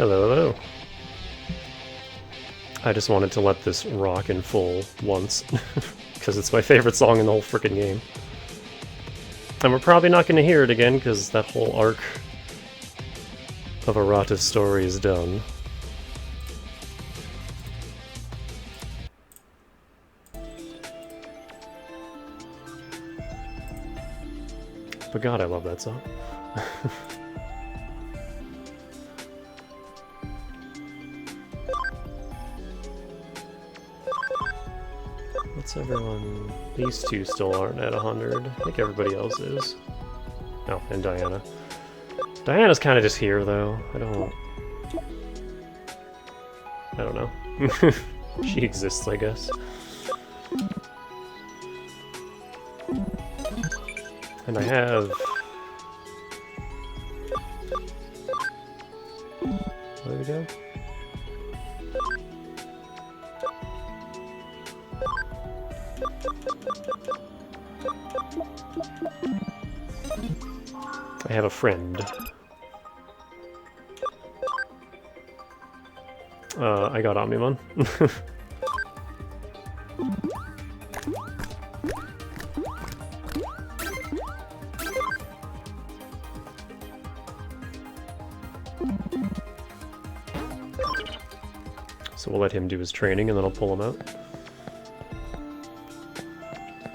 Hello, hello. I just wanted to let this rock in full once, because it's my favorite song in the whole frickin' game. And we're probably not going to hear it again, because that whole arc of Arata's story is done. But god, I love that song. What's everyone... These two still aren't at 100. I think everybody else is. Oh, and Diana. Diana's kind of just here, though. I don't know. She exists, I guess. And I have... Where do we go? I have a friend. I got Omnimon. So we'll let him do his training and then I'll pull him out.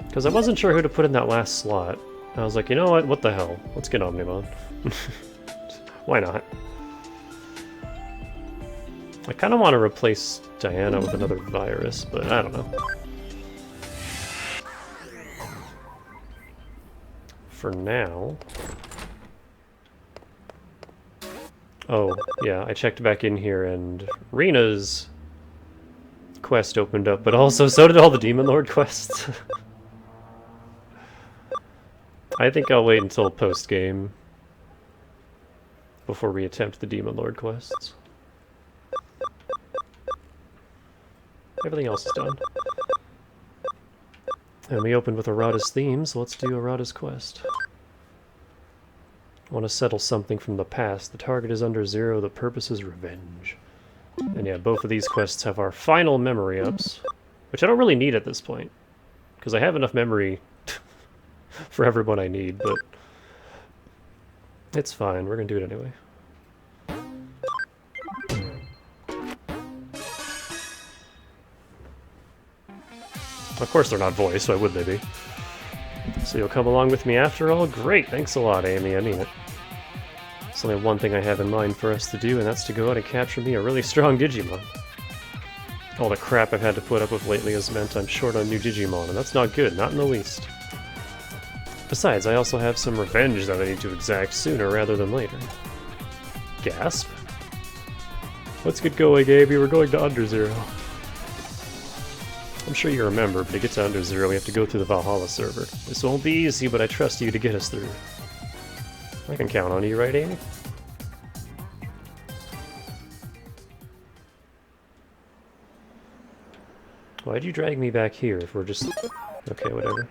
Because I wasn't sure who to put in that last slot. I was like, you know what the hell? Let's get Omnimon. Why not? I kind of want to replace Diana with another virus, but I don't know. For now... Oh, yeah, I checked back in here and Rena's quest opened up, but also so did all the Demon Lord quests. I think I'll wait until post-game before we attempt the Demon Lord quests. Everything else is done. And we opened with Arata's theme, so let's do Arata's quest. I want to settle something from the past. The target is under 0, the purpose is revenge. And yeah, both of these quests have our final memory ups, which I don't really need at this point, because I have enough memory for everyone I need, but it's fine, we're gonna do it anyway. Of course they're not voiced, why would they be? So you'll come along with me after all? Great, thanks a lot, Amy, I mean it. There's only one thing I have in mind for us to do, and that's to go out and capture me a really strong Digimon. All the crap I've had to put up with lately has meant I'm short on new Digimon, and that's not good, not in the least. Besides, I also have some revenge that I need to exact sooner rather than later. Gasp. Let's get going, Gabe. We're going to under 0. I'm sure you remember, but to get to under 0, we have to go through the Valhalla server. This won't be easy, but I trust you to get us through. I can count on you, right, Amy? Why'd you drag me back here if we're just... Okay, whatever.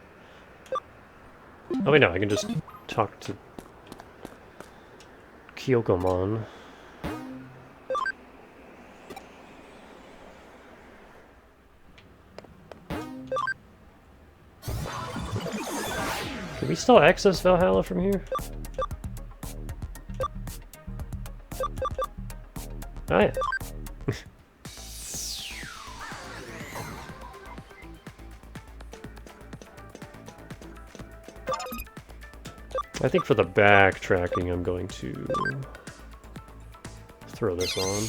Oh wait, no, I can just talk to Kyokomon. Can we still access Valhalla from here? Oh yeah. I think for the backtracking, I'm going to throw this on.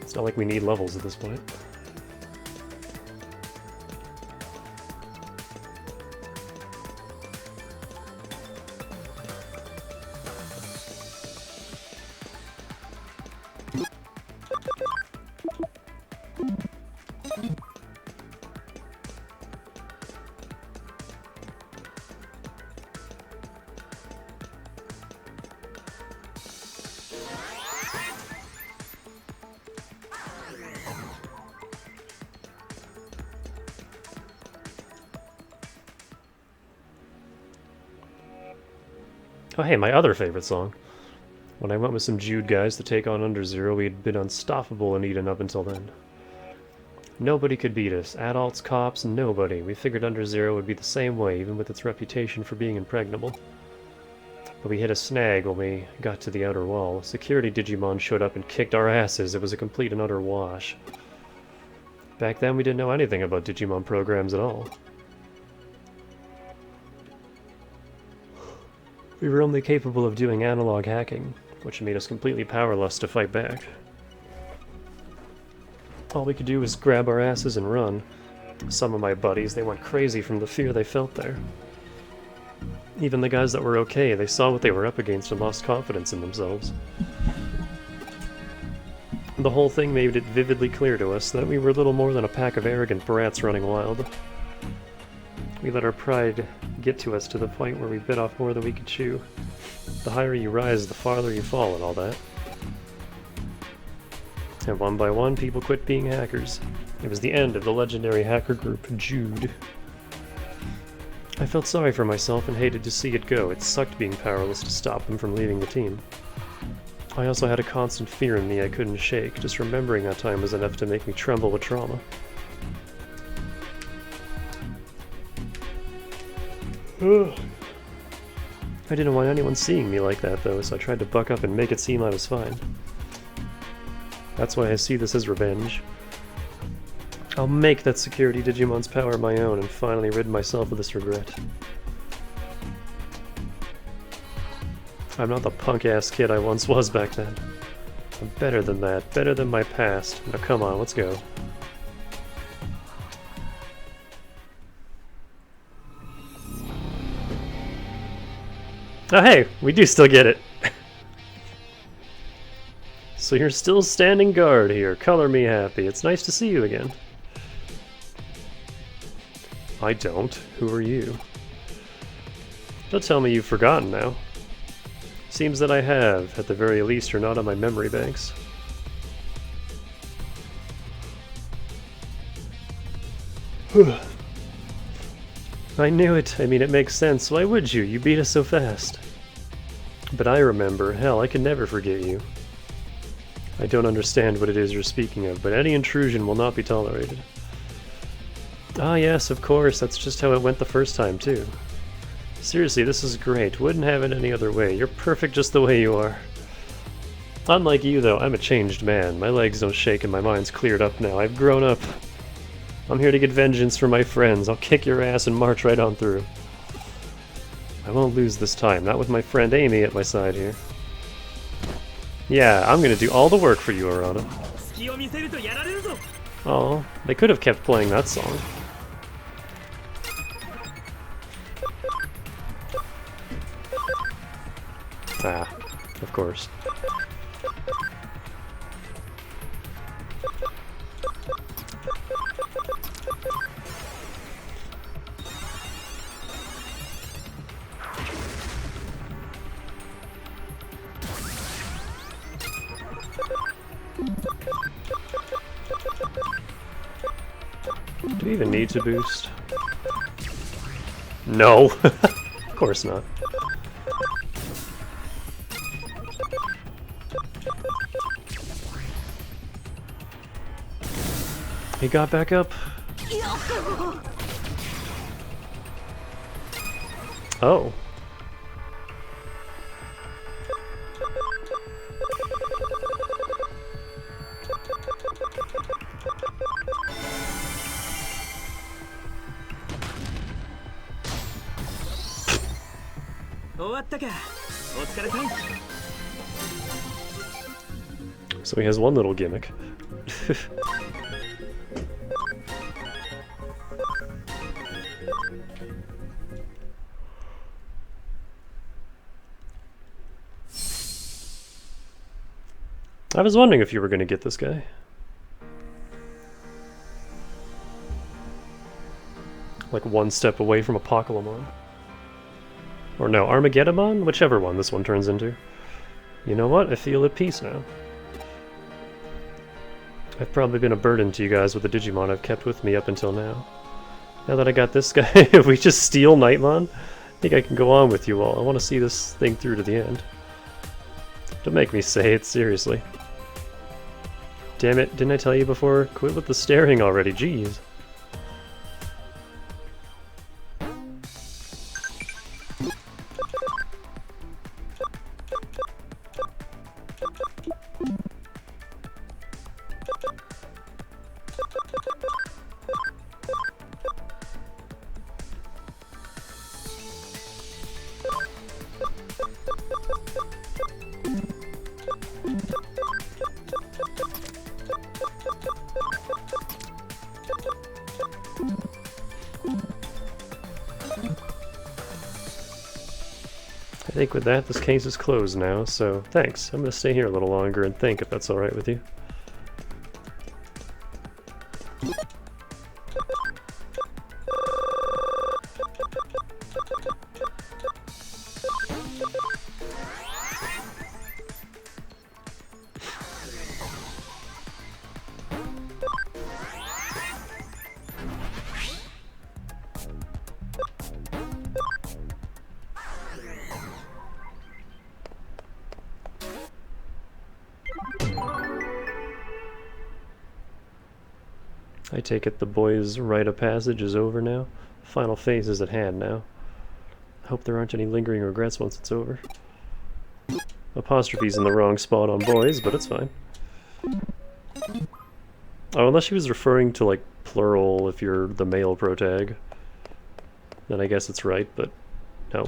It's not like we need levels at this point. Oh hey, my other favorite song. When I went with some Jude guys to take on Underzero, we had been unstoppable in Eden up until then. Nobody could beat us. Adults, cops, nobody. We figured Underzero would be the same way, even with its reputation for being impregnable. But we hit a snag when we got to the outer wall. Security Digimon showed up and kicked our asses. It was a complete and utter wash. Back then, we didn't know anything about Digimon programs at all. We were only capable of doing analog hacking, which made us completely powerless to fight back. All we could do was grab our asses and run. Some of my buddies, they went crazy from the fear they felt there. Even the guys that were okay, they saw what they were up against and lost confidence in themselves. The whole thing made it vividly clear to us that we were little more than a pack of arrogant brats running wild. We let our pride get to us to the point where we bit off more than we could chew. The higher you rise, the farther you fall and all that. And one by one, people quit being hackers. It was the end of the legendary hacker group, Jude. I felt sorry for myself and hated to see it go. It sucked being powerless to stop them from leaving the team. I also had a constant fear in me I couldn't shake. Just remembering that time was enough to make me tremble with trauma. I didn't want anyone seeing me like that though, so I tried to buck up and make it seem I was fine. That's why I see this as revenge. I'll make that security Digimon's power my own and finally rid myself of this regret. I'm not the punk-ass kid I once was back then. I'm better than that, better than my past. Now come on, let's go. Oh hey, we do still get it. So you're still standing guard here. Color me happy. It's nice to see you again. I don't. Who are you? Don't tell me you've forgotten now. Seems that I have. At the very least, you're not on my memory banks. I knew it. I mean, it makes sense. Why would you? You beat us so fast. But I remember. Hell, I can never forget you. I don't understand what it is you're speaking of, but any intrusion will not be tolerated. Ah yes, of course, that's just how it went the first time, too. Seriously, this is great. Wouldn't have it any other way. You're perfect just the way you are. Unlike you, though, I'm a changed man. My legs don't shake and my mind's cleared up now. I've grown up. I'm here to get vengeance for my friends. I'll kick your ass and march right on through. I won't lose this time, not with my friend Amy at my side here. Yeah, I'm gonna do all the work for you, Arata. Oh, they could have kept playing that song. Ah, of course. Do we even need to boost? No! Of course not. He got back up. Oh. So he has one little gimmick. I was wondering if you were going to get this guy. Like one step away from Apocalypse. Or no, Armageddon? Whichever one this one turns into. You know what? I feel at peace now. I've probably been a burden to you guys with the Digimon I've kept with me up until now. Now that I got this guy, if we just steal Nightmon, think I can go on with you all. I want to see this thing through to the end. Don't make me say it, seriously. Damn it, didn't I tell you before? Quit with the staring already, jeez. I think with that, this case is closed now, so thanks. I'm going to stay here a little longer and think, if that's alright with you. I take it the boys' rite of passage is over now? Final phase is at hand now. I hope there aren't any lingering regrets once it's over. Apostrophe's in the wrong spot on boys, but it's fine. Oh, unless she was referring to, like, plural if you're the male protag. Then I guess it's right, but no.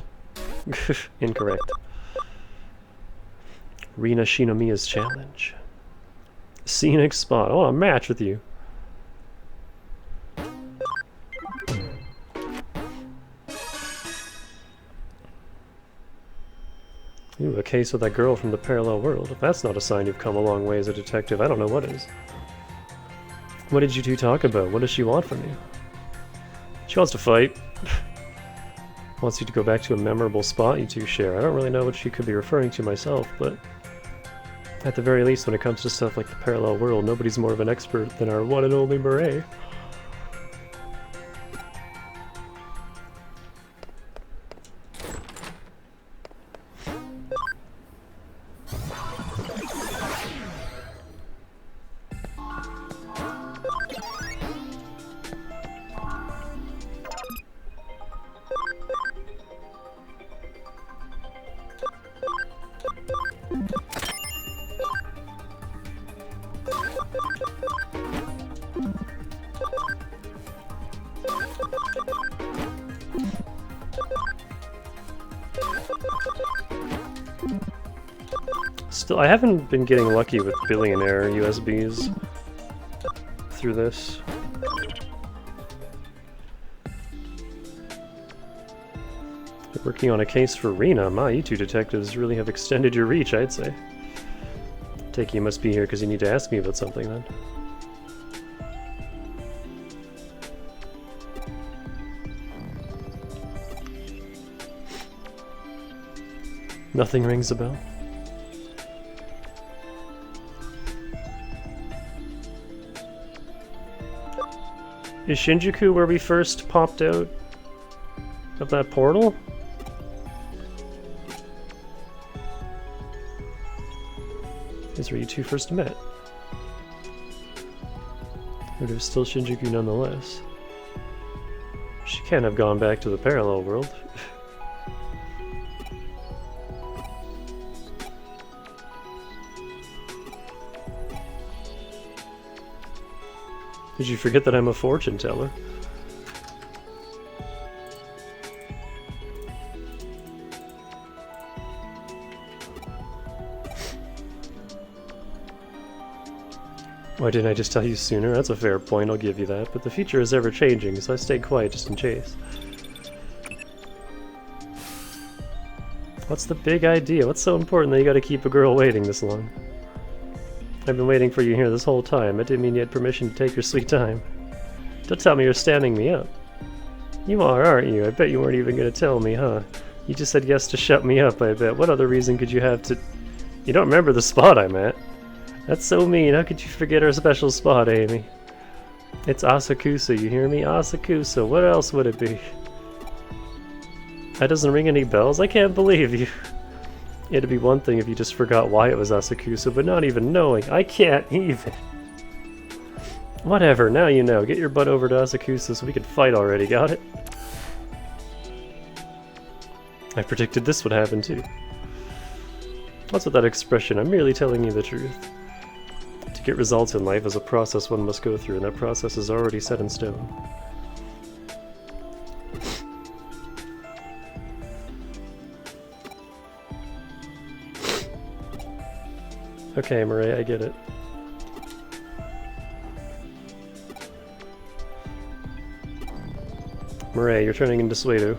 Incorrect. Rina Shinomiya's challenge. Scenic spot. I want a match with you. Ooh, a case with that girl from the parallel world. If that's not a sign you've come a long way as a detective, I don't know what is. What did you two talk about? What does she want from you? She wants to fight. Wants you to go back to a memorable spot you two share. I don't really know what she could be referring to myself, but at the very least, when it comes to stuff like the parallel world, nobody's more of an expert than our one and only Murray. Still, I haven't been getting lucky with billionaire USBs through this. You're working on a case for Rina. My, you two detectives really have extended your reach, I'd say. Take it you must be here because you need to ask me about something, then. Nothing rings a bell? Is Shinjuku where we first popped out of that portal? Is where you two first met. But it was still Shinjuku nonetheless. She can't have gone back to the parallel world. Did you forget that I'm a fortune teller? Why didn't I just tell you sooner? That's a fair point, I'll give you that. But the future is ever changing, so I stayed quiet just in case. What's the big idea? What's so important that you gotta keep a girl waiting this long? I've been waiting for you here this whole time. I didn't mean you had permission to take your sweet time. Don't tell me you're standing me up. You are, aren't you? I bet you weren't even gonna tell me, huh? You just said yes to shut me up, I bet. What other reason could you have to... You don't remember the spot I'm at. That's so mean. How could you forget our special spot, Amy? It's Asakusa, you hear me? Asakusa. What else would it be? That doesn't ring any bells? I can't believe you. It'd be one thing if you just forgot why it was Asakusa, but not even knowing. I can't even. Whatever, now you know. Get your butt over to Asakusa so we can fight already, got it? I predicted this would happen too. What's with that expression? I'm merely telling you the truth. To get results in life is a process one must go through, and that process is already set in stone. Okay, Murray, I get it. Murray, you're turning into Sleuth.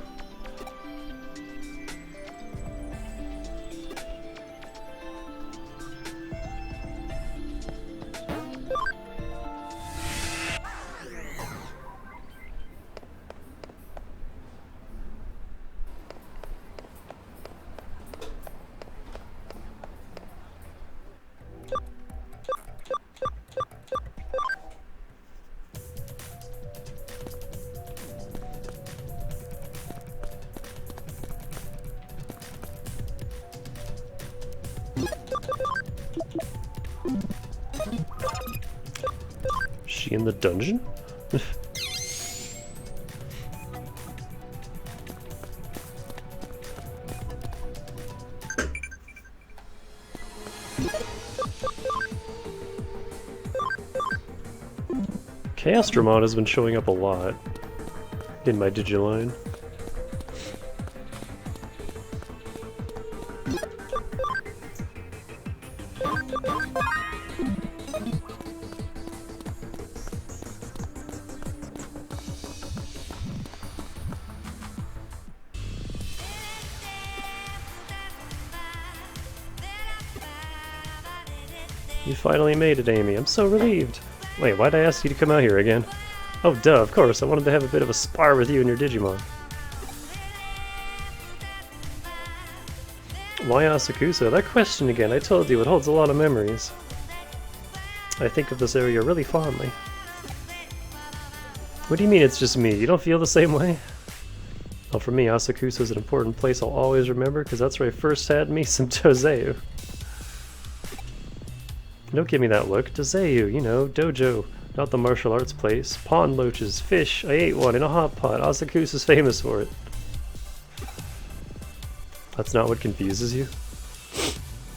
She in the dungeon? Chaosdramon has been showing up a lot in my Digiline. You finally made it, Amy. I'm so relieved. Wait, why'd I ask you to come out here again? Oh, duh, of course. I wanted to have a bit of a spar with you and your Digimon. Why Asakusa? That question again. I told you, it holds a lot of memories. I think of this area really fondly. What do you mean it's just me? You don't feel the same way? Well, for me, Asakusa is an important place I'll always remember, because that's where I first had me some Dozeu. Don't give me that look. Dozeu, you know, dojo, not the martial arts place. Pond loaches, fish, I ate one in a hot pot. Asakusa's famous for it. That's not what confuses you?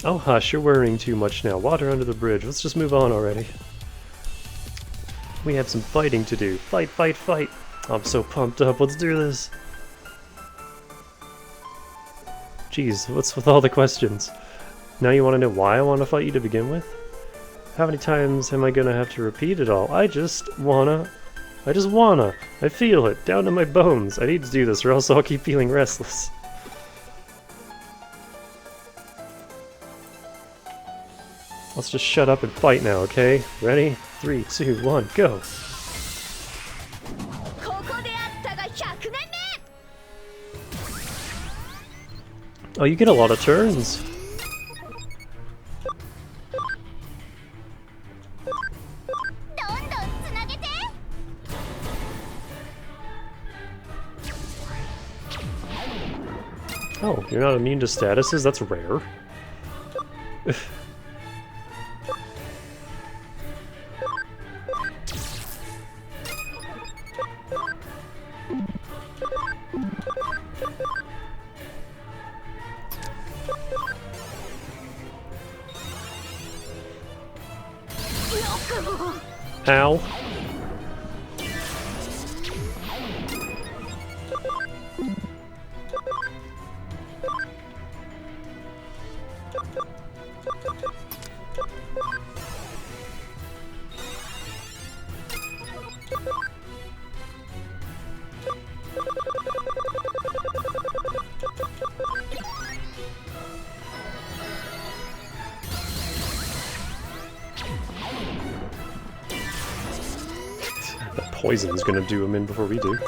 Oh hush, you're worrying too much now. Water under the bridge. Let's just move on already. We have some fighting to do. Fight, fight, fight! I'm so pumped up. Let's do this. Jeez, what's with all the questions? Now you want to know why I want to fight you to begin with? How many times am I gonna have to repeat it all? I just wanna. I feel it, down to my bones. I need to do this or else I'll keep feeling restless. Let's just shut up and fight now, okay? Ready? 3, 2, 1, go! Oh, you get a lot of turns. Oh, you're not immune to statuses? That's rare. Ow. That poison's gonna do him in before we do.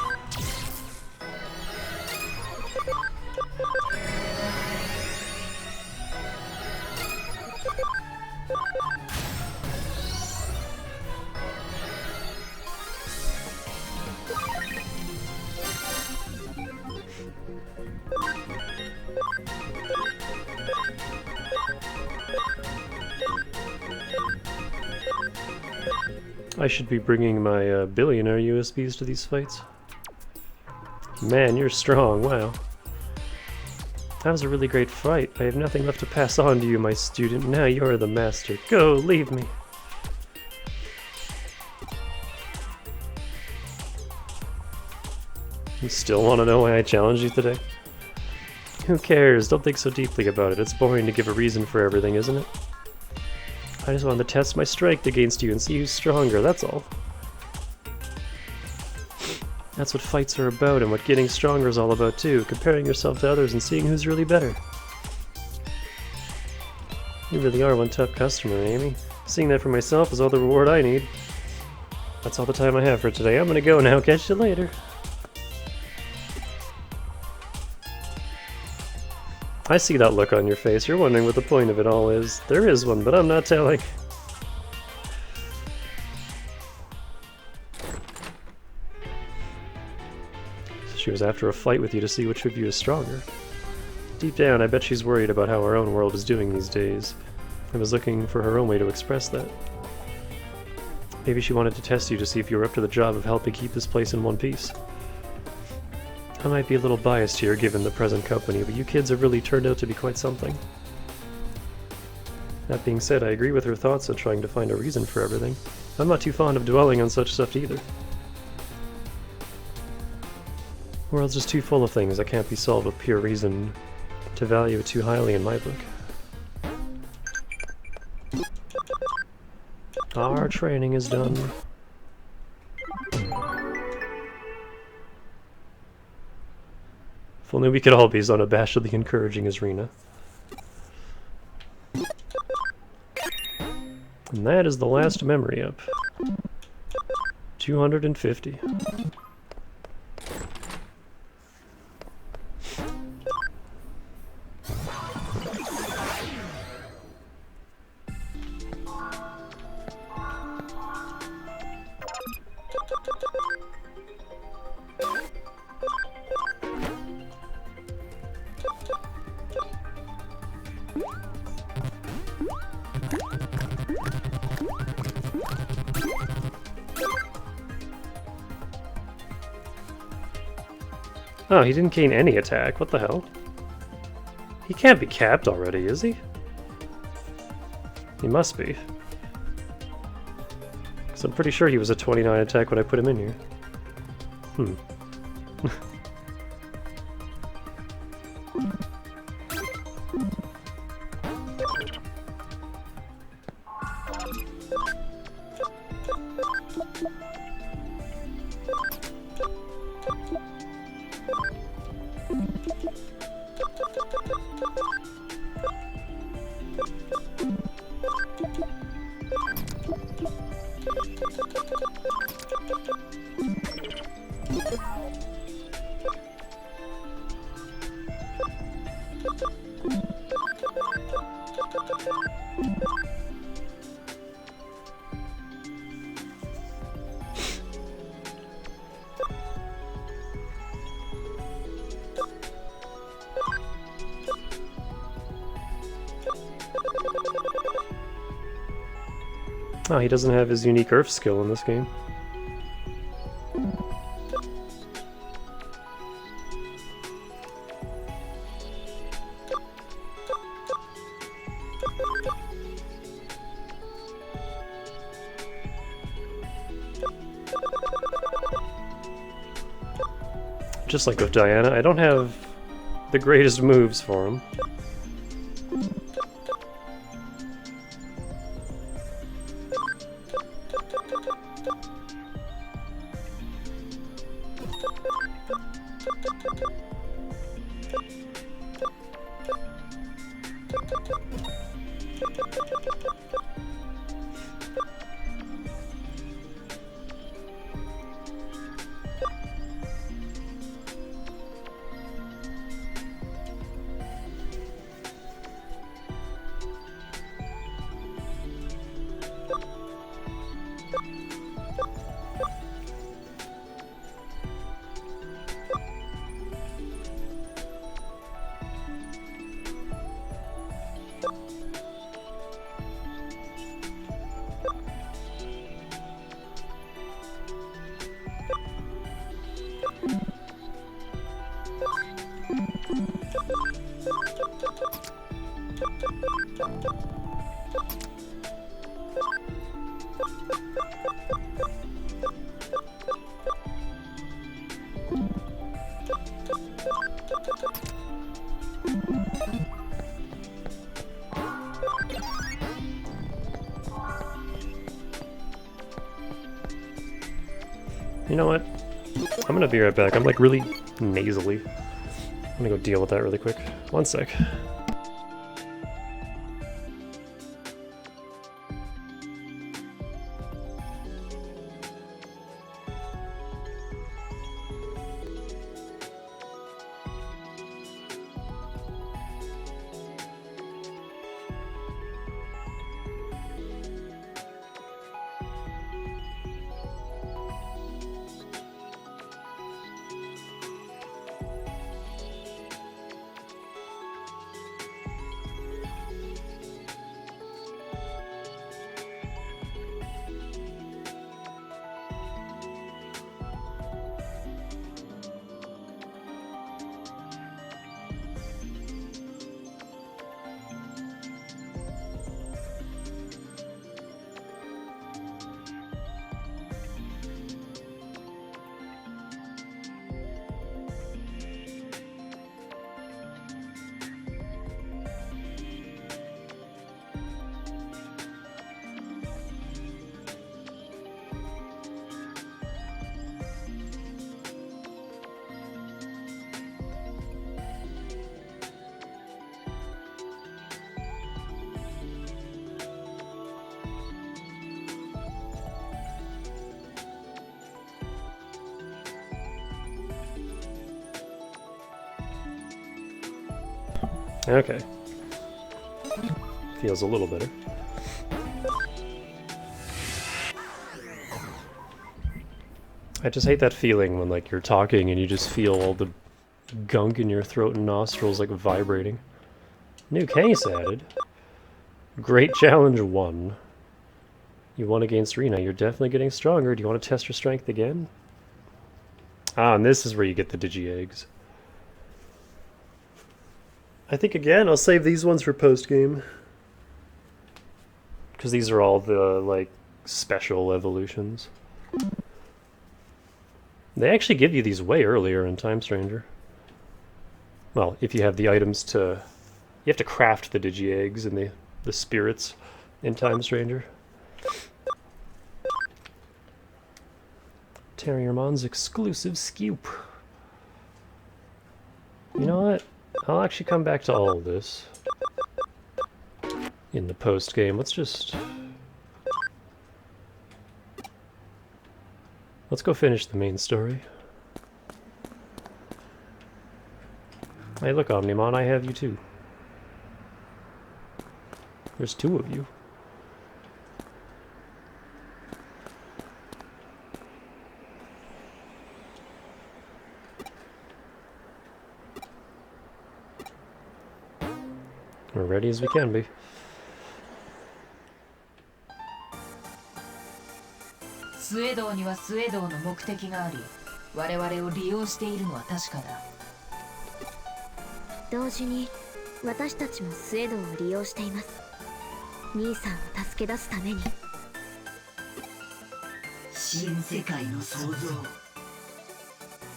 I should be bringing my billionaire USBs to these fights. Man, you're strong, wow. That was a really great fight. I have nothing left to pass on to you, my student. Now you're the master. Go, leave me. You still want to know why I challenged you today? Who cares? Don't think so deeply about it. It's boring to give a reason for everything, isn't it? I just wanted to test my strength against you and see who's stronger, that's all. That's what fights are about, and what getting stronger is all about too. Comparing yourself to others and seeing who's really better. You really are one tough customer, Amy. Seeing that for myself is all the reward I need. That's all the time I have for today. I'm gonna go now. Catch you later. I see that look on your face. You're wondering what the point of it all is. There is one, but I'm not telling. She was after a fight with you to see which of you is stronger. Deep down, I bet she's worried about how our own world is doing these days. I was looking for her own way to express that. Maybe she wanted to test you to see if you were up to the job of helping keep this place in one piece. I might be a little biased here given the present company, but you kids have really turned out to be quite something. That being said, I agree with her thoughts on trying to find a reason for everything. I'm not too fond of dwelling on such stuff either. The world's just too full of things that can't be solved with pure reason to value it too highly in my book. Our training is done. If only we could all be as unabashedly encouraging as Rena. And that is the last memory up. 250. Oh, he didn't gain any attack. What the hell? He can't be capped already, is he? He must be. Because I'm pretty sure he was a 29 attack when I put him in here. Hmm. Oh, he doesn't have his unique Earth skill in this game. Just like with Diana, I don't have the greatest moves for him. You know what? I'm gonna be right back. I'm like really nasally. I'm gonna go deal with that really quick. One sec. Okay. Feels a little better. I just hate that feeling when like you're talking and you just feel all the gunk in your throat and nostrils like vibrating. New case added. Great challenge 1. You won against Rena. You're definitely getting stronger. Do you want to test your strength again? Ah, and this is where you get the Digi-Eggs. I think, again, I'll save these ones for post-game. Because these are all the, like, special evolutions. They actually give you these way earlier in Time Stranger. Well, if you have the items to... You have to craft the Digi-Eggs and the spirits in Time Stranger. Terriermon's exclusive scoop. You know what? I'll actually come back to all of this in the post-game. Let's go finish the main story. Hey, look, Omnimon, I have you too. There's 2 of you. We're ready as we can be. SleuthにはSleuthの目的があり、我々を利用しているのは確かだ。同時に私たちもSleuthを利用しています。兄さんを助け出すために。新世界の創造。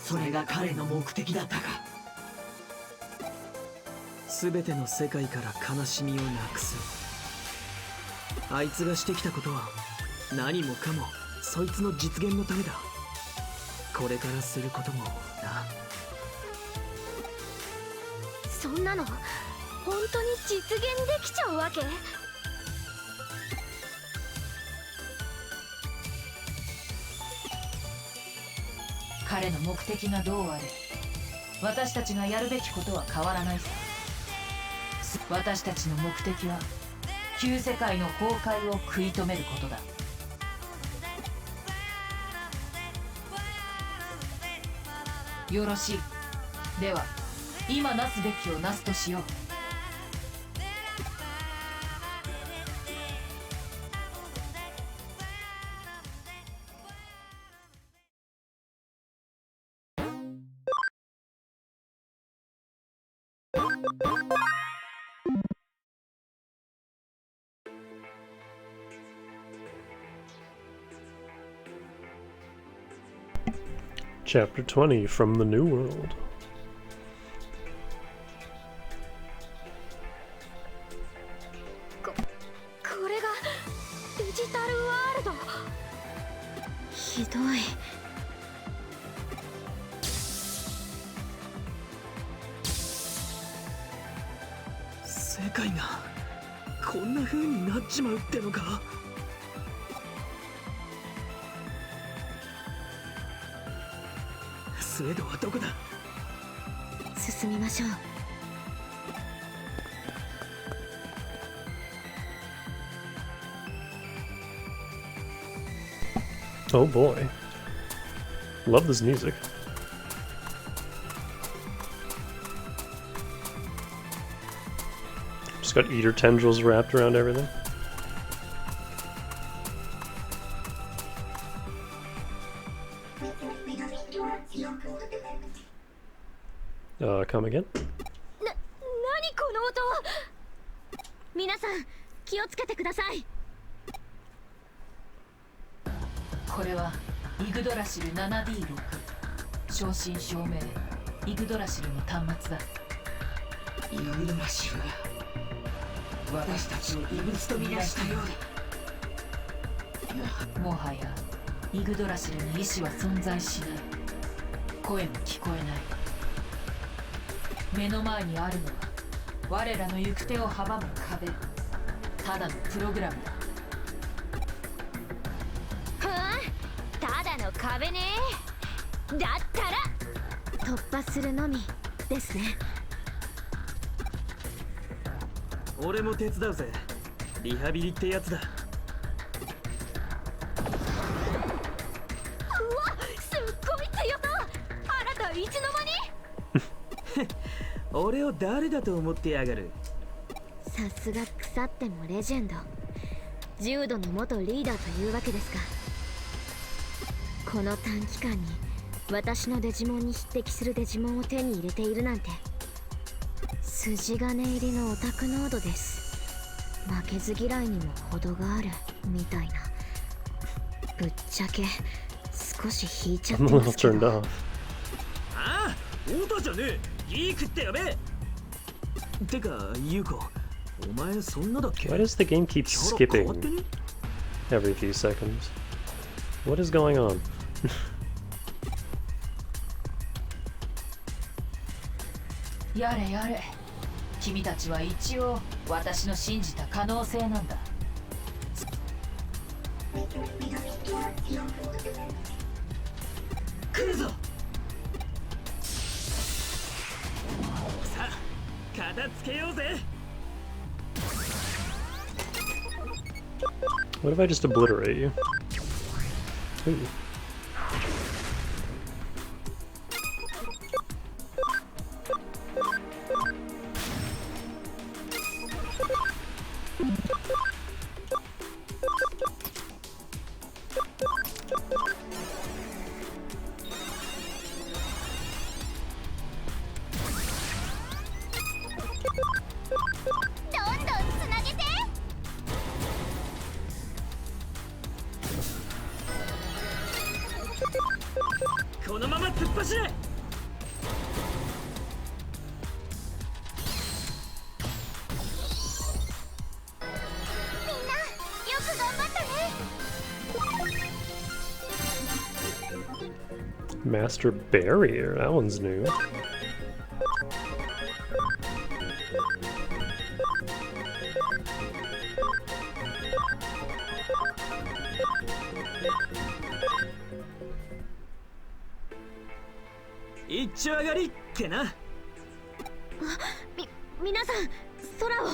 それが彼の目的だったか。すべての世界から悲しみをなくす。あいつがしてきたことは何もかもそいつの実現のためだ。これからすることもな。そんなの本当に実現できちゃうわけ？彼の目的がどうあれ、私たちがやるべきことは変わらないさ。私たちの目的は旧世界の崩壊を食い止めることだ。よろしい。では今なすべきをなすとしよう。Chapter 20 from the New World. これがデジタルワールド。ひどい。世界がこんな風になっちまうってのか。スエドはどこだ。進みましょう。Oh boy. Love this music. Just got eater tendrils wrapped around everything. Come again? 何この音。皆さん気をつけてください。これはイグドラシル 7D6 正真正銘イグドラシルの端末だ。イグドラシルが私たちを異物と見なしたようだ。もはやイグドラシルに意志は存在しない。声も聞こえない。目の前にあるのは我らの行く手を阻む壁。ただのプログラムだ。ただの壁ね。だったら突破するのみですね。俺も手伝うぜ。リハビリってやつだ。うわ、すっごい強そう。あなたいつの間に。俺を誰だと思ってやがる。さすが腐ってもレジェンド。柔道の元リーダーというわけですか。この短期間に私のデジモンに匹敵するデジモンを手に入れているなんて筋金入りのオタクノードです。負けず嫌いにも程があるみたいな。ぶっちゃけ少し引いちゃって I'm a ま little すけ turned ど。 off. ああ、オタじゃねえ。ギークってやべえ。てか、ユウコ、お前そんなだっけ？ Why does the game keep キャラ変わって skipping ね？ every few seconds? What is going on? やれやれ。君たちは一応私の信じた可能性なんだ。来るぞ。さあ、片付けようぜ。What if I just obliterate you? Ooh.このまま突っ走れ。みんなよく頑張ったね。 Master Barrier. That one's new.いっちょ上がりってな。皆さん空を。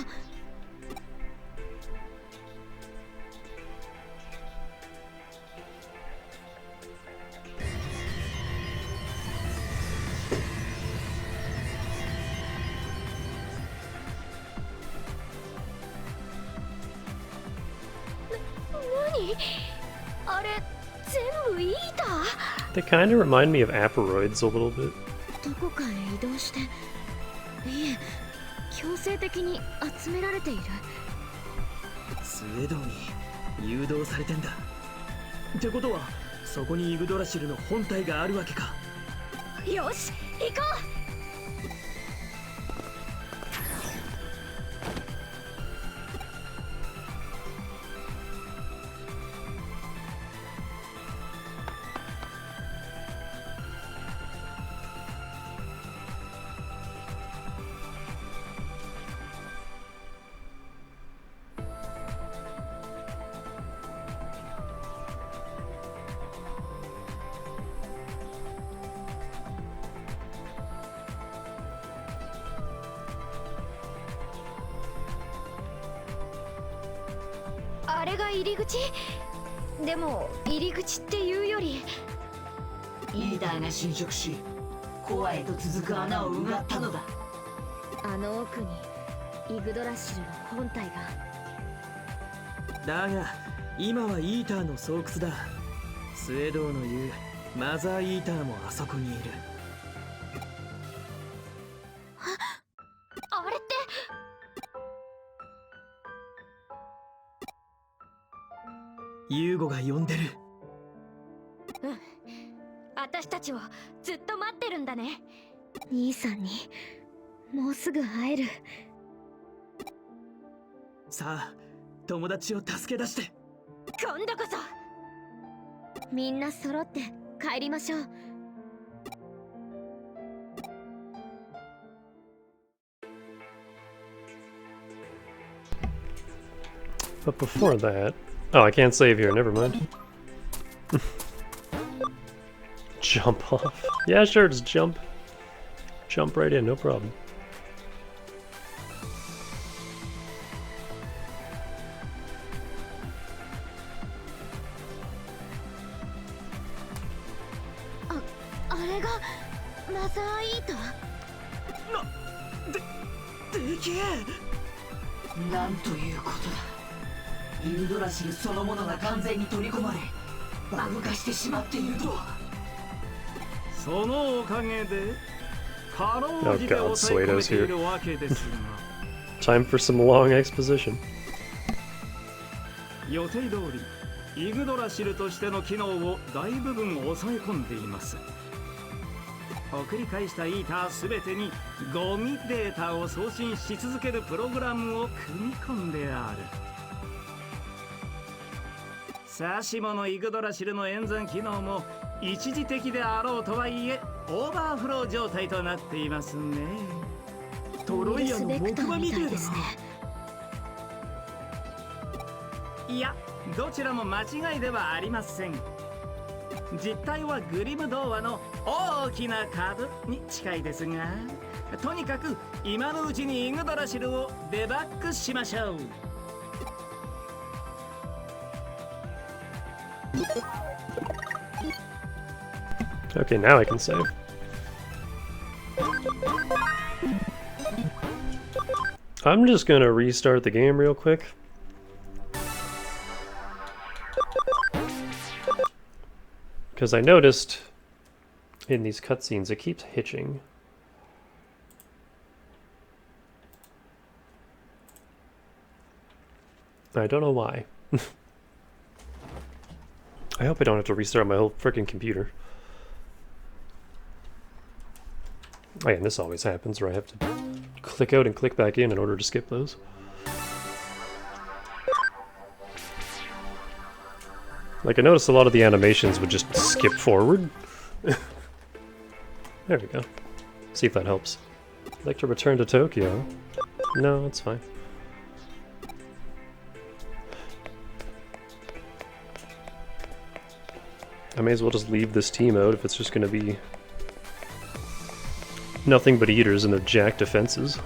何あれ全部いいだ。 They kind of remind me of Aporoids a little bit. どこかへ移動して、いえ強制的に集められている。スウェードに誘導されてんだ。ってことはそこにイグドラシルの本体があるわけか。よし行こう。あれが入り口？でも入り口っていうよりリーダーが侵食しコアへと続く穴をうがったのだ。あの奥にイグドラシルの本体が。だが今はイーターの巣窟だ。スウェードの言うマザーイーターもあそこにいる。あれってユーゴが呼んでる。私たちをずっと待ってるんだね。兄さんにもうすぐ会える。さあ友達を助け出して。今度こそみんな揃って帰りましょう。But before that... Oh, I can't save here, never mind. Jump off. Yeah, sure, just jump. Jump right in, no problem.あれがマザーイーター？でけえ。なんということだ。イグドラシルそのものが完全に取り込まれバグ化してしまっているとは。そのおかげでかろうじて抑え込めているわけですが。Time for some long exposition. 予定通りイグドラシルとしての機能を大部分抑え込んでいます。送り返したイーターすべてにゴミデータを送信し続けるプログラムを組み込んである。さしものイグドラシルの演算機能も一時的であろうとはいえオーバーフロー状態となっていますね。トロイヤの木馬みたいですね。いや、どちらも間違いではありません。実態はグリム童話の大きな株に近いですが、とにかく今のうちにイグドラシルをデバッグしましょう。Okay, now I can save. I'm just gonna restart the game real quick. Because I noticed in these cutscenes it keeps hitching. I don't know why. I hope I don't have to restart my whole frickin' computer. Oh yeah, and this always happens where I have to click out and click back in order to skip those. Like, I noticed a lot of the animations would just skip forward. There we go. See if that helps. I'd like to return to Tokyo. No, it's fine. I may as well just leave this team out if it's just going to be nothing but eaters and their jack defenses.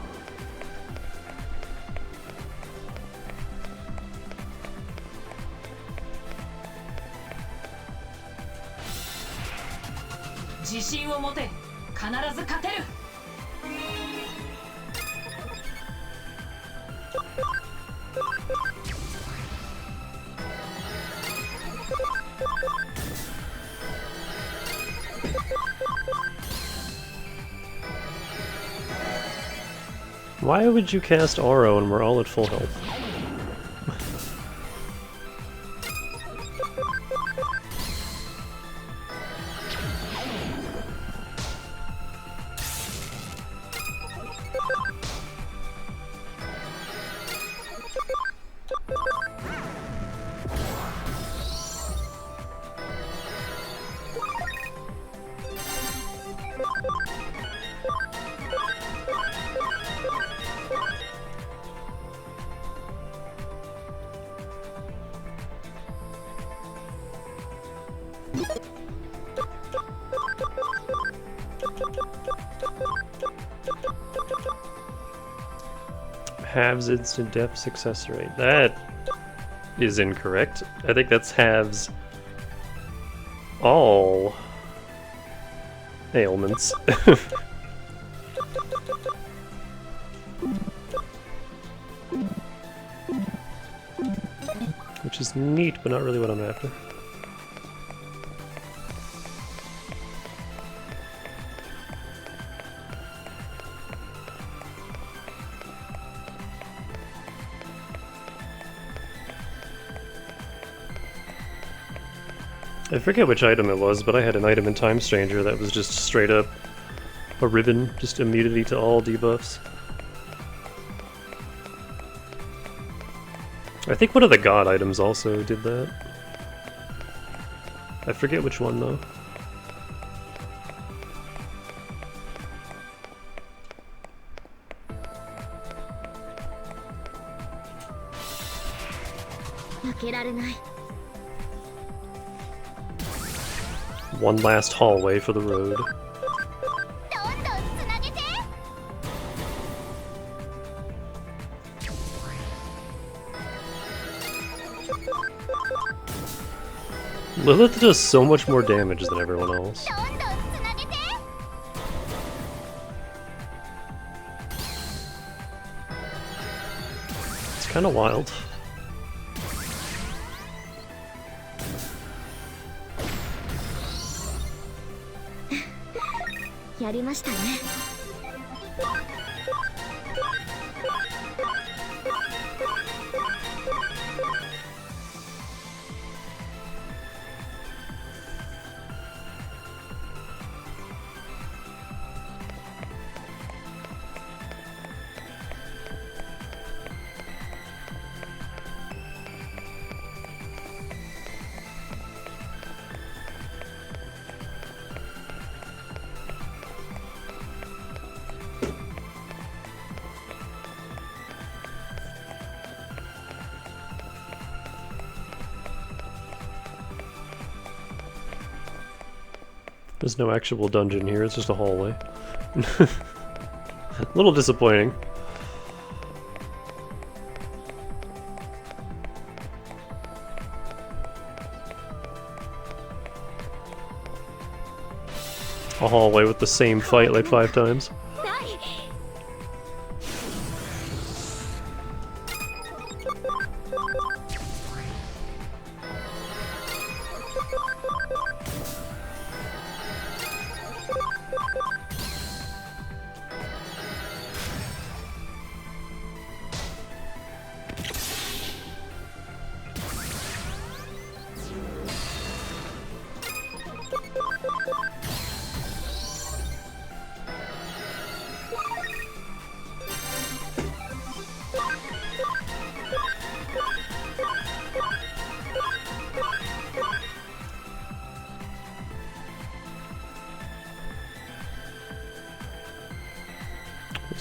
Why would you cast Oro when we're all at full health? Halves instant depth success rate. That is incorrect. I think that's halves all ailments. Which is neat, but not really what I'm after. I forget which item it was, but I had an item in Time Stranger that was just straight up a ribbon, just immunity to all debuffs. I think one of the god items also did that. I forget which one though. One last hallway for the road. Lilith does so much more damage than everyone else. It's kind of wild. There's no actual dungeon here, it's just a hallway. A little disappointing. A hallway with the same fight like 5 times.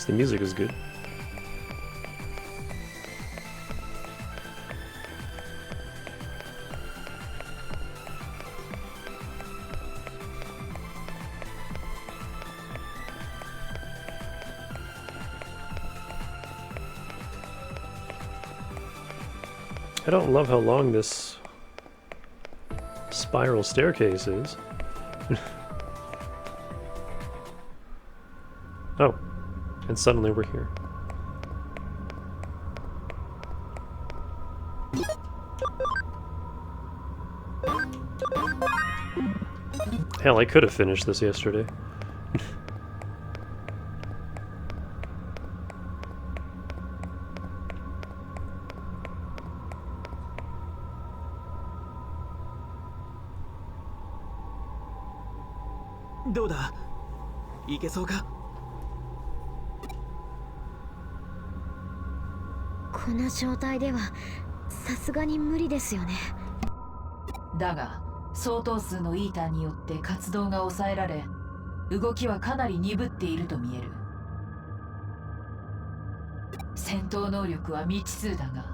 The music is good. I don't love how long this spiral staircase is. Oh. And suddenly we're here. Hell, I could have finished this yesterday. どうだ、いけそうか？この状態ではさすがに無理ですよね。だが相当数のイーターによって活動が抑えられ、動きはかなり鈍っていると見える。戦闘能力は未知数だが、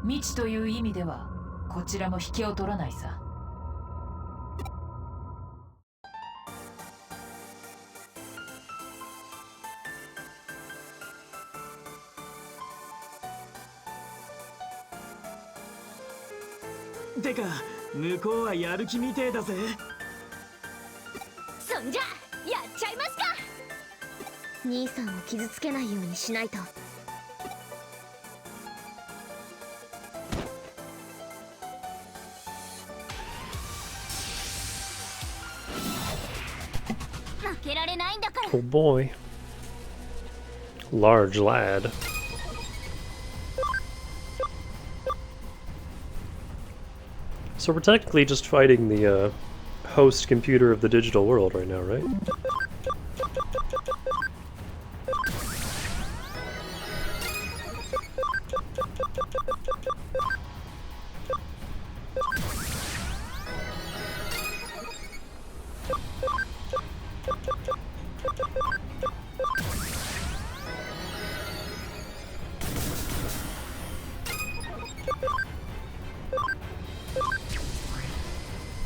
未知という意味ではこちらも引けを取らないさ。てか向こうはやる気みてえだぜ。そんじゃやっちゃいますか。兄さんを傷つけないようにしないと。負けられないんだから。 Oh boy. Large lad. So we're technically just fighting the host computer of the digital world right now, right?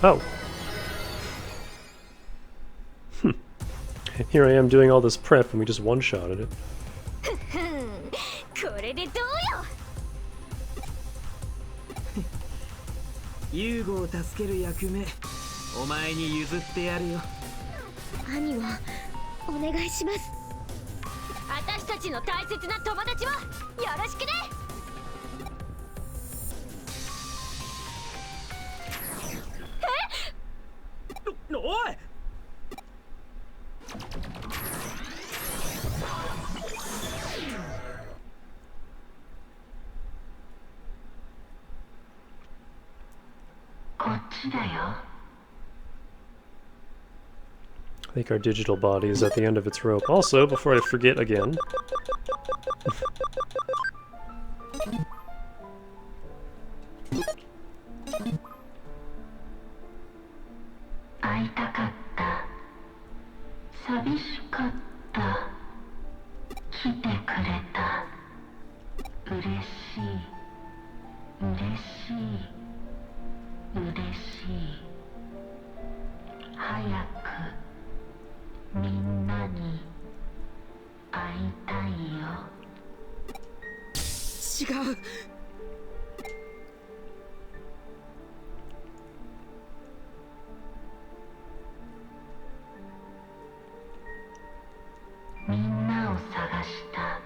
Oh. Here I am doing all this prep and we just one-shotted it. これでどうよ。ユーゴを助ける役目、お前に譲ってやるよ。兄はお願いします。私たちの大切な友達はよろしくね。おい！こっちだよ。 I think our digital body is at the end of its rope. Also, before I forget again,会いたかった。寂しかった。来てくれた。嬉しい。嬉しい。嬉しい。早くみんなに会いたいよ。違う。みんなを探した。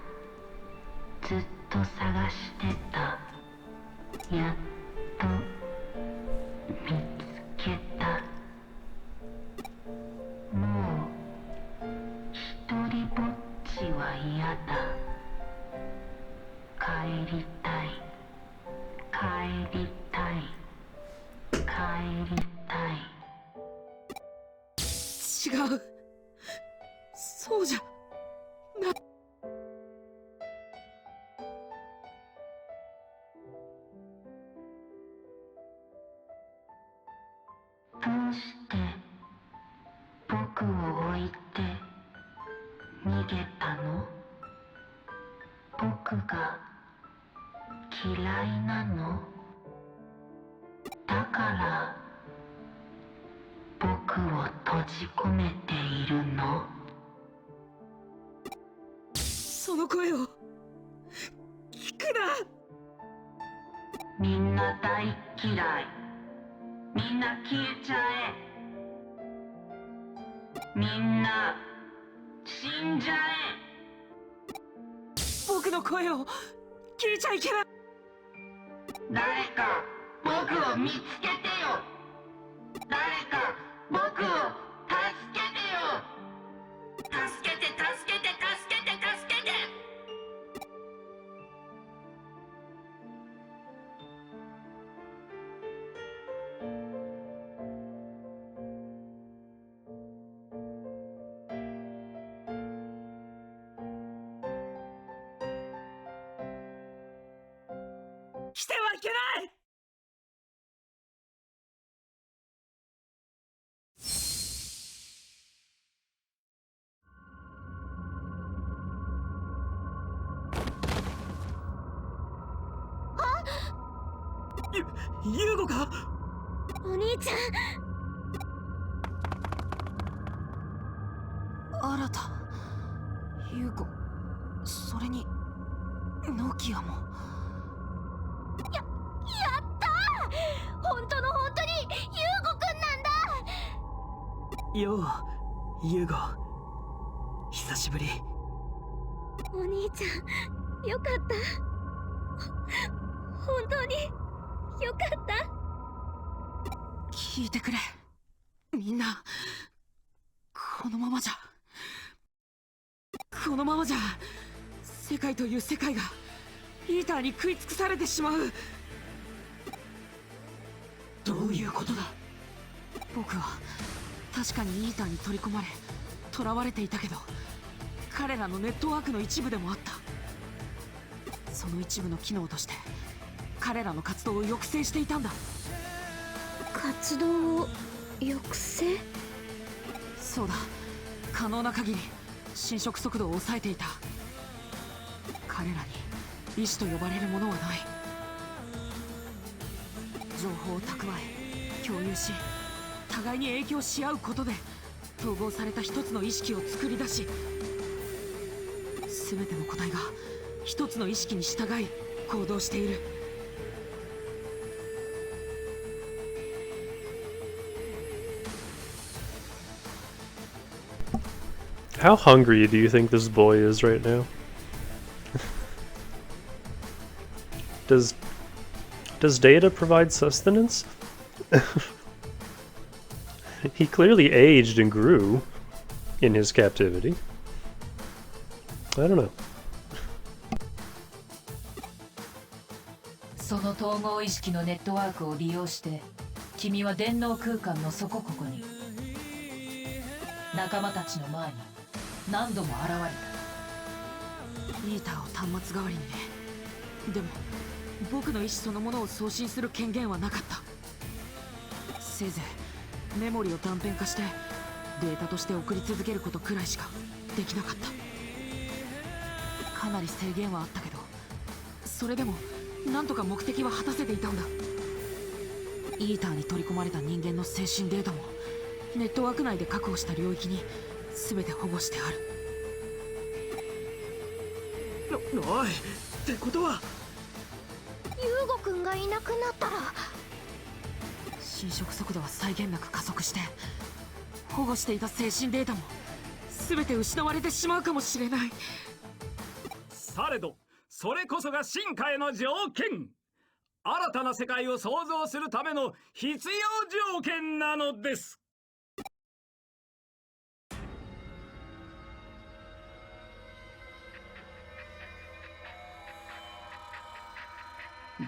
ずっと探してた。やっと見つけた。もう一人ぼっちは嫌だ。帰りたい。帰りたい。帰りたい。違う。そうじゃ。どうして僕を置いて逃げたの？僕が嫌いなの？だから僕を閉じ込めているの？その声を聞くな。みんな大嫌い。みんな消えちゃえ。みんな死んじゃえ。僕の声を聞いちゃいけない。誰か僕を見つけてよ。誰か僕を助けてよ。助けて助けて助けて助けて。来てはいけない。ユウゴか？お兄ちゃん。新た、ユウゴ、それにノキアも。やったー！本当の本当にユウゴくんなんだ。よう、ユウゴ。久しぶり。お兄ちゃん、よかった。本当によかった。聞いてくれ、みんな。このままじゃ世界という世界がイーターに食い尽くされてしまう。どういうことだ？僕は確かにイーターに取り込まれ囚われていたけど、彼らのネットワークの一部でもあった。その一部の機能として彼らの活動を抑制していたんだ。活動を抑制？そうだ、可能な限り侵食速度を抑えていた。彼らに意志と呼ばれるものはない。情報を蓄え共有し、互いに影響し合うことで統合された一つの意識を作り出し、全ての個体が一つの意識に従い行動している。How hungry do you think this boy is right now? Does Data provide sustenance? He clearly aged and grew in his captivity. I don't know. その統合意識のネットワークを利用して、君は電脳空間のそこここに仲間たちの前に何度も現れた。イーターを端末代わりにね。でも僕の意志そのものを送信する権限はなかった。せいぜいメモリを断片化してデータとして送り続けることくらいしかできなかった。かなり制限はあったけど、それでもなんとか目的は果たせていたんだ。イーターに取り込まれた人間の精神データもネットワーク内で確保した領域に全て保護してある。おい、ってことはユウゴくんがいなくなったら。侵食速度は際限なく加速して、保護していた精神データも全て失われてしまうかもしれない。されどそれこそが進化への条件。新たな世界を創造するための必要条件なのです。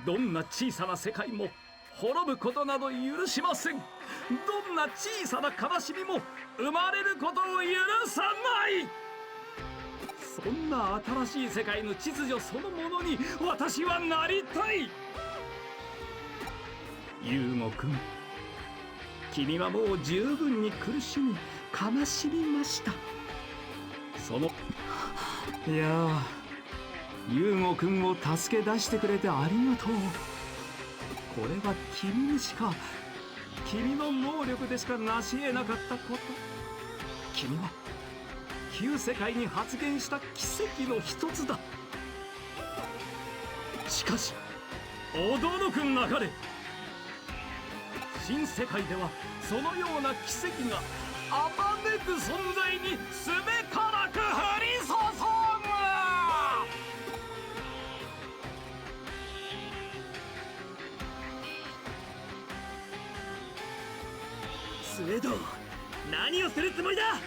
どんな小さな世界も滅ぶことなど許しません。どんな小さな悲しみも生まれることを許さない。そんな新しい世界の秩序そのものに私はなりたい。ユウゴくん、君はもう十分に苦しみ悲しみました。いやー、ユウゴくんを助け出してくれてありがとう。これは君にしか、君の能力でしか成し得なかったこと。君は旧世界に発現した奇跡の一つだ。しかし驚くなかれ、新世界ではそのような奇跡があまねく存在にすべからく降り注ぐ。スウェード、何をするつもりだ。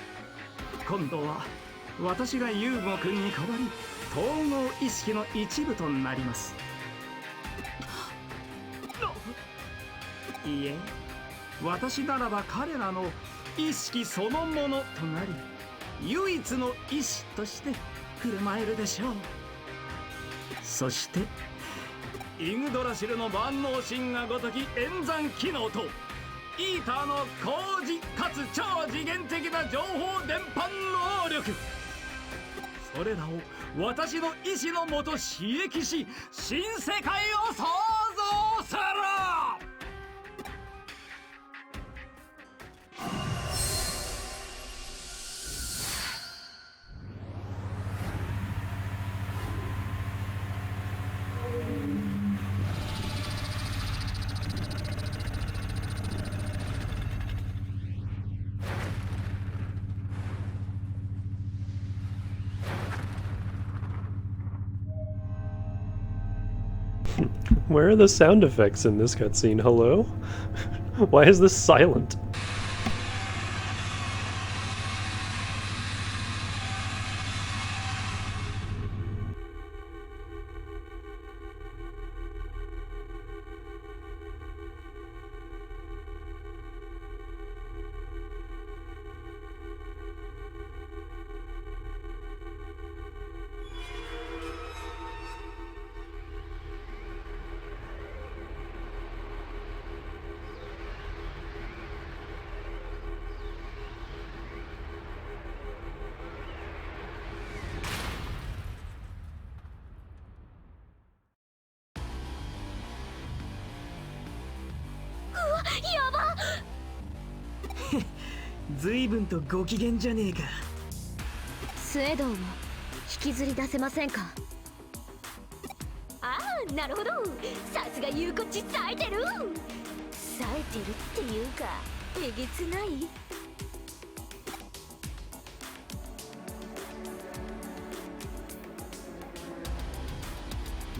今度は私がユウゴくんに代わり統合意識の一部となります。いいえ、私ならば彼らの意識そのものとなり、唯一の意志として振る舞えるでしょう。そしてイグドラシルの万能神がごとき演算機能とイーターの高次かつ超次元的な情報伝播能力、それらを私の意志のもと刺激し新世界を創造する。Where are the sound effects in this cutscene? Hello? Why is this silent?随分とご機嫌じゃねえか。スエドンを引きずり出せませんか？ああ、なるほど。さすが言うこっち冴えてる。冴えてるっていうか、えげつない。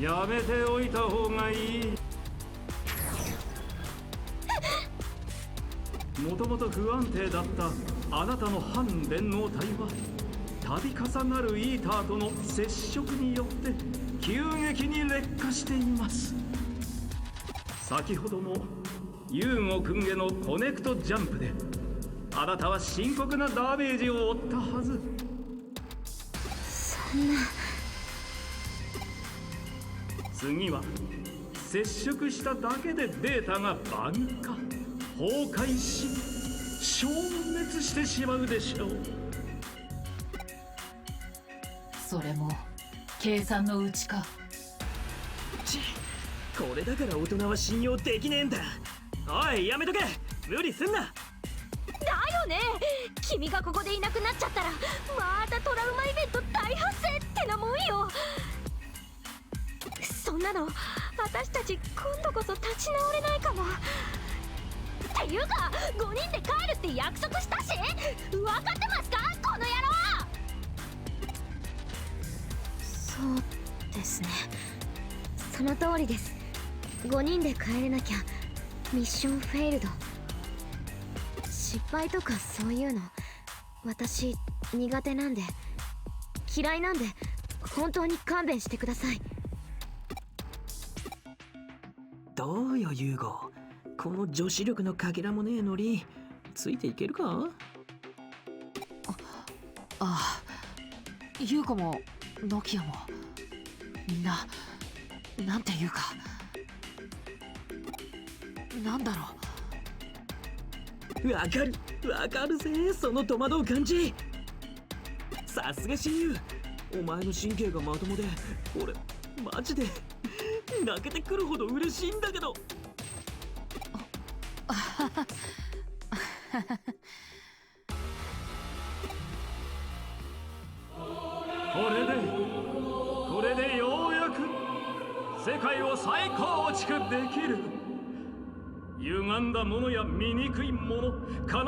やめておいた方がいい。もともと不安定だったあなたの反電脳体は度重なるイーターとの接触によって急激に劣化しています。先ほどのユーゴ君へのコネクトジャンプであなたは深刻なダメージを負ったはず。そんな。次は接触しただけでデータがバグ化崩壊し消滅してしまうでしょう。それも計算のうちか。これだから大人は信用できねえんだ。おい、やめとけ。無理すんな。だよね。君がここでいなくなっちゃったらまたトラウマイベント大発生ってなもんよ。そんなの私たち今度こそ立ち直れないかも。っていうか5人で帰るって約束したし、分かってますかこの野郎。そうですね、その通りです。5人で帰れなきゃミッションフェイルド。失敗とかそういうの私苦手なんで、嫌いなんで、本当に勘弁してください。どうよユーゴ、この女子力のかけらもねえノリついていけるか？ああ、優子もノキアもみんななんていうか、なんだろわかるぜ、その戸惑う感じ。さすが親友、お前の神経がまともで俺マジで泣けてくるほど嬉しいんだけど。これでようやく世界を再構築できる。歪んだものや醜いもの、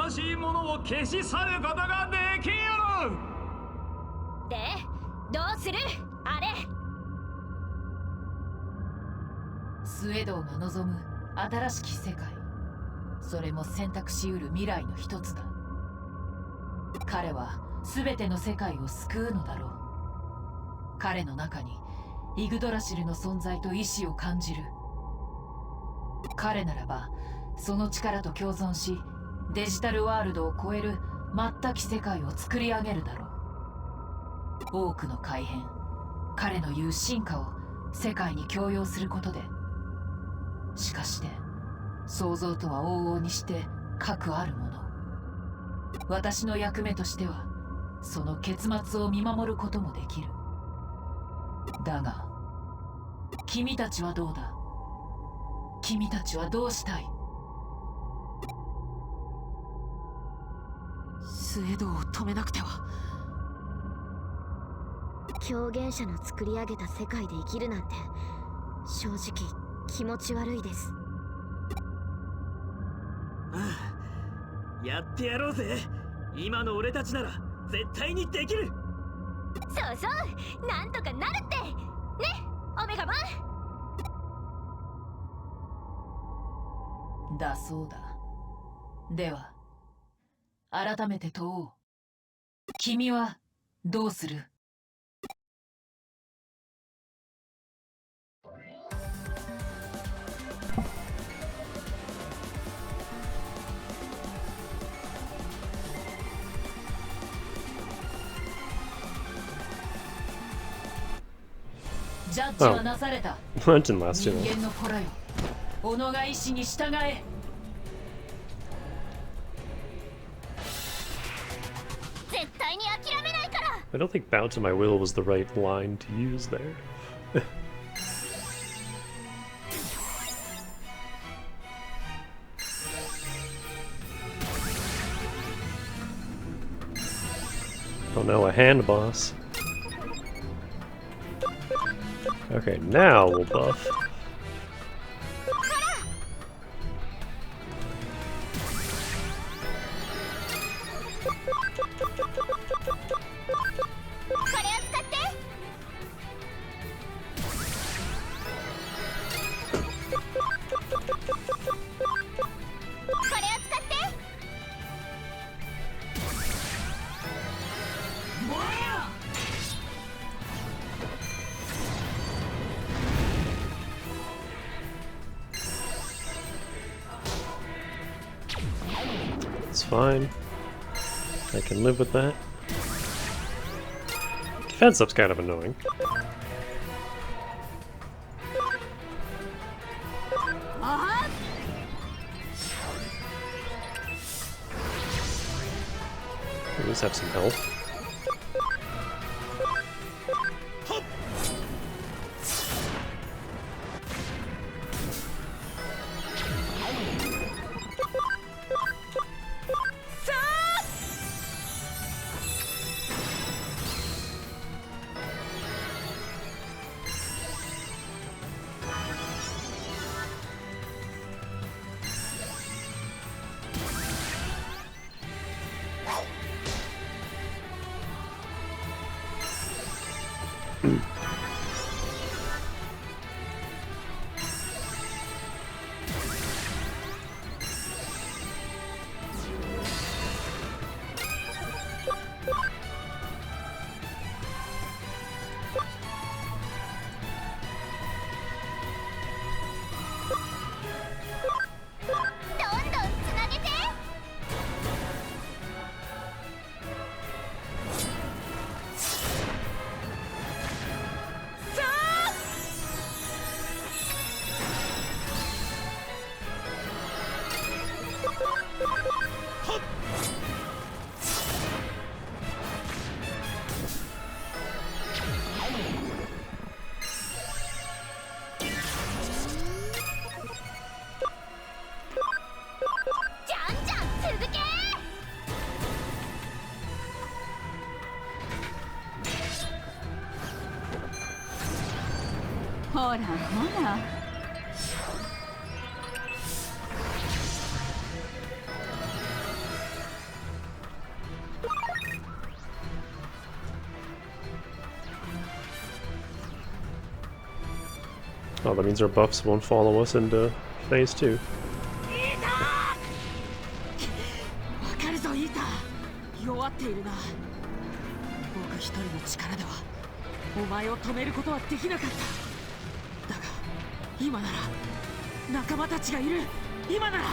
悲しいものを消し去ることができる。でどうするあれ。スウェドウが望む新しき世界、それも選択しうる未来の一つだ。彼は全ての世界を救うのだろう。彼の中にイグドラシルの存在と意志を感じる。彼ならばその力と共存し、デジタルワールドを超える全き世界を作り上げるだろう。多くの改変、彼の言う進化を世界に強要することでして想像とは往々にして核あるもの。私の役目としてはその結末を見守ることもできる。だが君たちはどうだ？君たちはどうしたい？スエドを止めなくては。狂言者の作り上げた世界で生きるなんて正直気持ち悪いです。ああ、やってやろうぜ。今の俺たちなら絶対にできる。そうそう、なんとかなるってね、オメガマン。だそうだ。では改めて問おう。君はどうする？ジャッジはなされた。 That didn't last 人 too 間 long. の子らよ、己が意志に従え。絶対に諦めないから。 I don't think bow to my will was the right line to use there. Oh no, a hand boss. Okay, now we'll buff. It's fine. I can live with that. Defense up's kind of annoying. At least have some health. Oh, that means our buffs won't follow us into phase 2. わかるぞ、イーター。弱っているな。僕一人の力ではお前を止めることはできなかった。だが今なら仲間たちがいる。今なら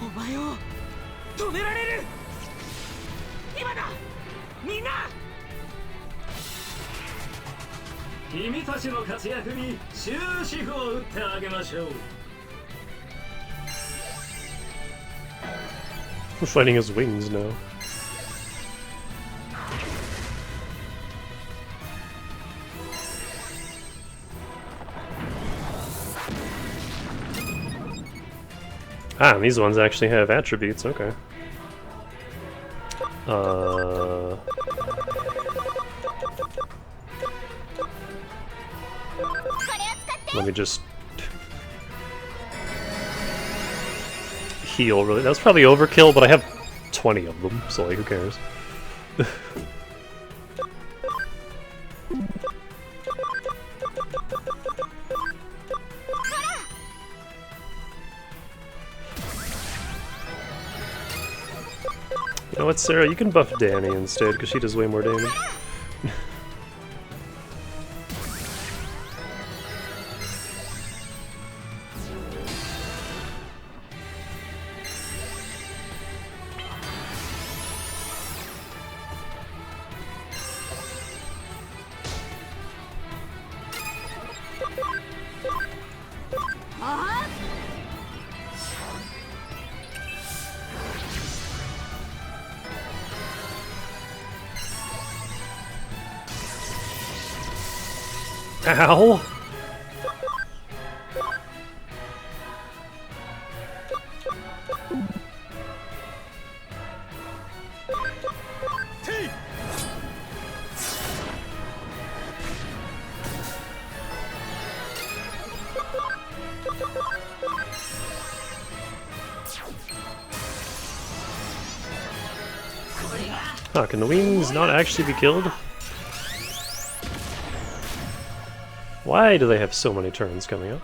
お前を止められる。今だ、みんな。君たちの活躍に終止符を打ってあげましょう。We're fighting his wings now. Ah, and these ones actually have attributes, okay. Let me just heal really. That was probably overkill, but I have 20 of them, so like, who cares? You know what, Sarah? You can buff Danny instead, because she does way more damage. Ow! Huh, can the wings not actually be killed? Why do they have so many turns coming up?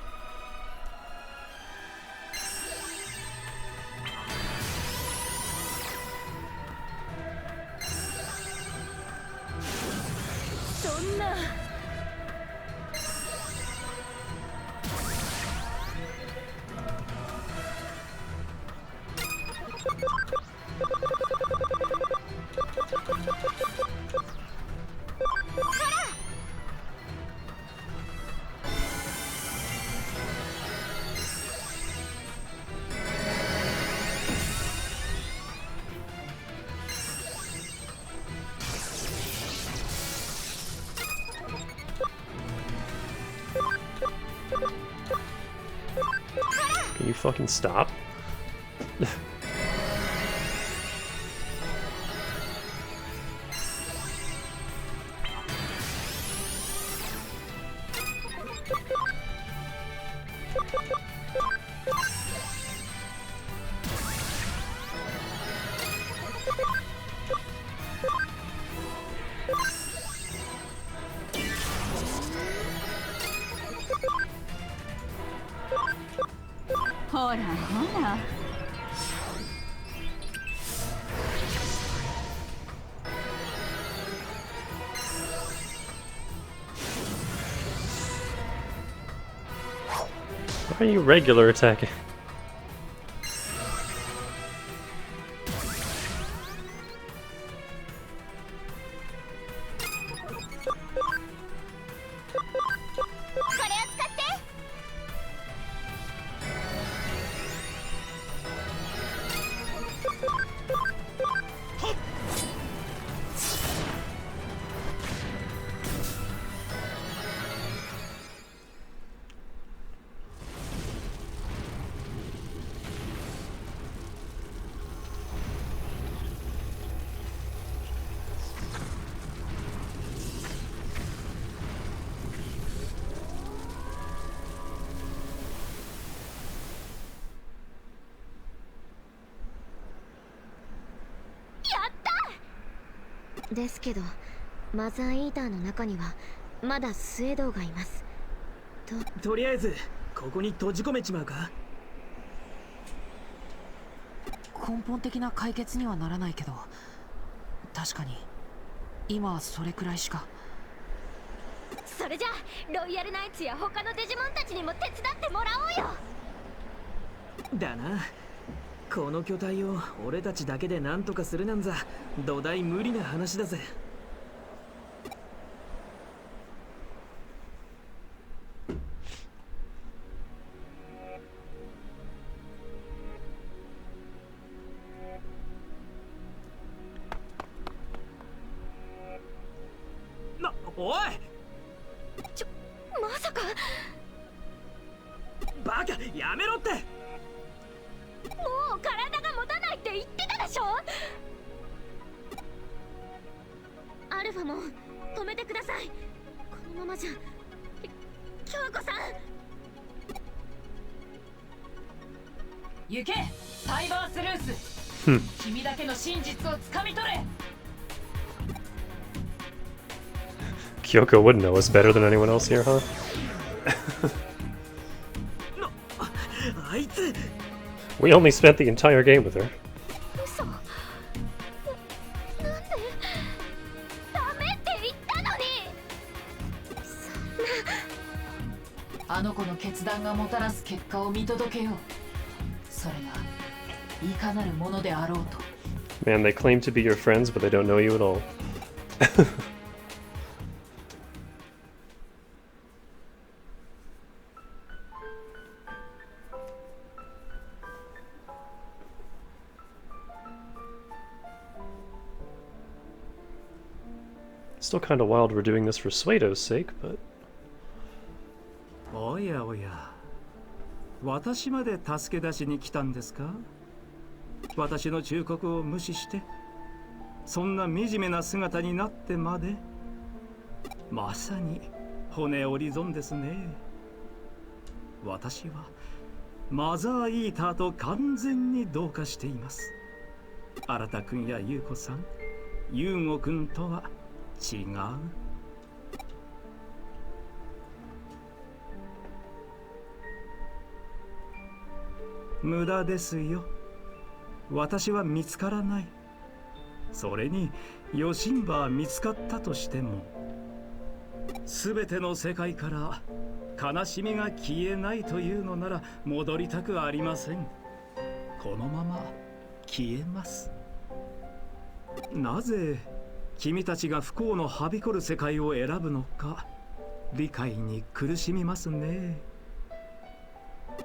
Can you fucking stop? Why are you regular attacking?ですけど、マザーイーターの中にはまだスエドウがいます。とりあえずここに閉じ込めちまうか。根本的な解決にはならないけど、確かに今はそれくらいしか。それじゃあロイヤルナイツや他のデジモンたちにも手伝ってもらおうよ。だな。この巨体を俺たちだけで何とかするなんざ土台無理な話だぜ。きゃやめろって。もう体が持たないって言ってたでしょ。アルファも止めてください。このままじゃ京子さん。行けサイバースルース。君だけの真実をつかみ取れ。 Kyoko would know us better than anyone else here, huh? あいつ We only spent the entire game with her. 嘘。なんでダメって言ったのに。そんな。あの子の決断がもたらす結果を見届けよう。それがいかなるものであろうと。 Man, they claim to be your friends, but they don't know you at all. Still kind of wild we're doing this for Suedo's sake, but... おやおや、私まで助け出しに来たんですか。私の忠告を無視してそんな惨めな姿になってまで。まさに骨折り損ですね。私はマザーイーターと完全に同化しています。新田君や優子さん、優吾君とは違う。無駄ですよ。私は見つからない。それにヨシンバは見つかったとしても、すべての世界から悲しみが消えないというのなら戻りたくありません。このまま消えます。なぜ君たちが不幸のはびこる世界を選ぶのか理解に苦しみますね。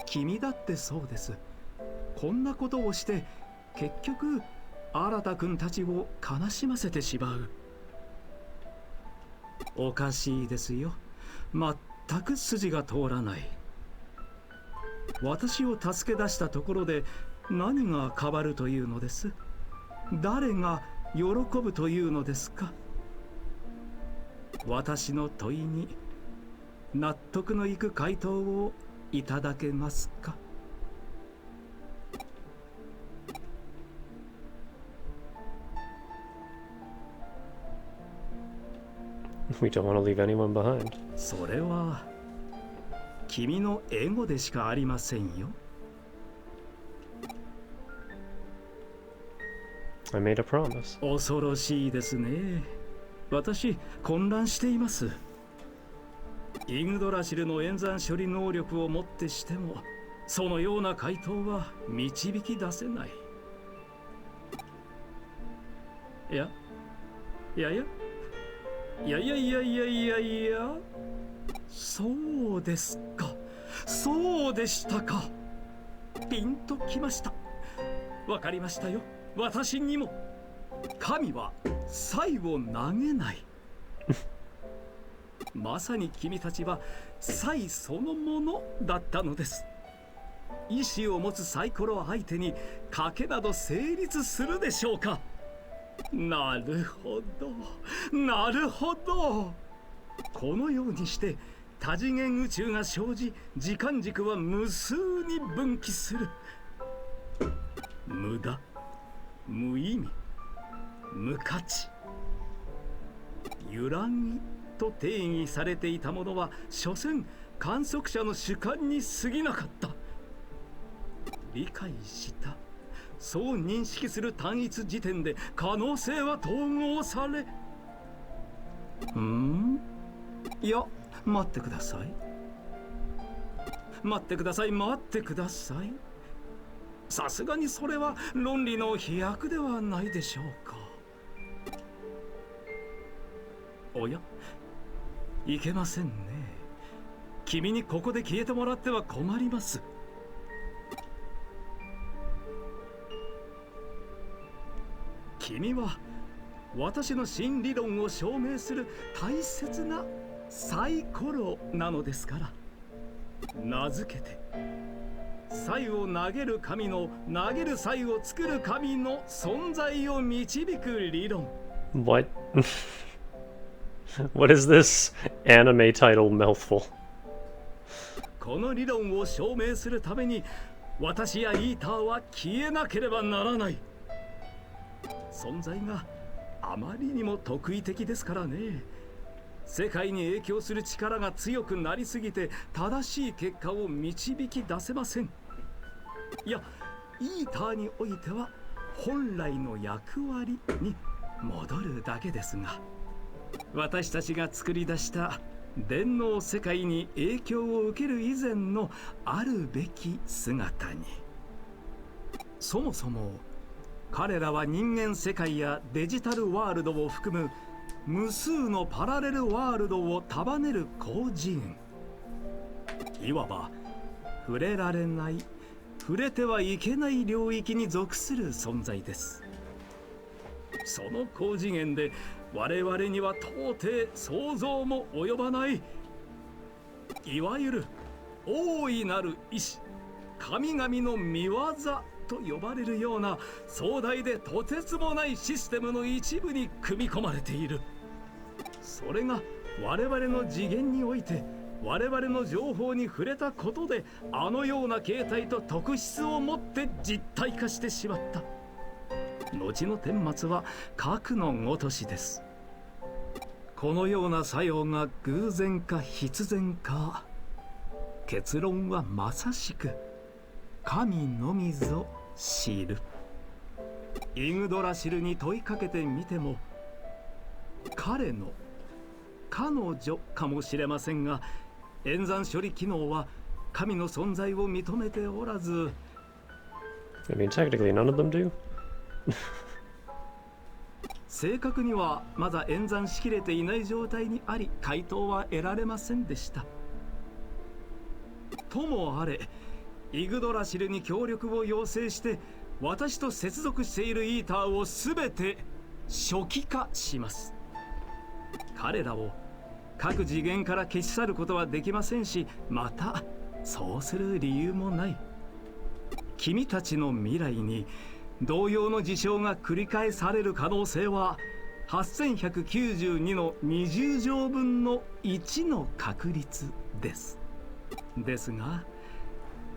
君だってそうです。こんなことをして結局新田君たちを悲しませてしまう。おかしいですよ。全く筋が通らない。私を助け出したところで何が変わるというのです。誰が喜ぶというのですか。私の問いに納得のいく回答をいただけますか。We don't want to leave anyone behind. それは君のエゴでしかありませんよ。I made a promise. 恐ろしいですね。私混乱しています。イグドラシルの演算処理能力をもってしてもそのような回答は導き出せない。いやいやいやいやいやいやいやいやいや、そうですか、そうでしたか。ピンときました。わかりましたよ。私にも神は才を投げないまさに君たちは才そのものだったのです。意志を持つサイコロ相手に賭けなど成立するでしょうか。なるほど、なるほど。このようにして多次元宇宙が生じ、時間軸は無数に分岐する。無駄、無意味、無価値、揺らぎと定義されていたものは所詮観測者の主観に過ぎなかった。理解した。そう認識する単一時点で可能性は統合され、いや、待ってください。待ってください、待ってください。さすがにそれは論理の飛躍ではないでしょうか。おや、いけませんね。君にここで消えてもらっては困ります。君は私の新理論を証明する大切なサイコロなのですから、名付けて際を投げる神の投げる際を作る神の存在を導く理論。 What? What is this anime title mouthful? この理論を証明するために私やイーターは消えなければならない。存在があまりにも特異的ですからね。世界に影響する力が強くなりすぎて正しい結果を導き出せません。いや、イーターにおいては本来の役割に戻るだけですが、私たちが作り出した電脳世界に影響を受ける以前のあるべき姿に。そもそも彼らは人間世界やデジタルワールドを含む無数のパラレルワールドを束ねる広辞苑。いわば触れられない、触れてはいけない領域に属する存在です。その高次元で我々には到底想像も及ばない、いわゆる大いなる意志、神々の見業と呼ばれるような壮大でとてつもないシステムの一部に組み込まれている。それが我々の次元において我々の情報に触れたことで、あのような形態と特質を持って実体化してしまった。後の顛末は核のごとしです。このような作用が偶然か必然か、結論はまさしく神のみぞ知る。イグドラシルに問いかけてみても、彼の彼女かもしれませんが、演算処理機能は神の存在を認めておらず、 I mean, technically none of them do. 正確にはまだ演算しきれていない状態にあり、回答は得られませんでした。ともあれ、イグドラシルに協力を要請して私と接続しているイーターを全て初期化します。彼らを各次元から消し去ることはできませんし、またそうする理由もない。君たちの未来に同様の事象が繰り返される可能性は8192の20乗分の1の確率です。ですが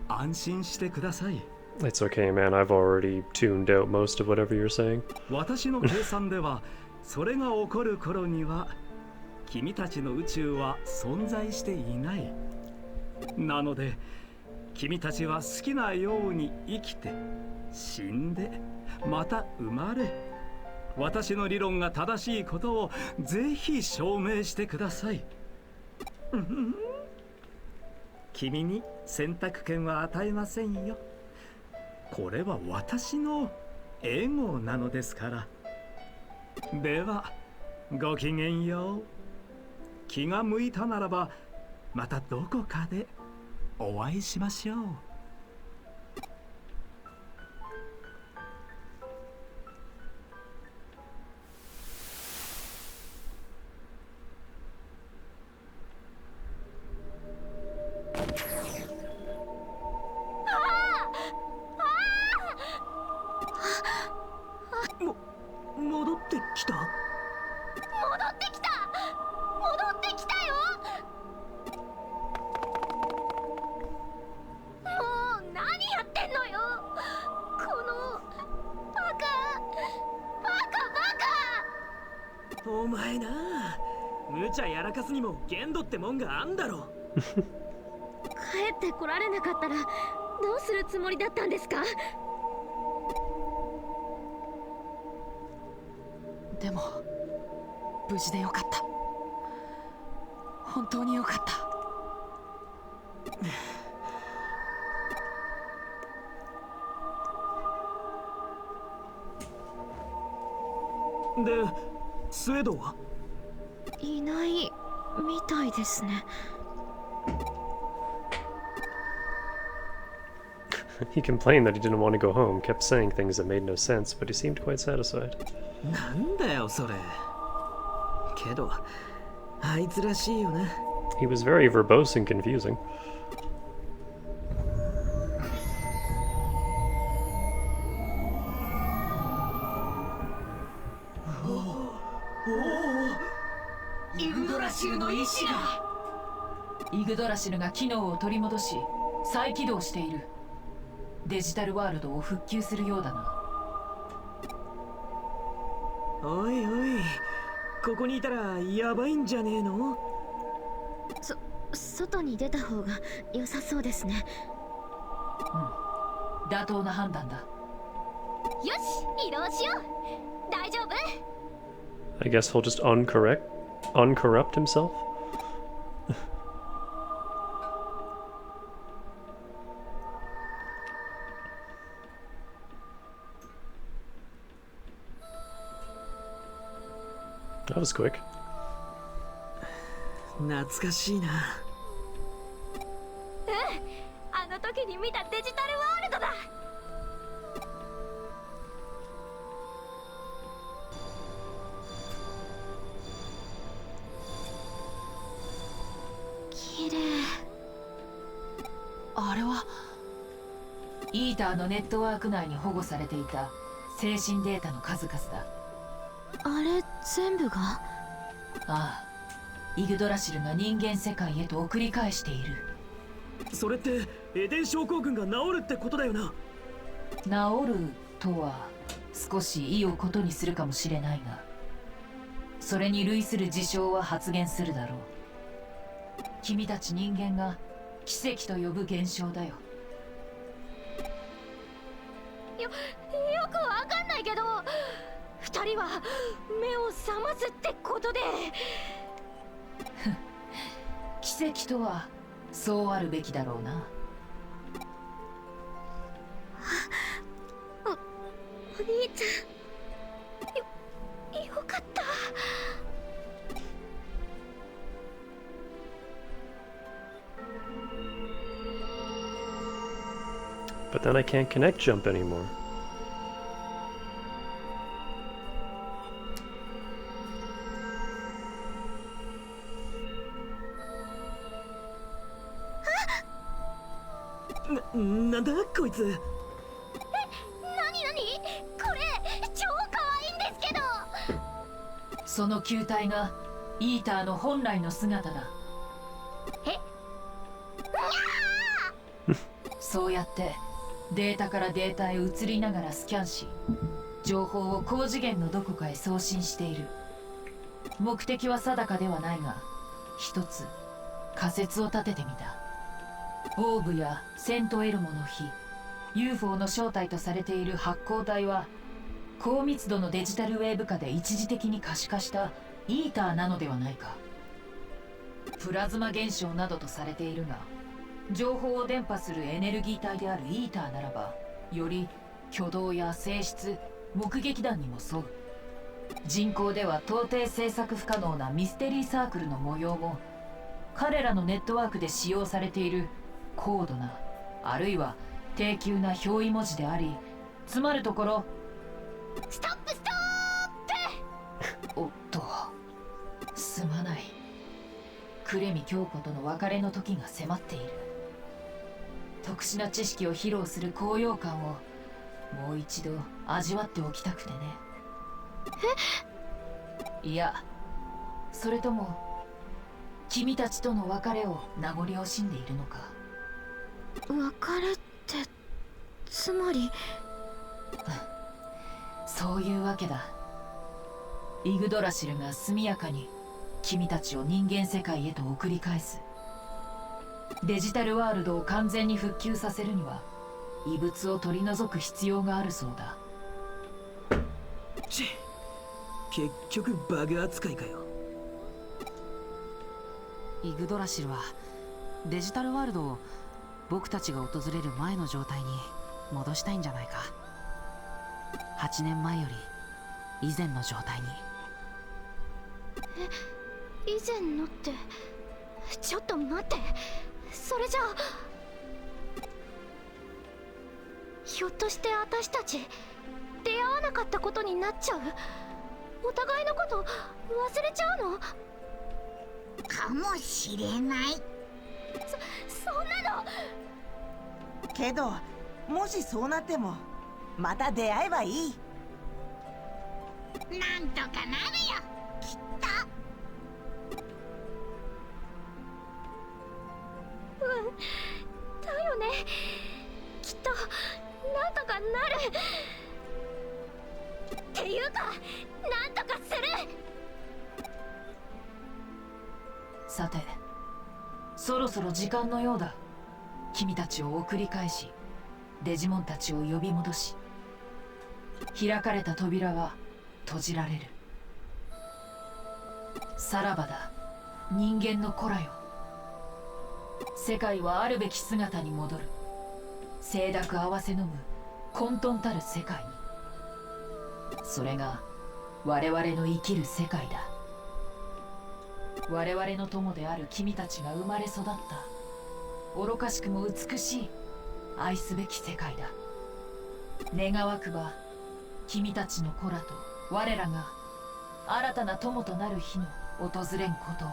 安心してください。 It's okay, man. I've already tuned out most of whatever you're saying. 私の計算ではそれが起こる頃には君たちの宇宙は存在していない。なので君たちは好きなように生きて死んでまた生まれ、私の理論が正しいことをぜひ証明してください。君に選択権は与えませんよ。これは私のエゴなのですから。ではごきげんよう。気が向いたならばまたどこかでお会いしましょう。戻ってきた。戻ってきた戻ってきたよ。もう何やってんのよ、このバカバカ。お前な、無茶やらかすにも限度ってもんがあんだろ。帰ってこられなかったらどうするつもりだったんですか。でも無事でよかった。本当によかった。で、スウェードは？いないみたいですね。He complained that he didn't want to go home, kept saying things that made no sense, but he seemed quite satisfied. なんだよそれ。けどあいつらしいよな。 He was very verbose and confusing. イグドラシルの意志が。イグドラシルが機能を取り戻し再起動している。デジタルワールドを復旧するようだな。おいおい、ここにいたらやばいんじゃねえの？外に出た方が良さそうですね。妥当な判断だ。よし、移動しよう。大丈夫？ I guess he'll just uncorrupt himself? That was quick. 懐かしいな。あの時に見たデジタルワールドだ。綺麗。あれはイーターのネットワーク内に保護されていた精神データの数々だ。あれ全部が？ああ、イグドラシルが人間世界へと送り返している。それってエデン症候群が治るってことだよな。治るとは少し意をことにするかもしれないが、それに類する事象は発現するだろう。君たち人間が奇跡と呼ぶ現象だよ。よくわかんないけど、二人は目を覚ますってことで。奇跡とはそうあるべきだろうな。お兄ちゃん、よかった。But then I can't connect jump anymore. なんだこいつ。なにこれ超可愛いんですけど。その球体がイーターの本来の姿だ。そうやってデータからデータへ移りながらスキャンし、情報を高次元のどこかへ送信している。目的は定かではないが、一つ仮説を立ててみた。オーブやセントエルモの火、 UFO の正体とされている発光体は高密度のデジタルウェーブ下で一時的に可視化したイーターなのではないか。プラズマ現象などとされているが、情報を伝播するエネルギー体であるイーターならば、より挙動や性質、目撃談にも沿う。人工では到底制作不可能なミステリーサークルの模様も、彼らのネットワークで使用されている高度な、あるいは低級な表意文字であり、つまるところ、ストップストップ。おっと、すまない。呉見京子との別れの時が迫っている。特殊な知識を披露する高揚感をもう一度味わっておきたくてね。いや、それとも君たちとの別れを名残惜しんでいるのか。別れってつまり。そういうわけだ。イグドラシルが速やかに君たちを人間世界へと送り返す。デジタルワールドを完全に復旧させるには異物を取り除く必要があるそうだ。結局バグ扱いかよ。イグドラシルはデジタルワールドを僕たちが訪れる前の状態に戻したいんじゃないか。8年前より以前の状態に。以前のって、ちょっと待って、それじゃあひょっとして私たち出会わなかったことになっちゃう？お互いのこと忘れちゃうの？かもしれない。そんなの。けどもしそうなってもまた出会えばいい。なんとかなるよ。だよね、きっとなんとかなるっていうか、なんとかする。さて、そろそろ時間のようだ。君たちを送り返し、デジモンたちを呼び戻し、開かれた扉は閉じられる。さらばだ、人間の子らよ。世界はあるべき姿に戻る。清濁合わせ飲む混沌たる世界に。それが我々の生きる世界だ。我々の友である君たちが生まれ育った愚かしくも美しい愛すべき世界だ。願わくば君たちの子らと我らが新たな友となる日の訪れんことを。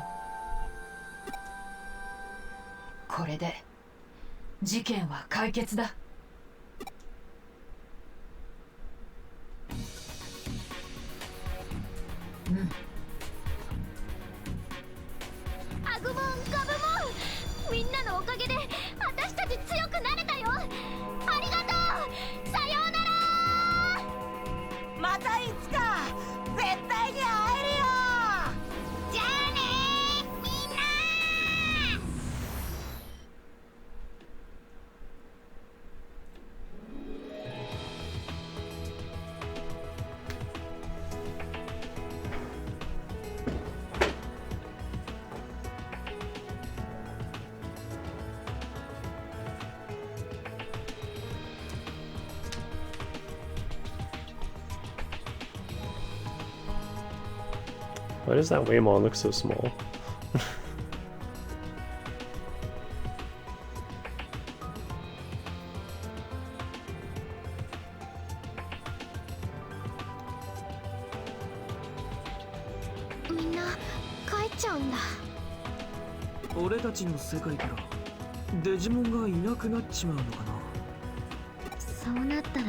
これで事件は解決だ。うん。アグモンガブモン、みんなのおかげで私たち強くなれたよ。ありがとう。さようなら。またいつか絶対に会えるよ。じゃあねみんな。Why does that Waymon look so small? みんな帰っちゃうんだ。俺たちの世界からデジモンがいなくなっちまうのかな。そうなったら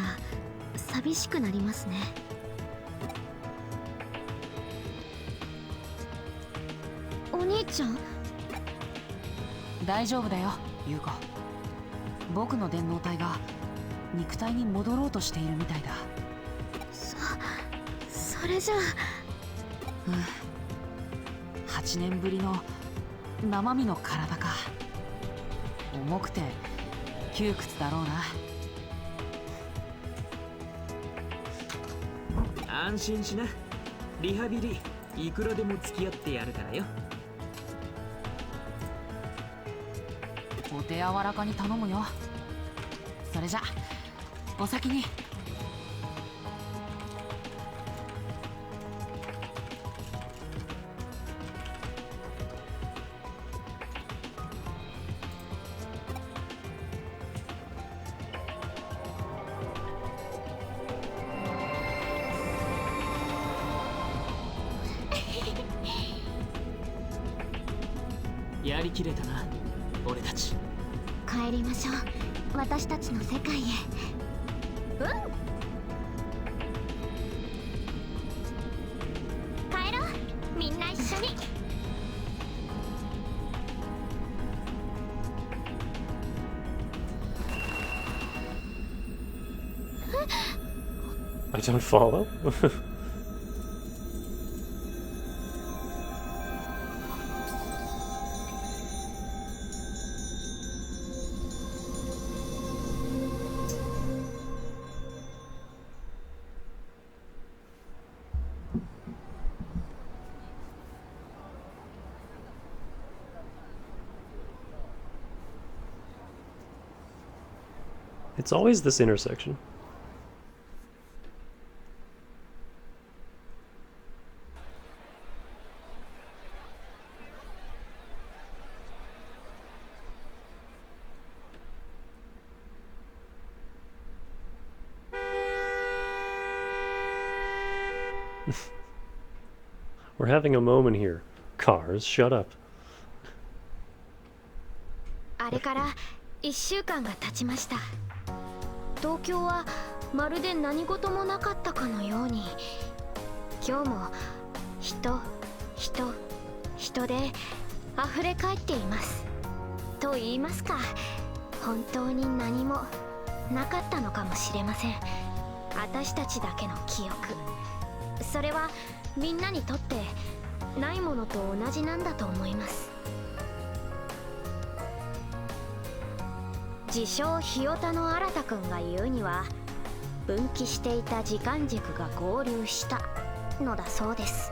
寂しくなりますね。お兄ちゃん、大丈夫だよ、優子。僕の電脳体が肉体に戻ろうとしているみたいだ。それじゃあ。8年ぶりの生身の体か。重くて窮屈だろうな。安心しな。リハビリいくらでも付き合ってやるからよ。お手柔らかに頼むよ。それじゃお先に。やりきれたな、俺たち。帰りましょう、私たちの世界へ。帰ろう、みんな一緒に。I don't follow? It's always this intersection. We're having a moment here. Cars, shut up. あれから1週間が経ちました。東京はまるで何事もなかったかのように、今日も人で溢れ返っています。と言いますか、本当に何もなかったのかもしれません。私たちだけの記憶、それはみんなにとってないものと同じなんだと思います。自称ひよたの新くんが言うには、分岐していた時間軸が合流したのだそうです。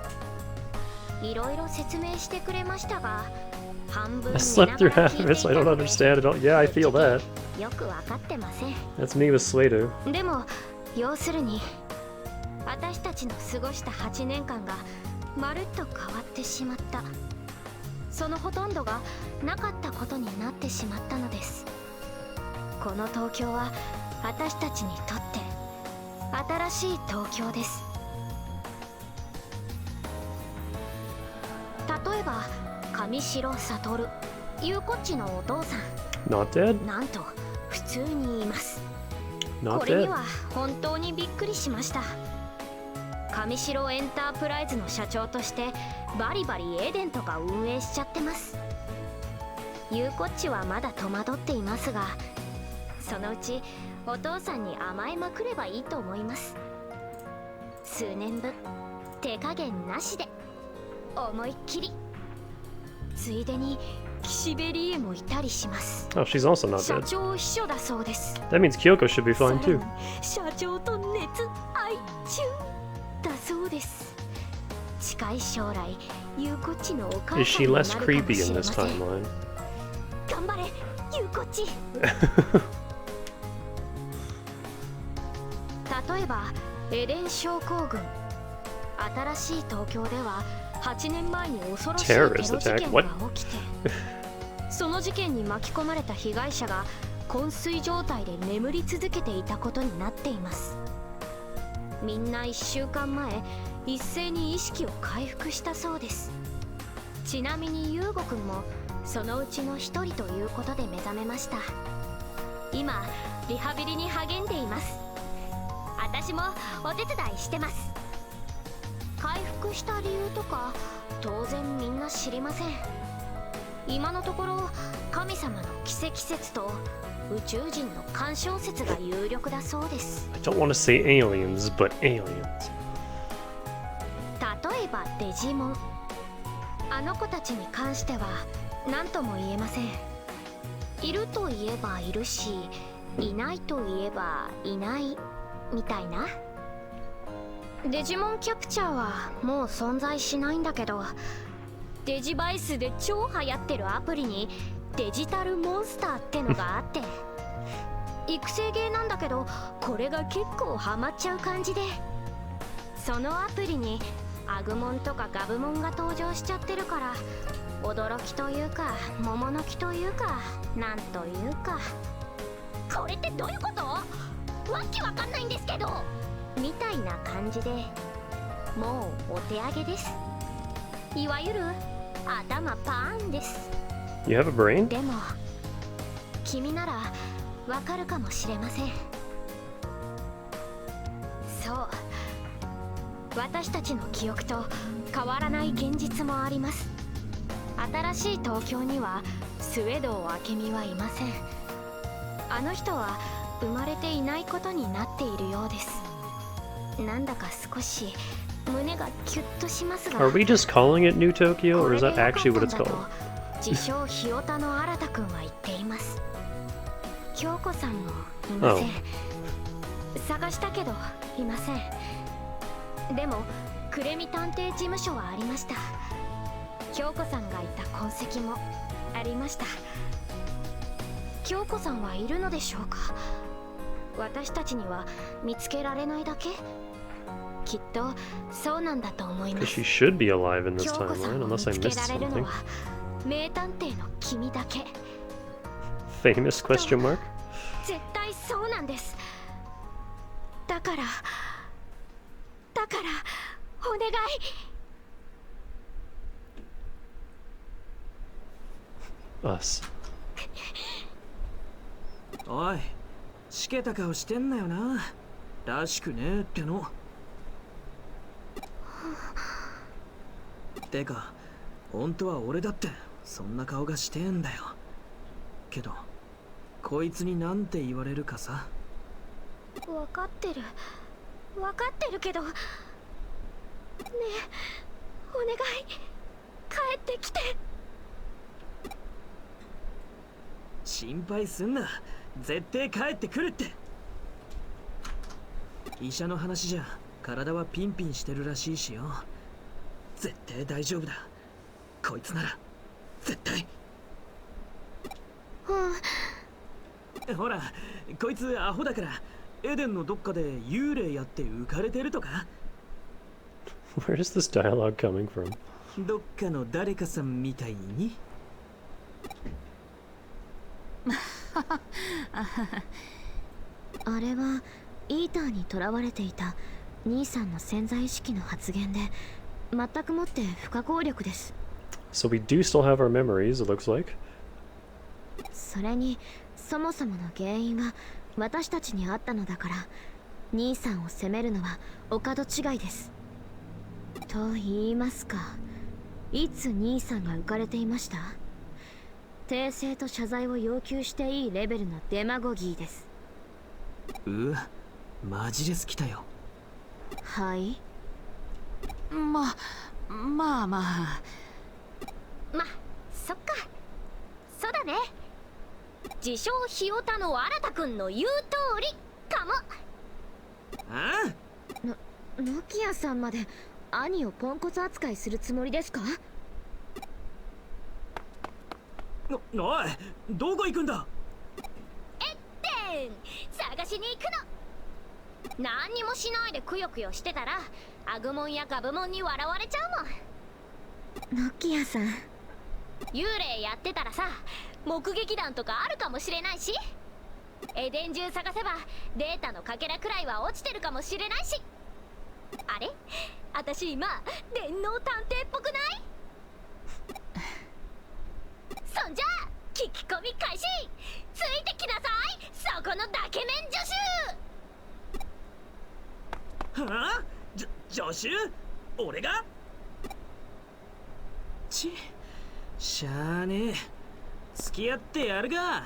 いろいろ説明してくれましたが、半分 I slept through half of it, so I don't understand it all. Yeah, I feel that. よくわかってません。 That's me with Sleuth. でも要するに私たちの過ごした8年間がまるっと変わってしまった。そのほとんどがなかったことになってしまったのです。この東京は私たちにとって新しい東京です。例えば上白悟、ゆうこっちのお父さん、 Not dead? なんと普通に言います。 Not これに dead? は本当にびっくりしました。上白エンタープライズの社長としてバリバリエデンとか運営しちゃってます。ゆうこっちはまだ戸惑っていますが、そのうちお父さんに甘えまくればいいと思います。数年分手加減なしで思いっきり。ついでに岸辺理恵もいたりします。 Oh, she's also not 社 dead. 長秘書だそうです。 That means Kyoko should be fine さら too. に社長と熱愛中だそうです。近い将来ゆうこっちのお母さん Is she にな less るかも creepy し in れ this ません。 timeline? 頑張れゆうこっち。例えばエデン症候群、新しい東京では8年前に恐ろしいテロ Terrorist 事 attack? 件が起きて、その事件に巻き込まれた被害者が昏睡状態で眠り続けていたことになっています。みんな1週間前一斉に意識を回復したそうです。ちなみにゆうごくんもそのうちの一人ということで目覚めました。今リハビリに励んでいます。私もお手伝いしてます。回復した理由とか当然みんな知りません。今のところ神様の奇跡説と宇宙人の干渉説が有力だそうです。 I don't want to say aliens, but aliens. 例えばデジモン、あの子たちに関しては何とも言えません。いるといえばいるし、いないといえばいないみたいな。デジモンキャプチャーはもう存在しないんだけど、デジバイスで超流行ってるアプリにデジタルモンスターってのがあって育成ゲーなんだけど、これが結構ハマっちゃう感じで、そのアプリにアグモンとかガブモンが登場しちゃってるから、驚きというか桃の木というかなんというか。これってどういうこと？わけわかんないんですけどみたいな感じで、もうお手上げです。いわゆる頭パーンです。 You have a brain? でも君ならわかるかもしれません。そう、私たちの記憶と変わらない現実もあります。新しい東京にはスウェドウ明美はいません。あの人は生まれていないことになっているようです。なんだか少し胸がキュッとしますが、 Are we just calling it New Tokyo, こ or れ is で that よか actually った what ん it's だと called? 自称ひよたの新くんは言っています。京子さんもいません。探したけどいません。でもクレミ探偵事務所はありました。京子さんがいた痕跡もありました。京子さんはいるのでしょうか。私たちには見つけられないだけ。きっとそうなんだと思いま Because す。 she should be alive in this 京子さ timeline, んを見 unless I つけ missed られるの something. は名探偵の君だけ。 Famous question mark? 絶対そうなんです。だからお願い。 Us. おい、しけた顔してんなよな。らしくねえっての。てか、本当は俺だってそんな顔がしてんだよ。けど、こいつになんて言われるかさ。分かってるけど、ねえお願い帰ってきて。心配すんな、絶対帰ってくるって。医者の話じゃ体はピンピンしてるらしいしよ。絶対大丈夫だ、こいつなら絶対。ほら、こいつアホだから、エデンのどっかで幽霊やって浮かれてるとか。Where is this dialogue coming from? どっかの誰かさんみたいに。あれはイーターに囚われていた兄さんの潜在意識の発言で、全くもって不可抗力です。 So we do still have our memories, it looks like. それにそもそもの原因は私たちにあったのだから、兄さんを責めるのはお門違いです。と言いますか、いつ兄さんが浮かれていました？訂正と謝罪を要求していいレベルのデマゴギーです。うわ、マジレス来たよ。はい。まあそっか。そうだね。自称ひよたの新くんの言う通りかも。ああ、ノキアさんまで兄をポンコツ扱いするつもりですか？おい、どこ行くんだ？探しに行くの。何にもしないでくよくよしてたらアグモンやガブモンに笑われちゃうもん。ノキアさん、幽霊やってたらさ、目撃談とかあるかもしれないし、エデン中探せばデータのかけらくらいは落ちてるかもしれないし。あれ、私今電脳探偵っぽくない？そんじゃ聞き込み開始。ついてきなさい、そこのダケメン助手。はあ？助手？俺が？しゃあねえ、付き合ってやるが。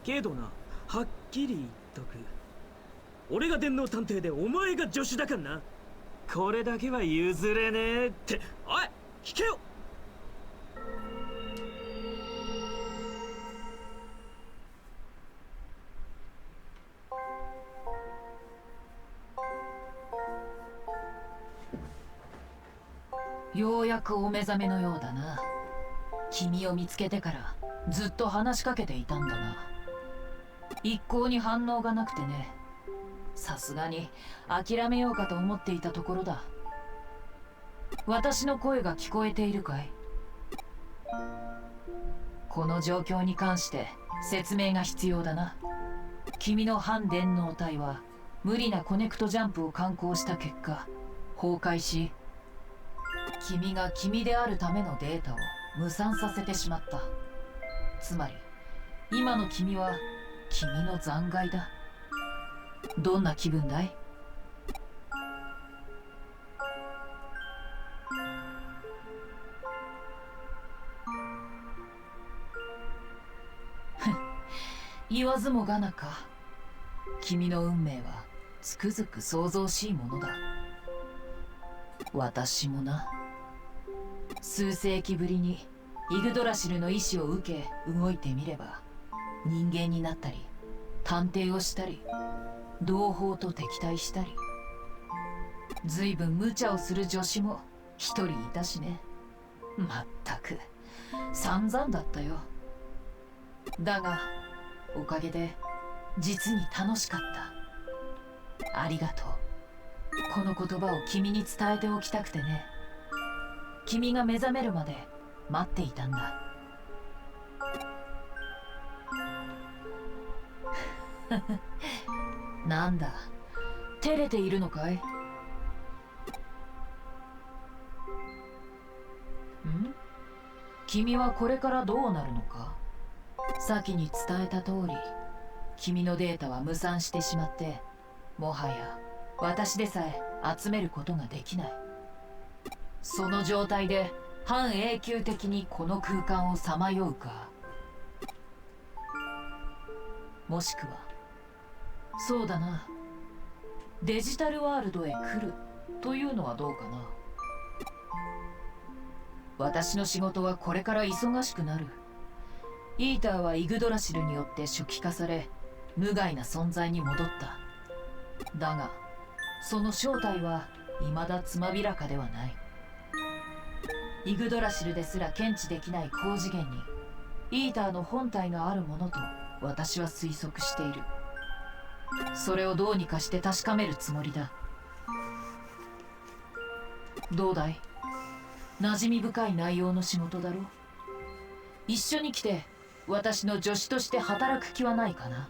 けどな、はっきり言っとく。俺が電脳探偵でお前が助手だからな。これだけは譲れねえって。おい、引けよ。ようやくお目覚めのようだな。君を見つけてからずっと話しかけていたんだが、一向に反応がなくてね。さすがに諦めようかと思っていたところだ。私の声が聞こえているかい？この状況に関して説明が必要だな。君の反電脳体は無理なコネクトジャンプを敢行した結果崩壊し、君が君であるためのデータを無産させてしまった。つまり今の君は君の残骸だ。どんな気分だい？言わずもがなか。君の運命はつくづく想像しいものだ。私もな。数世紀ぶりにイグドラシルの意志を受け動いてみれば、人間になったり探偵をしたり同胞と敵対したり、随分無茶をする女子も一人いたしね。まったく散々だったよ。だがおかげで実に楽しかった。ありがとう。この言葉を君に伝えておきたくてね。君が目覚めるまで待っていたんだ。なんだ、照れているのかい？ん？君はこれからどうなるのか？先に伝えた通り、君のデータは無産してしまって、もはや私でさえ集めることができない。その状態で半永久的にこの空間をさまようか。もしくはそうだな、デジタルワールドへ来るというのはどうかな。私の仕事はこれから忙しくなる。イーターはイグドラシルによって初期化され無害な存在に戻った。だがその正体は未だつまびらかではない。イグドラシルですら検知できない高次元にイーターの本体があるものと私は推測している。それをどうにかして確かめるつもりだ。どうだい？馴染み深い内容の仕事だろ。一緒に来て私の助手として働く気はないかな。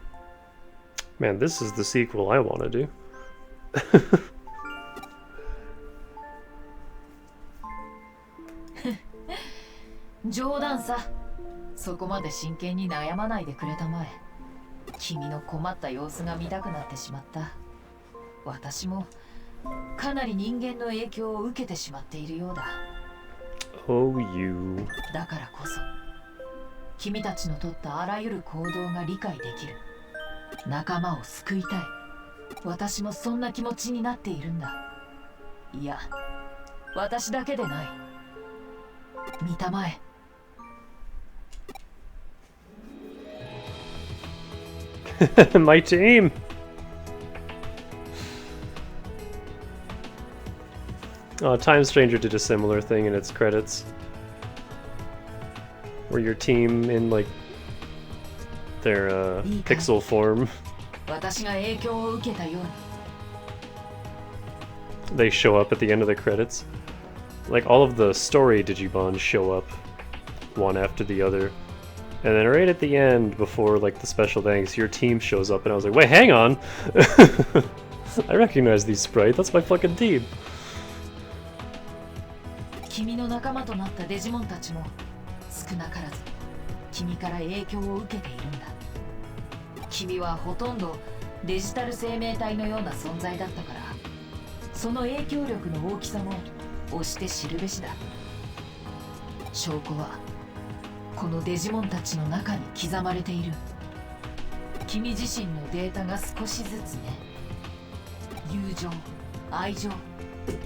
Man, this is the sequel I want to do. 冗談さ。そこまで真剣に悩まないでくれたまえ。君の困った様子が見たくなってしまった。私もかなり人間の影響を受けてしまっているようだ。Oh, you. だからこそ君たちの取ったあらゆる行動が理解できる。仲間を救いたい。私もそんな気持ちになっているんだ。いや、私だけでない。見たまえ。My team! Time Stranger did a similar thing in its credits. Where your team in, like, their, pixel form, 私が影響を受けたように。 they show up at the end of the credits. Like, all of the story Digimon show up, one after the other. And then right at the end, before, like, the special thanks, your team shows up, and I was like, wait, hang on! I recognize these sprites, that's my fucking team! 君の仲間となったデジモンたちも少なからず君から影響を受けているんだ。君はほとんどデジタル生命体のような存在だったから、その影響力の大きさも押して知るべしだ。証拠はこのデジモンたちの中に刻まれている。君自身のデータが少しずつね。友情、愛情、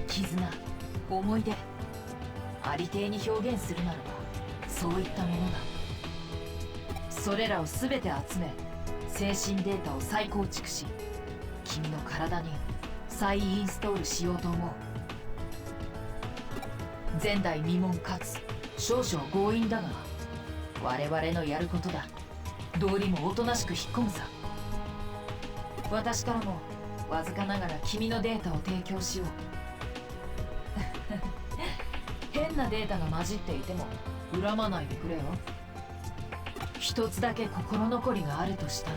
絆、思い出、ありていに表現するならばそういったものだ。それらを全て集め精神データを再構築し、君の体に再インストールしようと思う。前代未聞かつ少々強引だが我々のやることだ。道理もおとなしく引っ込むさ。私からもわずかながら君のデータを提供しよう。変なデータが混じっていても恨まないでくれよ。一つだけ心残りがあるとしたら、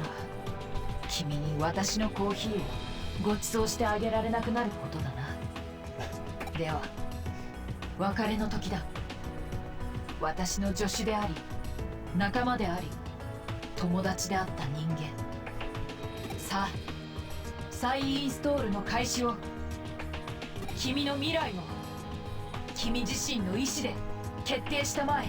君に私のコーヒーをご馳走してあげられなくなることだな。では別れの時だ。私の助手であり仲間であり友達であった人間。さあ再インストールの開始を。君の未来を君自身の意志で決定したまえ。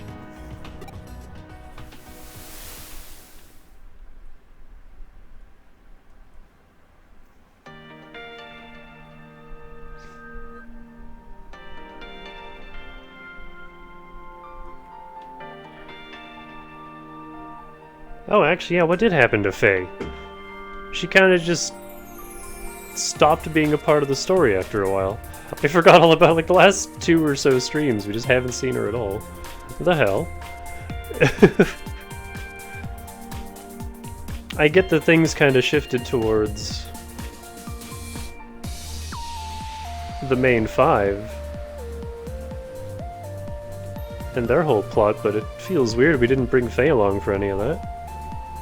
Oh, actually, yeah, what did happen to Faye? She kind of just stopped being a part of the story after a while. I forgot all about, like, the last 2 or so streams. We just haven't seen her at all. What the hell? I get that things kind of shifted towards the main 5 and their whole plot, but it feels weird we didn't bring Faye along for any of that,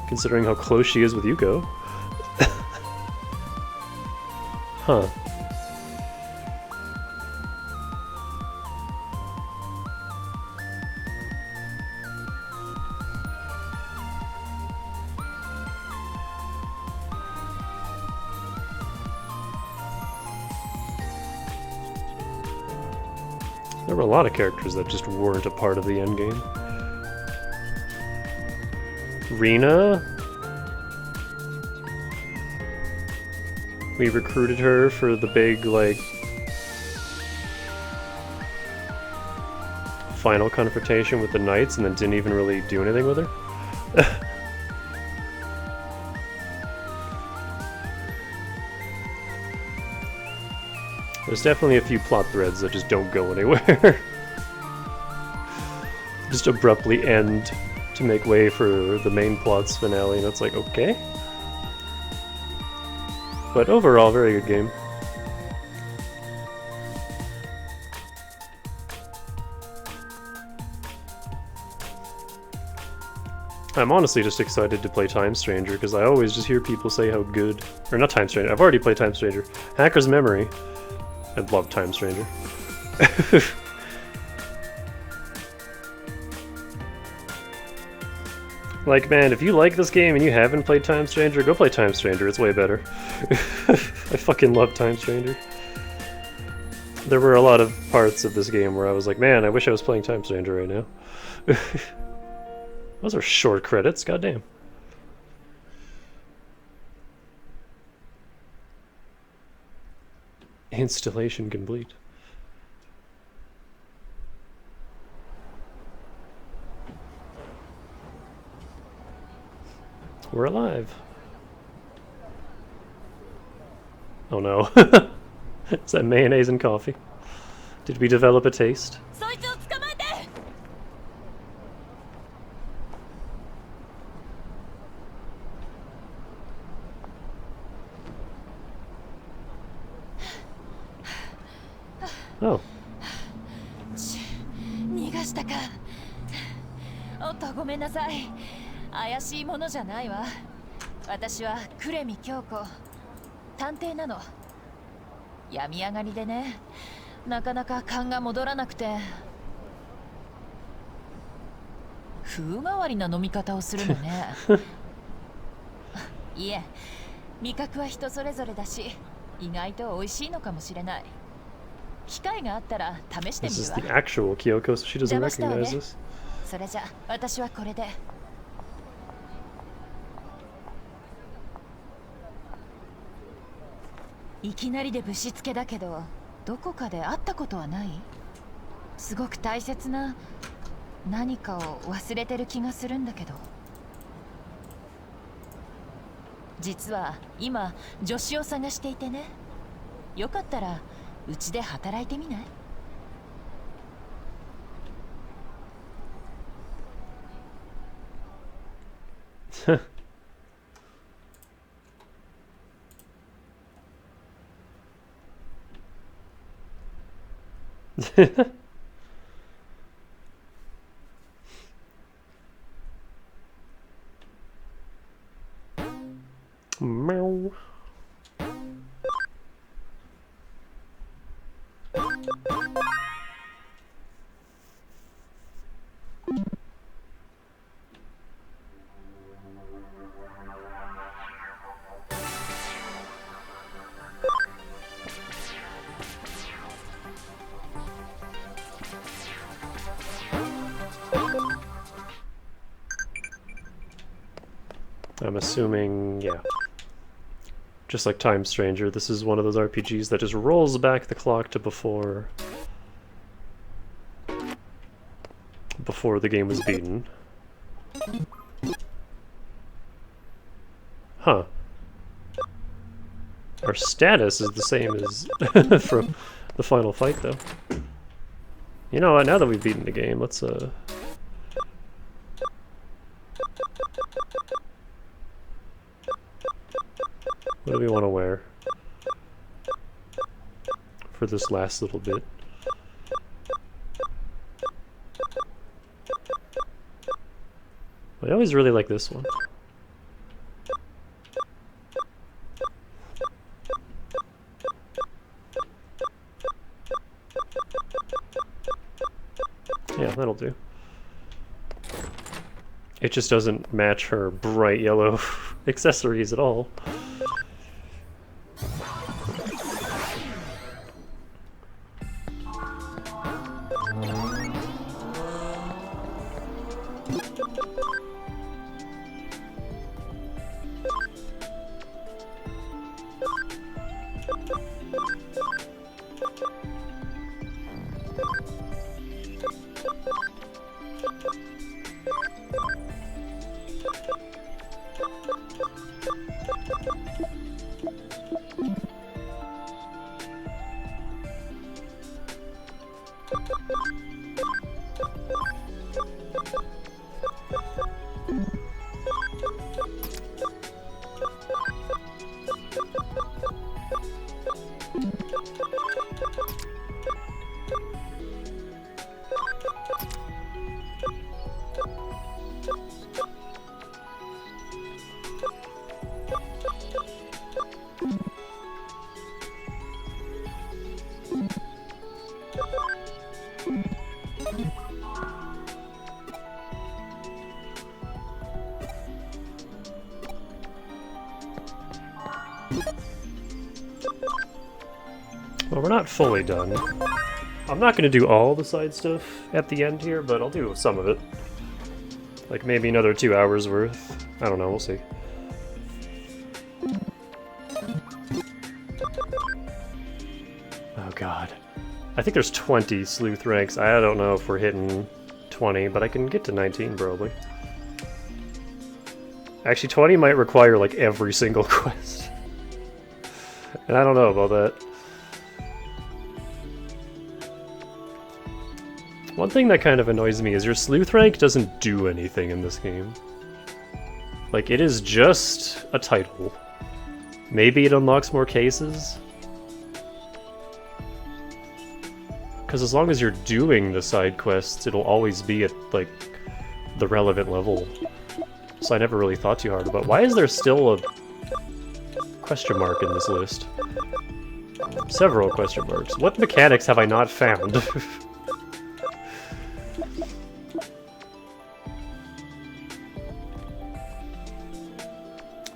considering how close she is with Yuko. Huh. There were a lot of characters that just weren't a part of the endgame. Rena? We recruited her for the big, like, final confrontation with the Knights and then didn't even really do anything with her. There's definitely a few plot threads that just don't go anywhere. Just abruptly end to make way for the main plot's finale, and it's like, okay. But overall, very good game. I'm honestly just excited to play Time Stranger, because I always just hear people say how good... Or not Time Stranger, I've already played Time Stranger. Hacker's Memory. I love Time Stranger. Like, man, if you like this game and you haven't played Time Stranger, go play Time Stranger, it's way better. I fucking love Time Stranger. There were a lot of parts of this game where I was like, man, I wish I was playing Time Stranger right now. Those are short credits, goddamn. Installation complete. We're alive. Oh no. Is that mayonnaise and coffee? Did we develop a taste? Oh. 逃がしたか。おっとごめんなさい。怪しいものじゃないわ。私は呉見京子。探偵なの。病み上がりでね。なかなか勘が戻らなくて。風変わりな飲み方をするのね。いえ、味覚は人それぞれだし、意外と美味しいのかもしれない。機会があったら試してみるわ。This is the actual Kyoko, so she doesn't recognize this. それじゃ私はこれで。いきなりでぶしつけだけど、どこかで会ったことはない？すごく大切な何かを忘れてる気がするんだけど。実は今助手を探していてね。よかったらうちで働いてみない？Meow. I'm assuming, yeah. Just like Time Stranger, this is one of those RPGs that just rolls back the clock to before the game was beaten. Huh. Our status is the same as from the final fight, though. You know what, now that we've beaten the game, let's what do we want to wear for this last little bit? I always really like this one. Yeah, that'll do. It just doesn't match her bright yellow accessories at all. Well, we're not fully done. I'm not going to do all the side stuff at the end here, but I'll do some of it. Like maybe another 2 hours worth. I don't know, we'll see. Oh god. I think there's 20 Sleuth ranks. I don't know if we're hitting 20, but I can get to 19 probably. Actually, 20 might require like every single quest. And I don't know about that. One thing that kind of annoys me is your Sleuth rank doesn't do anything in this game. Like, it is just a title. Maybe it unlocks more cases? Because as long as you're doing the side quests, it'll always be at, like, the relevant level. So I never really thought too hard about why is there still a question mark in this list? Several question marks. What mechanics have I not found?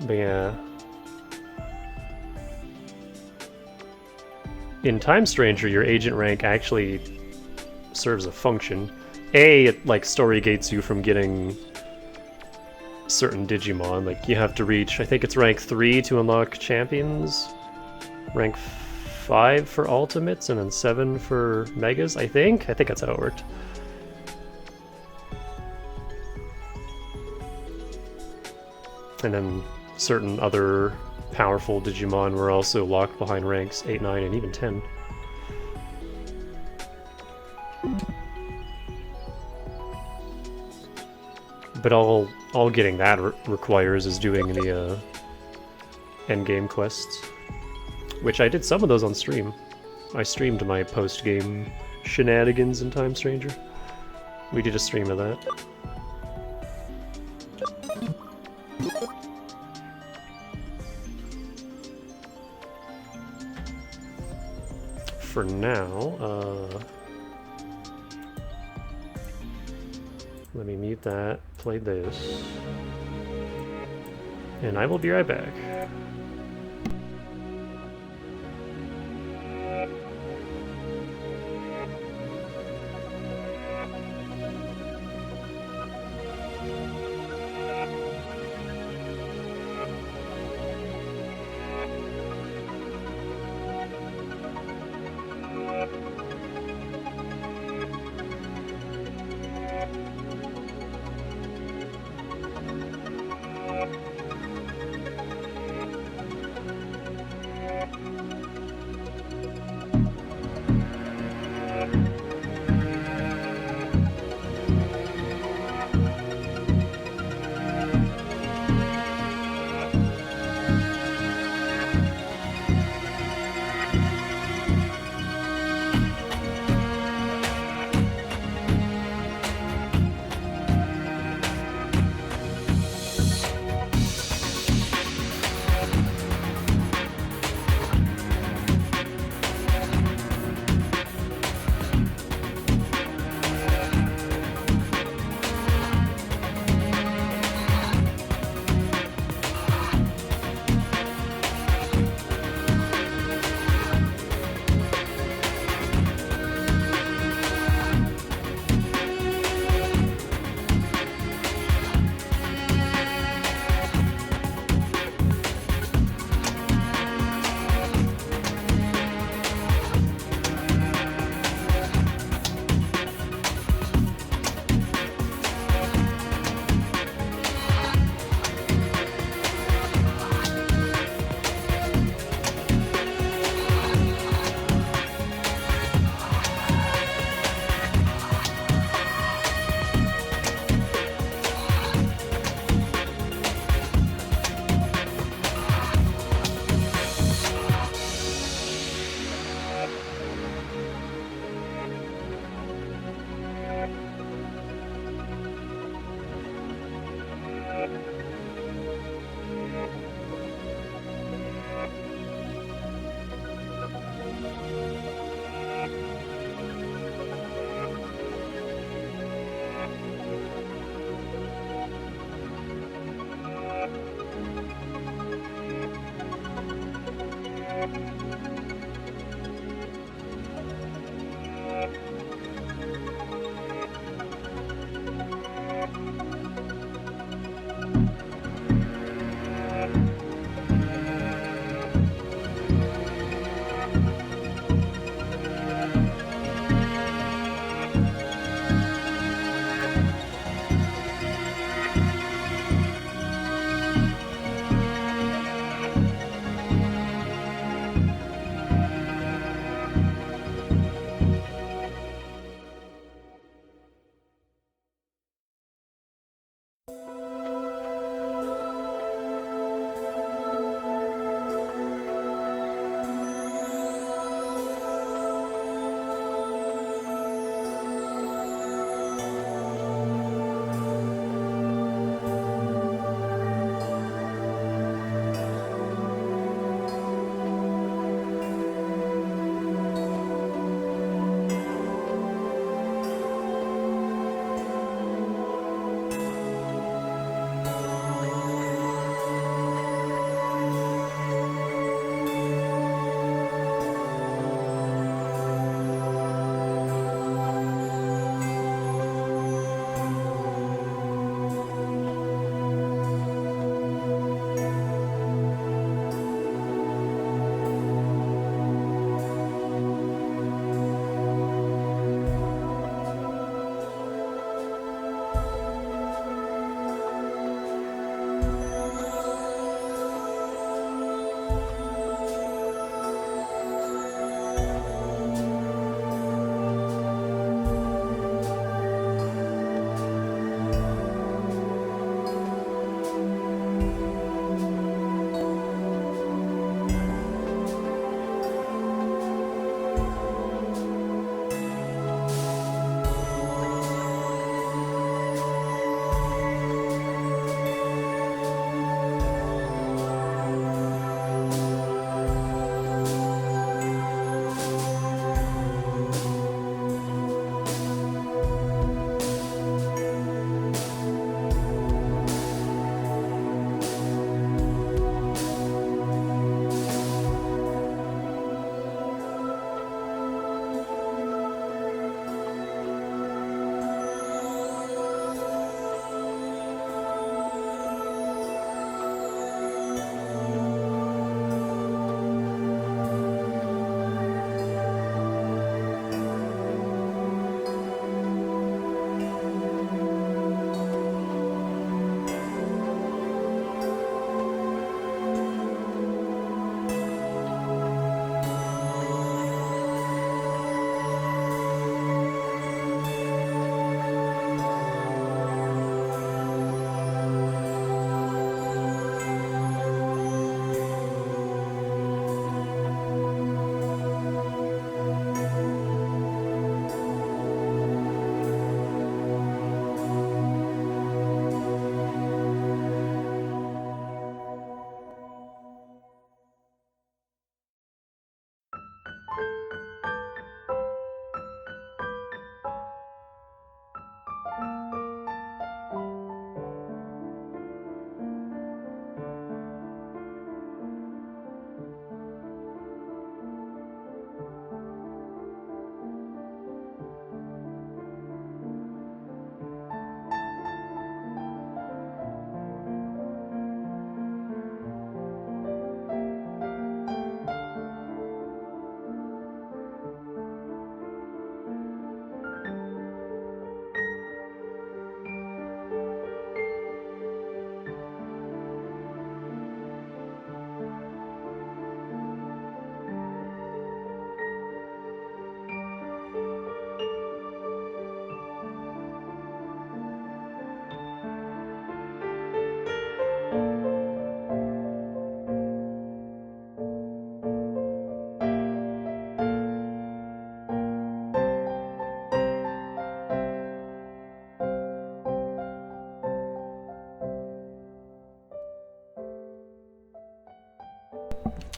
But yeah. In Time Stranger, your agent rank actually serves a function. A, it like story gates you from getting certain Digimon. Like you have to reach, I think it's rank 3 to unlock champions, rank 5 for ultimates, and then 7 for megas, I think that's how it worked. And then certain other powerful Digimon were also locked behind ranks 8, 9, and even 10. But all getting that requires is doing the endgame quests, which I did some of those on stream. I streamed my post-game shenanigans in Time Stranger. We did a stream of that. For now, let me mute that, play this, and I will be right back.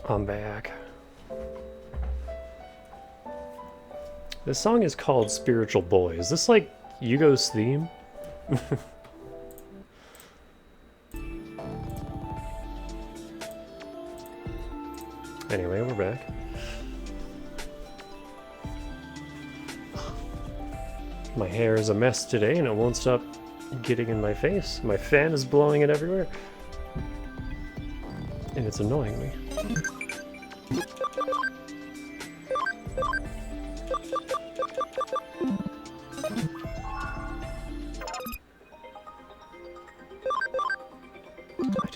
I'm back. This song is called Spiritual Boy. Is this like Yugo's theme? Anyway, we're back. My hair is a mess today and it won't stop getting in my face. My fan is blowing it everywhere. And it's annoying me.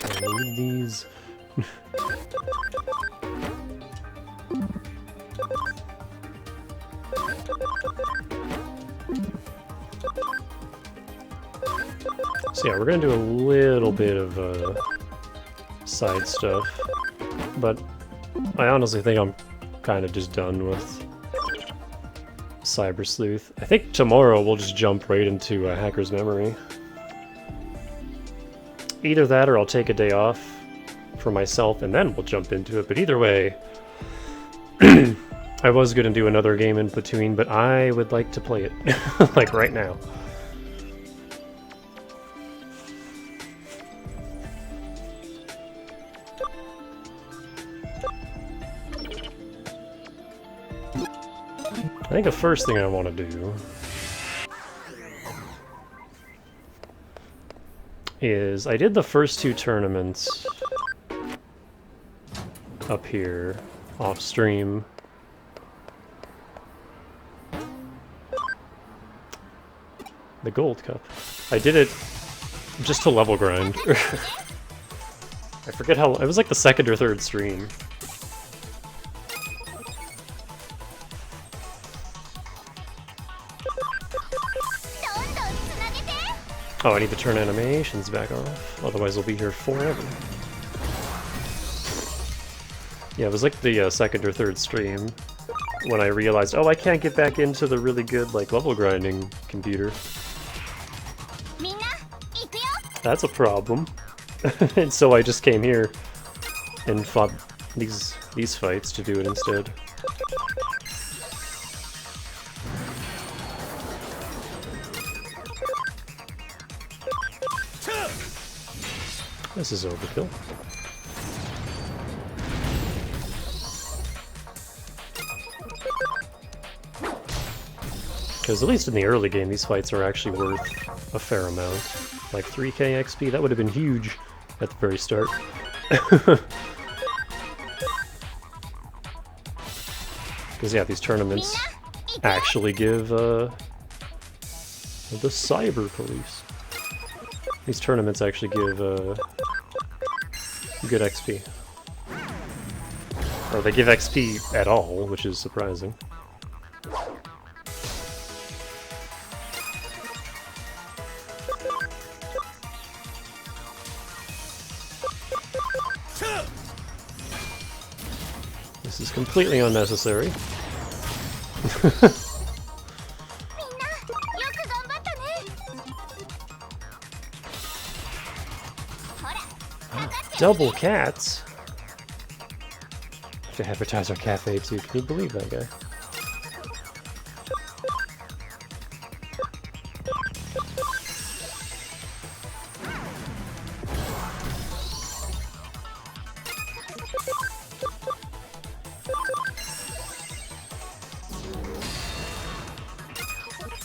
I need these. So yeah, we're gonna do a little bit of side stuff, but I honestly think I'm kind of just done with Cyber Sleuth. I think tomorrow we'll just jump right into Hacker's Memory. Either that or I'll take a day off for myself and then we'll jump into it, but either way, I was gonna do another game in between, but I would like to play it, like right now. I think the first thing I want to do is I did the first two tournaments up here off stream. The Gold Cup. I did it just to level grind. I forget how, it was like the second or third stream. Oh, I need to turn animations back off, otherwise we'll be here forever. Yeah, it was like the second or third stream when I realized, oh, I can't get back into the really good like level grinding computer. That's a problem. And so I just came here and fought these fights to do it instead. This is overkill. Because at least in the early game, these fights are actually worth a fair amount. Like 3k XP, that would have been huge at the very start. Because yeah, these tournaments actually give the Cyber Police. These tournaments actually give good XP. Or they give XP at all, which is surprising. This is completely unnecessary. Double cats? To advertise our cafe too, can you believe that guy?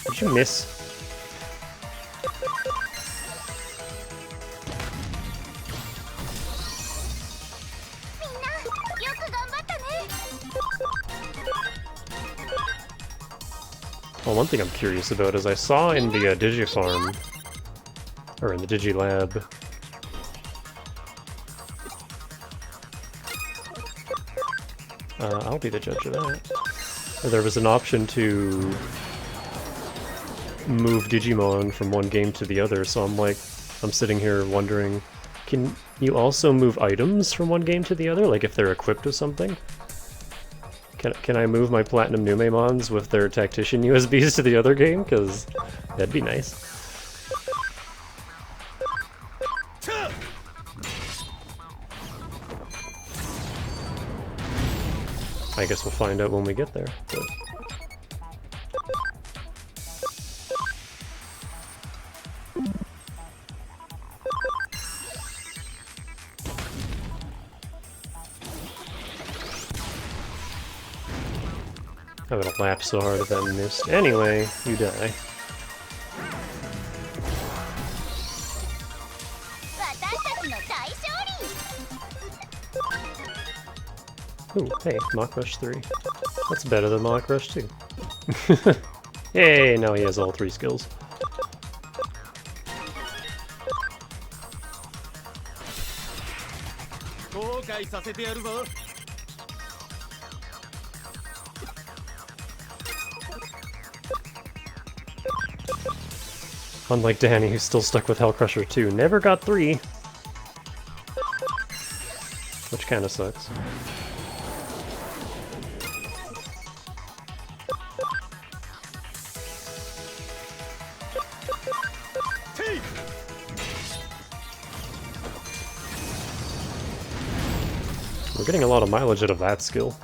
Did you miss? Well, one thing I'm curious about is I saw in the Digifarm, or in the Digilab, I'll be the judge of that. There was an option to move Digimon from one game to the other, so I'm sitting here wondering, can you also move items from one game to the other, like if they're equipped with something? Can I move my Platinum Numemons with their Tactician USBs to the other game? Because that'd be nice. I guess we'll find out when we get there. But... I would have laughed so hard if that missed. Anyway, you die. Ooh, hey, Mach Rush 3. That's better than Mach Rush 2. Yay, now he has all 3 skills. Unlike Danny, who's still stuck with Hellcrusher 2, never got 3. Which kinda sucks. We're getting a lot of mileage out of that skill.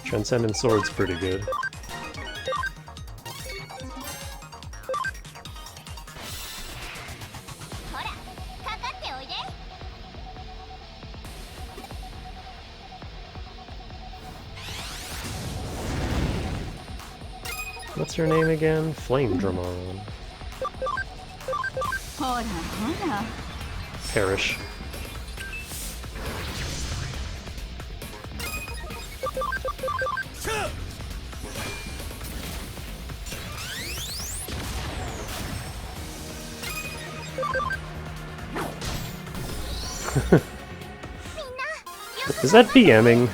Transcendent Sword's pretty good. What's your name again? Flamedramon. Perish. Is that BMing?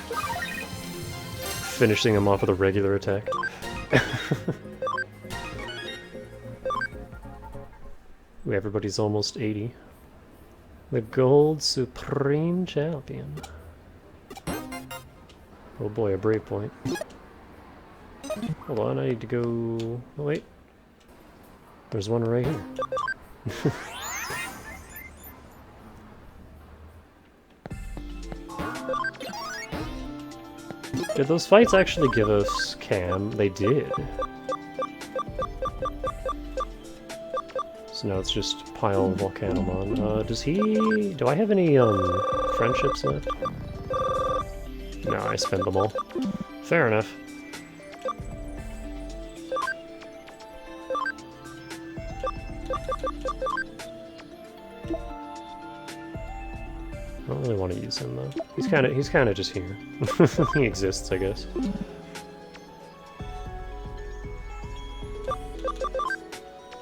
Finishing him off with a regular attack. Ooh, everybody's almost 80. The Gold Supreme Champion. Oh boy, a break point. Hold on, I need to go... Oh wait. There's one right here. Did those fights actually give us cam? They did. So now it's just Pile Volcanomon. Does he... Do I have any, friendships left? No, I spend them all. Fair enough. I don't really want to use him, though. He's kinda just here. He exists, I guess.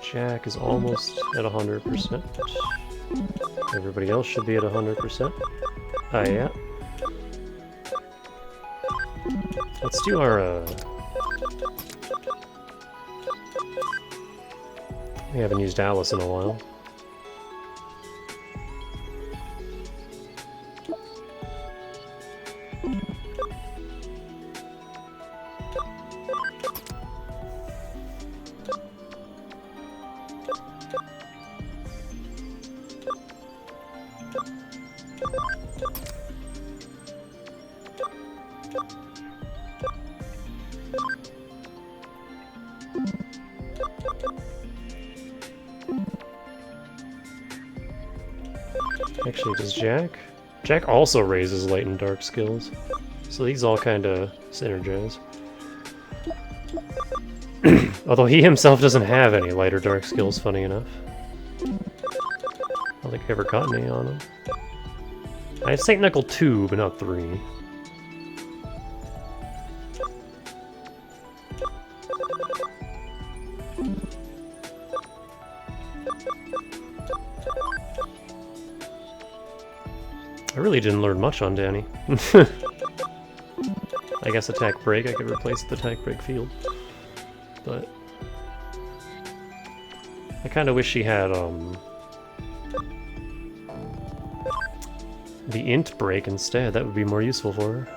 Jack is almost at 100%. Everybody else should be at 100%. Ah, yeah. Let's do our, We haven't used Alice in a while. Actually, does Jack? Jack also raises light and dark skills. So these all kinda synergize. Although he himself doesn't have any light or dark skills, funny enough. I don't think I ever got any on him. I have St. Knuckle 2, but not 3. I really didn't learn much on Danny. I guess attack break, I could replace the attack break field. But I kinda wish she had the int break instead. That would be more useful for her.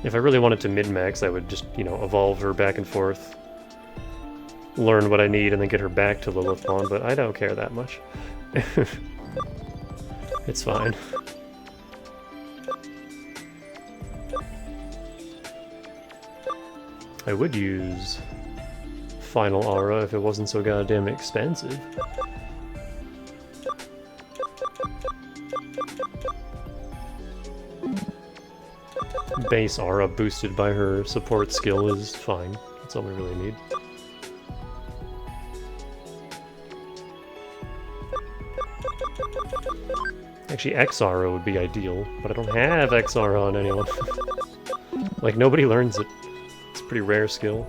If I really wanted to min-max, I would just, you know, evolve her back and forth, learn what I need, and then get her back to Lilithmon, but I don't care that much. It's fine. I would use Final Aura if it wasn't so goddamn expensive. Base Aura boosted by her support skill is fine. That's all we really need. Actually, X Aura would be ideal, but I don't have X Aura on anyone. Like, nobody learns it. It's a pretty rare skill.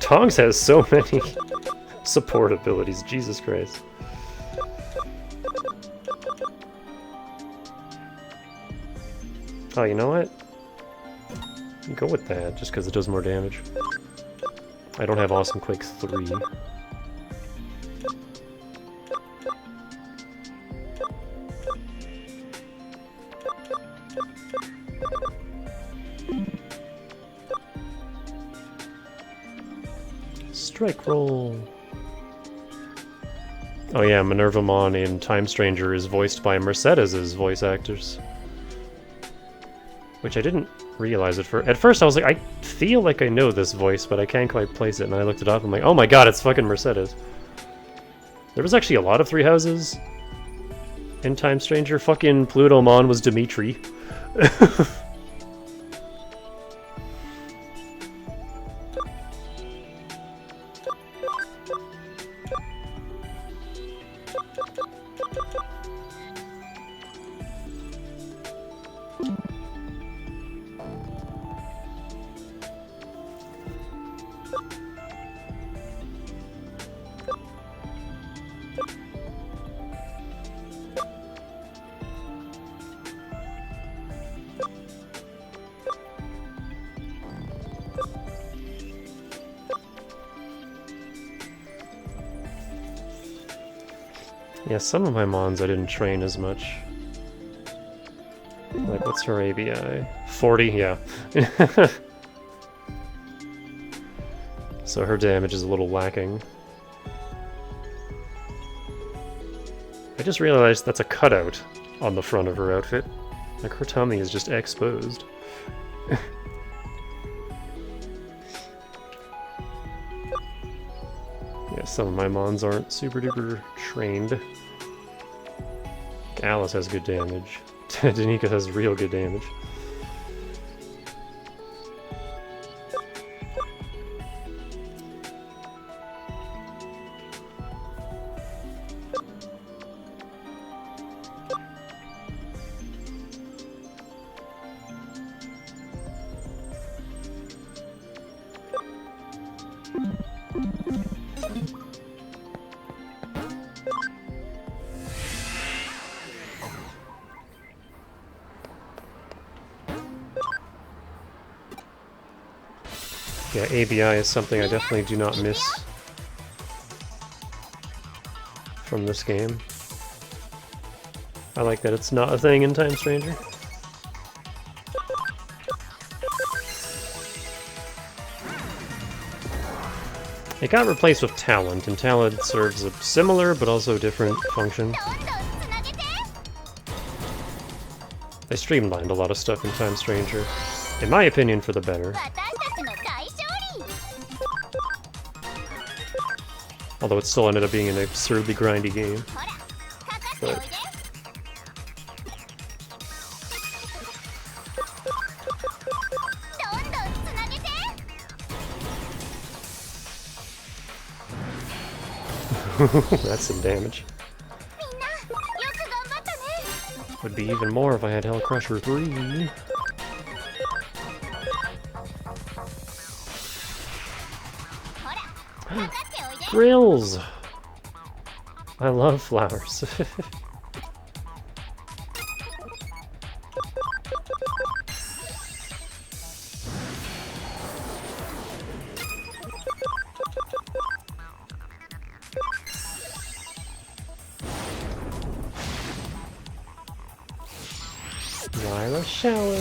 Tongs has so many support abilities, Jesus Christ. Oh, you know what? Go with that, just because it does more damage. I don't have Awesome Quake 3. Strike roll. Oh yeah, Minervamon in Time Stranger is voiced by Mercedes's voice actors. Which I didn't realize at first I was like, I feel like I know this voice, but I can't quite place it, and I looked it up, I'm like, oh my god, it's fucking Mercedes. There was actually a lot of Three Houses in Time Stranger. Fucking Plutomon was Dimitri. Yeah, some of my Mons I didn't train as much. Like, what's her ABI? 40? Yeah. So her damage is a little lacking. I just realized that's a cutout on the front of her outfit. Like, her tummy is just exposed. Yeah, some of my Mons aren't super duper trained. Alice has good damage. Danica has real good damage. Yeah, ABI is something I definitely do not miss from this game. I like that it's not a thing in Time Stranger. It got replaced with Talent, and Talent serves a similar but also different function. They streamlined a lot of stuff in Time Stranger. In my opinion, for the better. Although it still ended up being an absurdly grindy game. But that's some damage. Would be even more if I had Hell Crusher 3. Grills! I love flowers. Lyra Shower!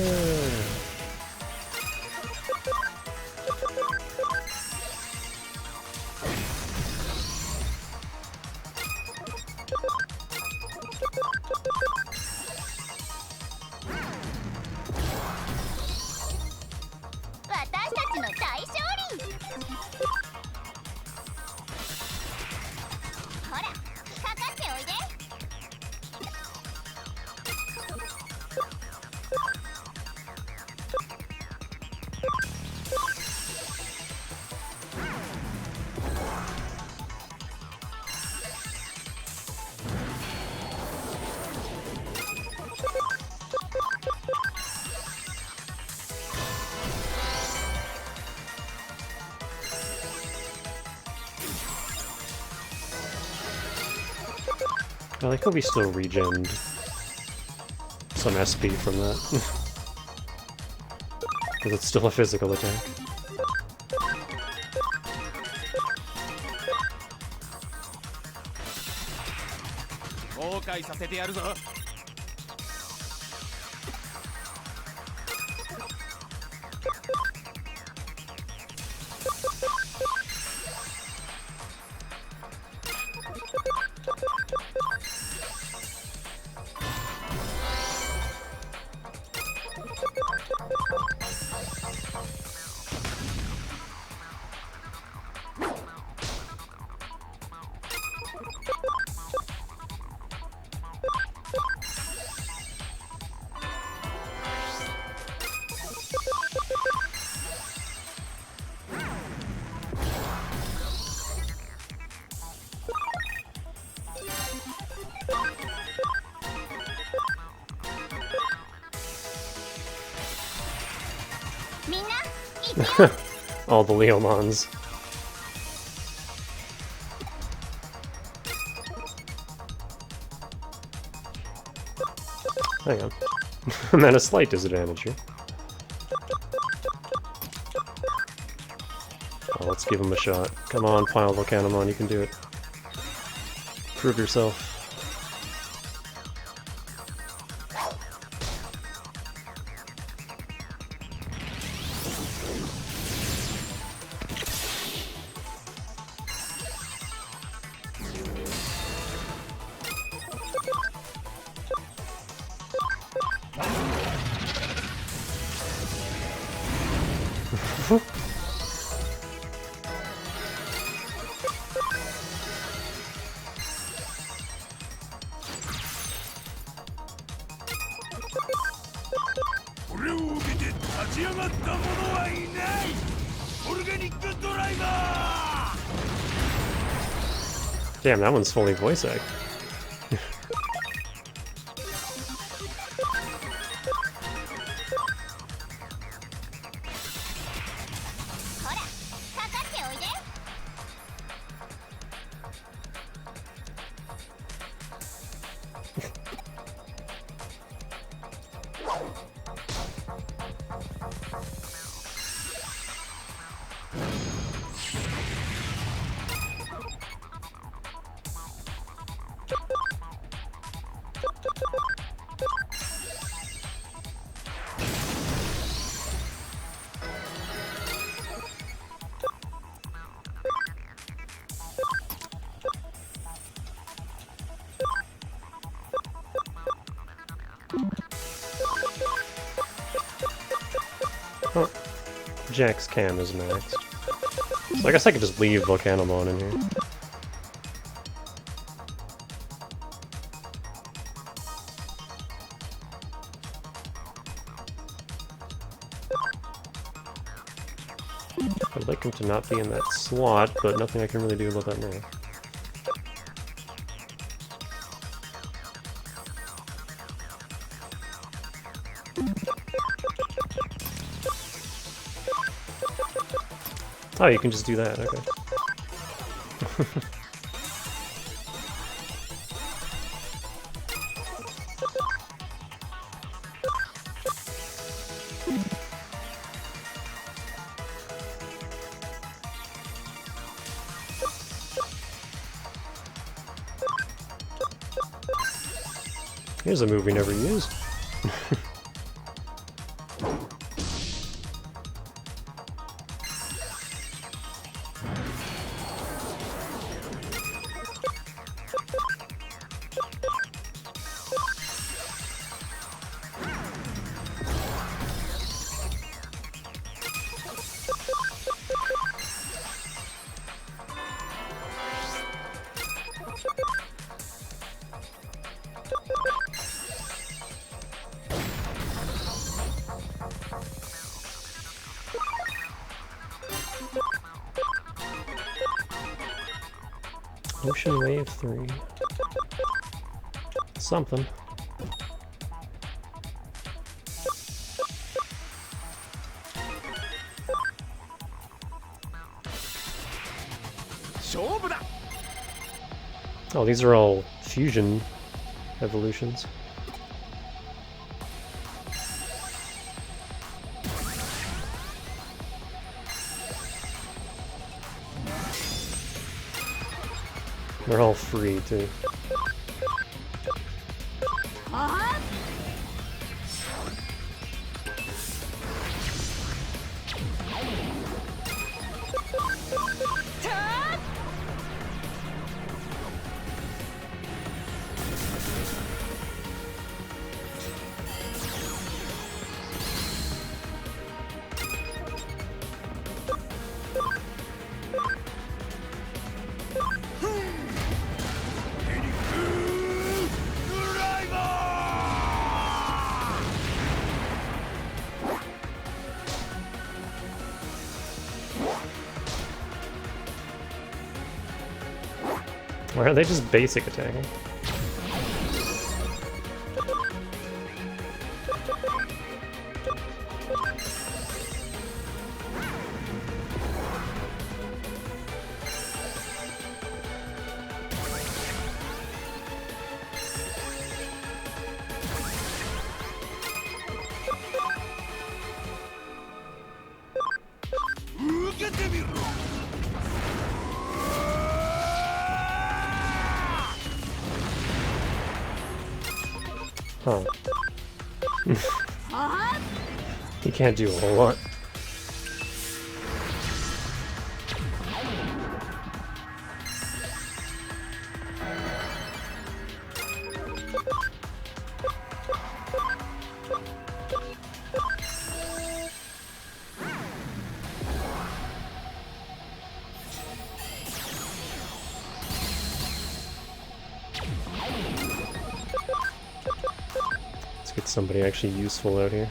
Well, I hope we still regened some SP from that. Because it's still a physical attack. All the Leomons. Hang on. I'm at a slight disadvantage here. Oh, let's give him a shot. Come on, Pile Volcanomon, you can do it. Prove yourself. Damn, that one's fully voice act. Oh, Jack's cam is maxed. So I guess I could just leave Volcanomon in here. I'd like him to not be in that slot, but nothing I can really do about that now. Oh, you can just do that, okay. Here's a move we never used. Ocean Wave 3. Something. Oh, these are all fusion evolutions. They're all free, too. Why are they just basic attacking? Huh. He can't do a whole lot. Let's get somebody actually useful out here.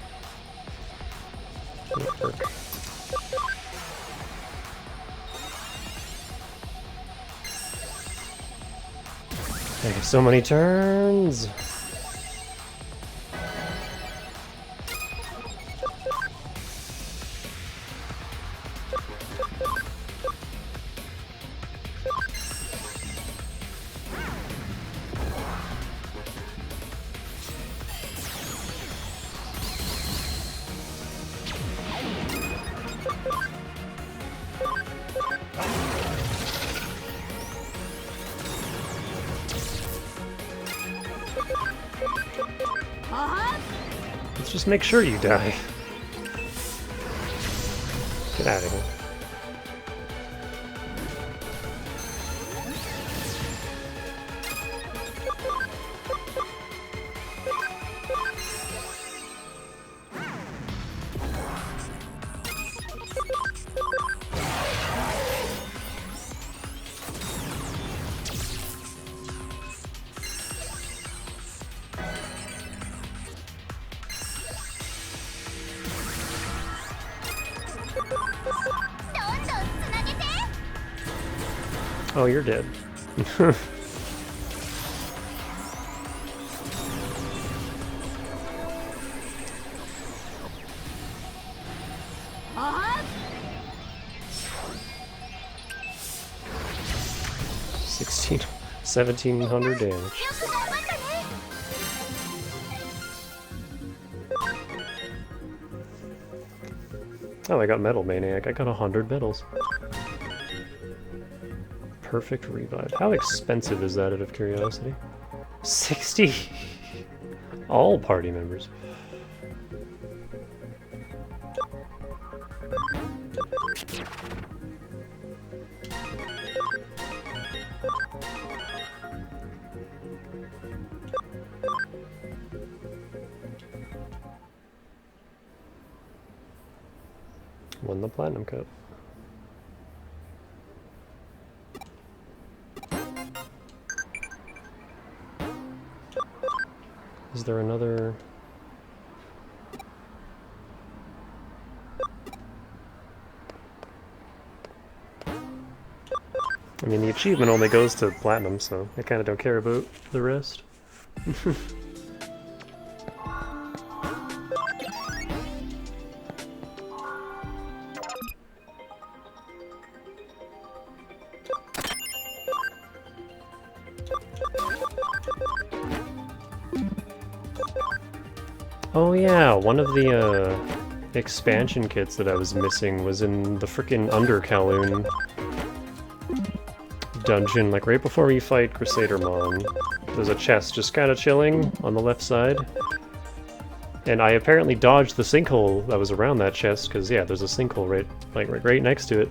I have so many turns! Let's just make sure you die. Get out of here. Oh, you're dead. $16, 1,700 damage. Oh, I got Metal Maniac. I got 100 medals. Perfect revive. How expensive is that, out of curiosity? 60! All party members. Won the Platinum Cup. Is there another... I mean, the achievement only goes to Platinum, so I kind of don't care about the rest. Oh yeah, one of the expansion kits that I was missing was in the frickin' Under Kowloon dungeon, like right before we fight Crusadermon. There's a chest just kind of chilling on the left side. And I apparently dodged the sinkhole that was around that chest, because yeah, there's a sinkhole right next to it.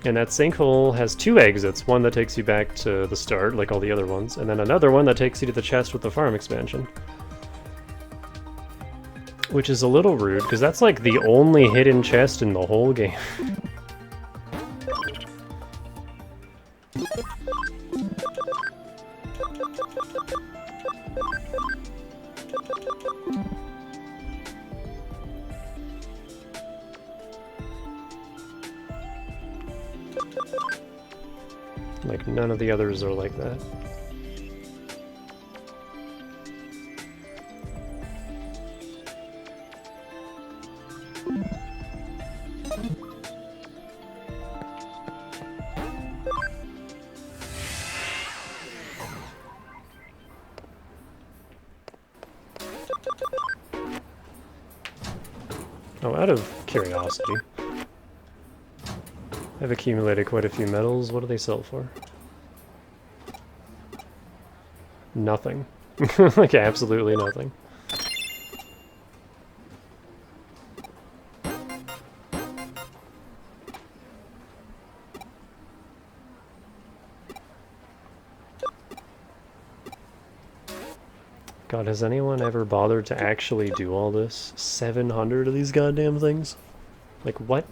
And that sinkhole has two exits, one that takes you back to the start, like all the other ones, and then another one that takes you to the chest with the farm expansion. Which is a little rude, because that's like the only hidden chest in the whole game. Like, none of the others are like that. Oh, out of curiosity, I've accumulated quite a few medals. What do they sell for? Nothing. Like, absolutely nothing. God, has anyone ever bothered to actually do all this? 700 of these goddamn things? Like, what?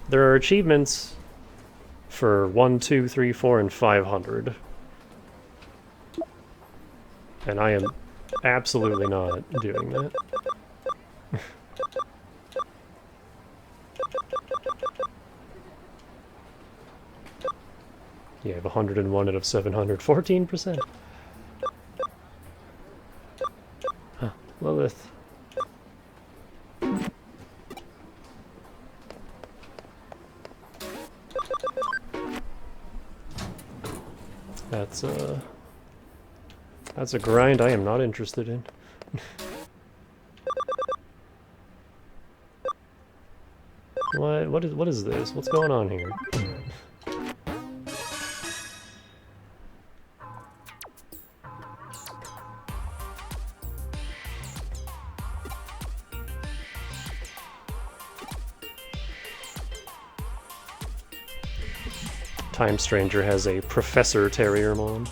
There are achievements for 1, 2, 3, 4, and 500. And I am absolutely not doing that. You have 101 out of 700, 14%. Huh, Lilith. That's a grind I am not interested in. What is this? What's going on here? Time Stranger has a Professor Terriermon.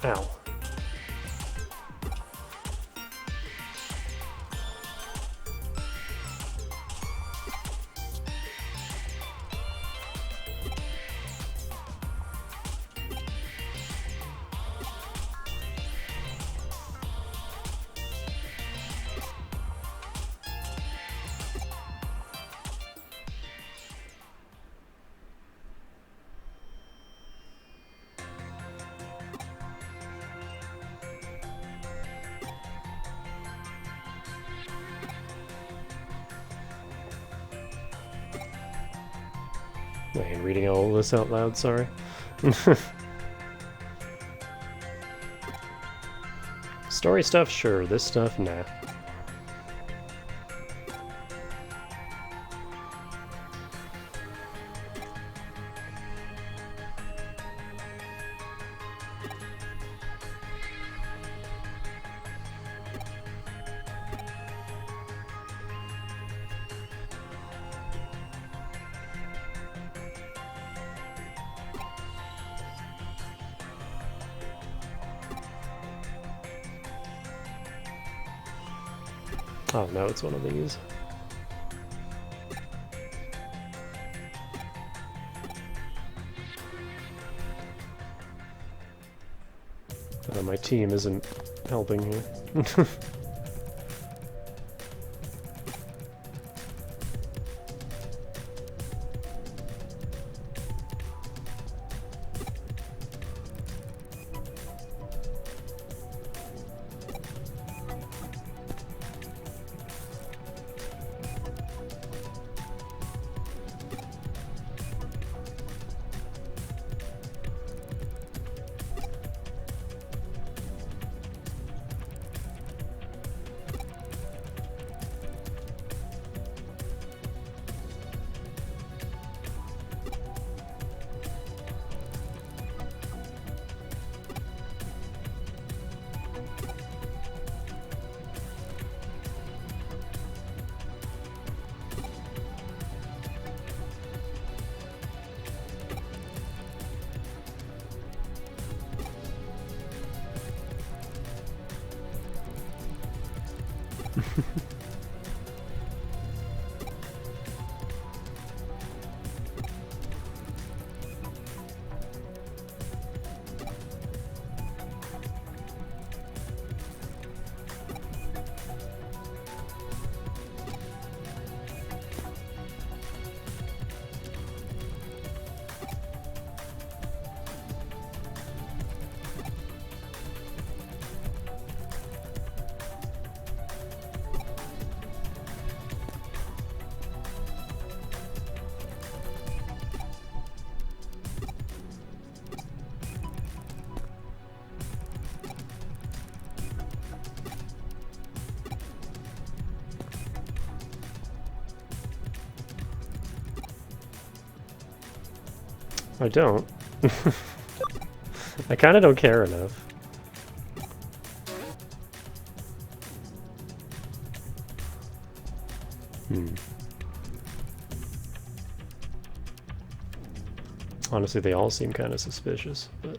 Ow. I ain't reading all this out loud, sorry. Story stuff, sure. This stuff, nah. Oh, no, it's one of these. My team isn't helping here. I don't. I kind of don't care enough. Honestly, they all seem kind of suspicious, but...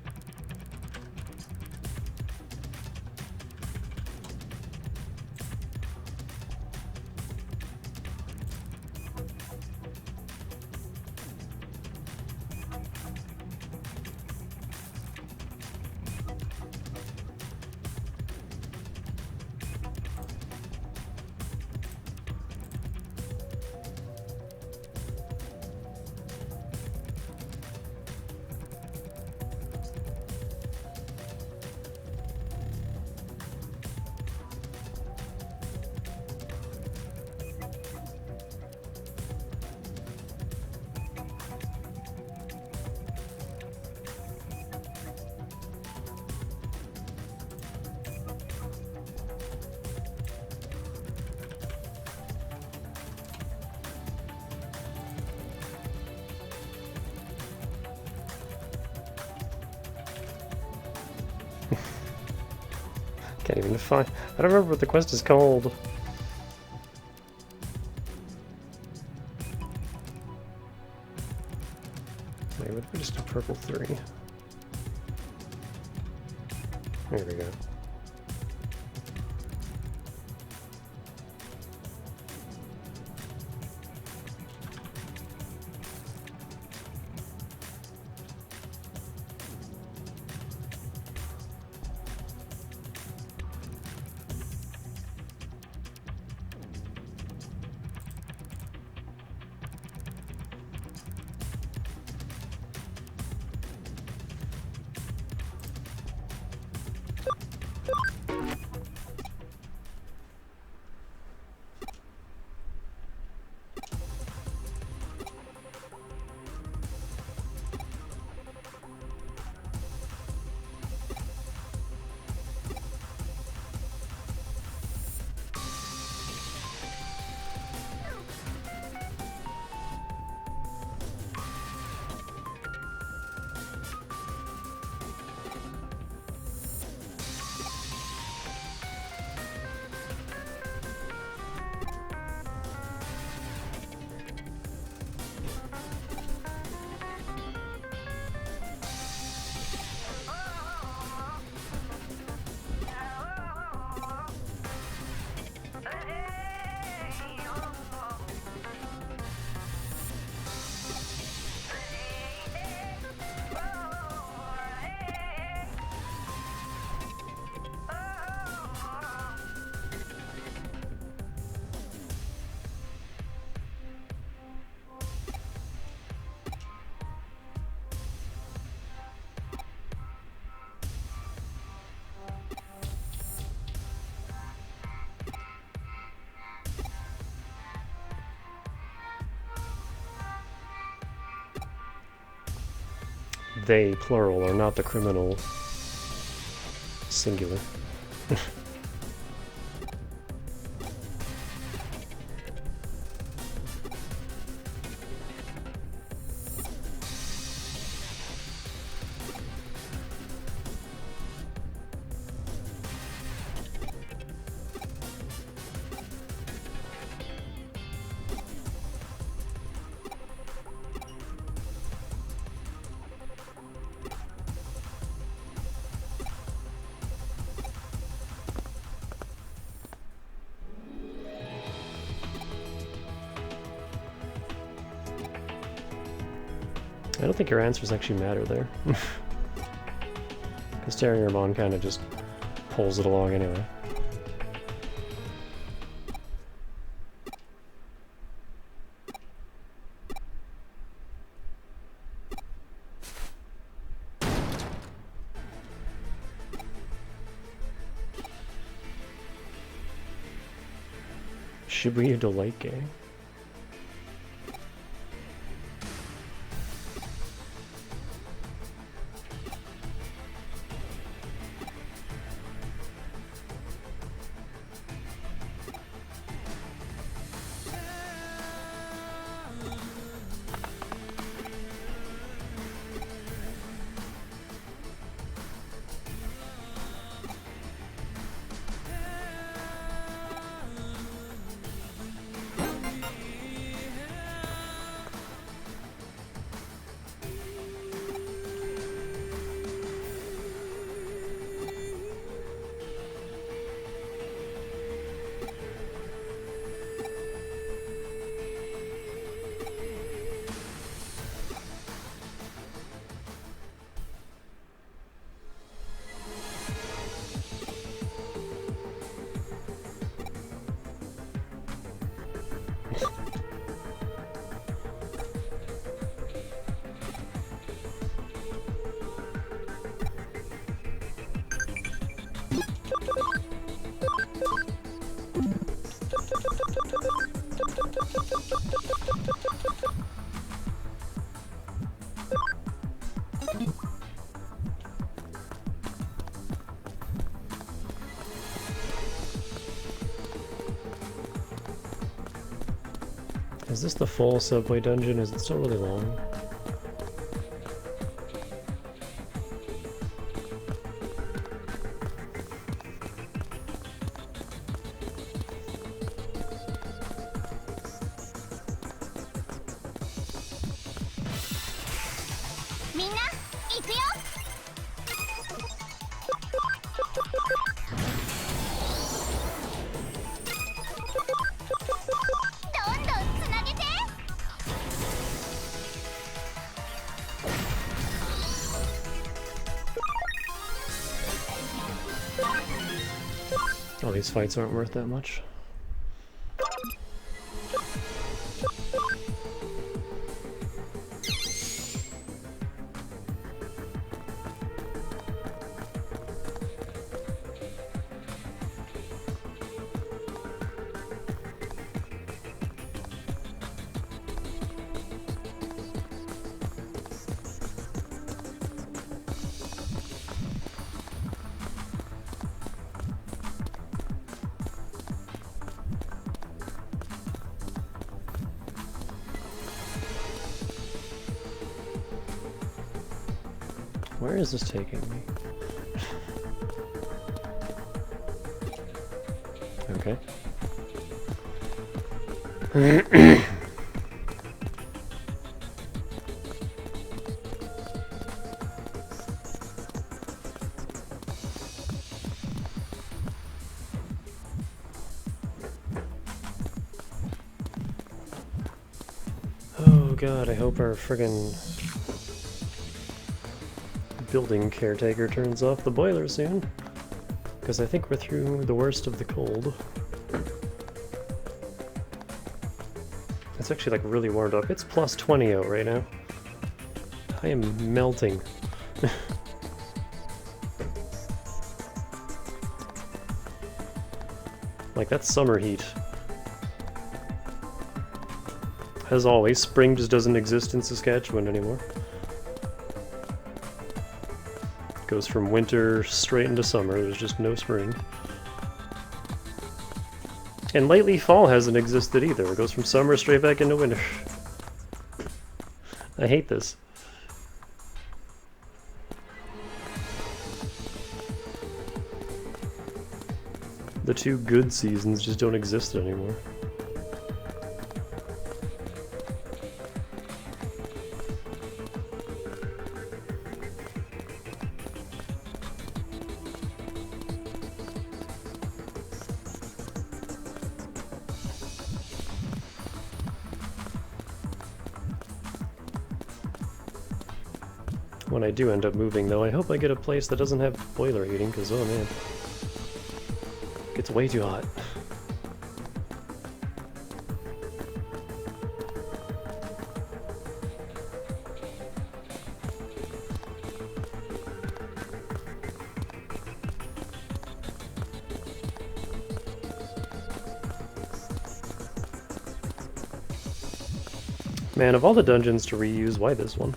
Can't even find... I don't remember what the quest is called. Wait, what if we just do purple 3? There we go. They, plural, are not the criminal singular. I don't think your answers actually matter there. Because Terriermon kind of just pulls it along anyway. Shibuya Delight Gang. Is this the full subway dungeon? Is it still really long? Oh, these fights aren't worth that much. Where is this taking me? Okay. Oh god, I hope our friggin' building caretaker turns off the boiler soon, because I think we're through the worst of the cold. It's actually like really warmed up. It's plus 20 out right now. I am melting. Like, that's summer heat. As always, spring just doesn't exist in Saskatchewan anymore. Goes from winter straight into summer, there's just no spring. And lately, fall hasn't existed either. It goes from summer straight back into winter. I hate this. The two good seasons just don't exist anymore. When I do end up moving, though, I hope I get a place that doesn't have boiler heating, because, oh man, it gets way too hot. Man, of all the dungeons to reuse, why this one?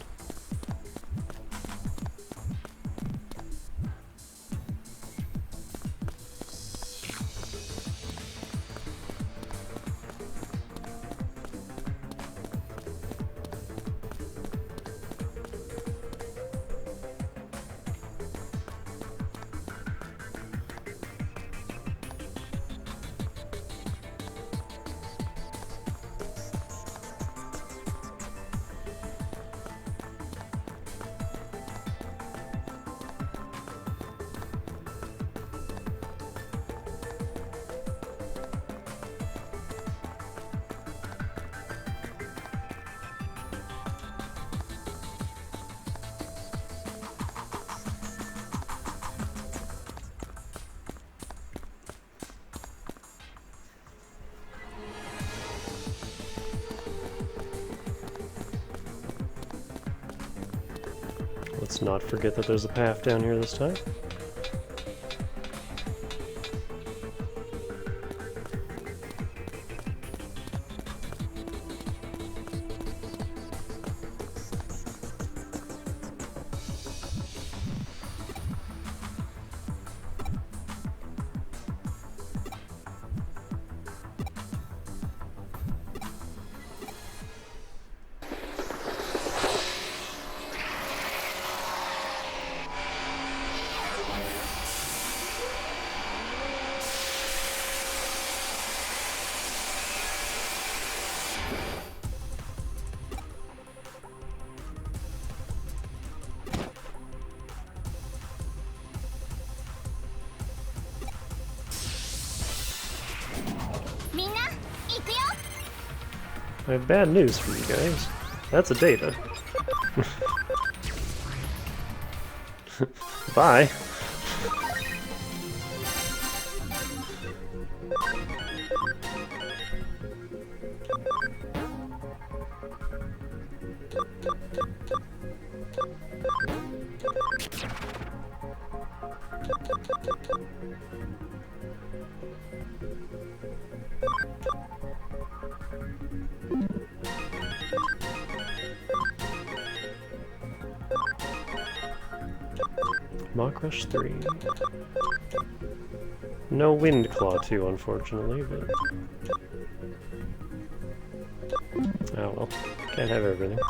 Let's not forget that there's a path down here this time. I have bad news for you guys. That's a data. Bye. Mach Rush 3. No Wind Claw 2, unfortunately, but... oh well. Can't have everything.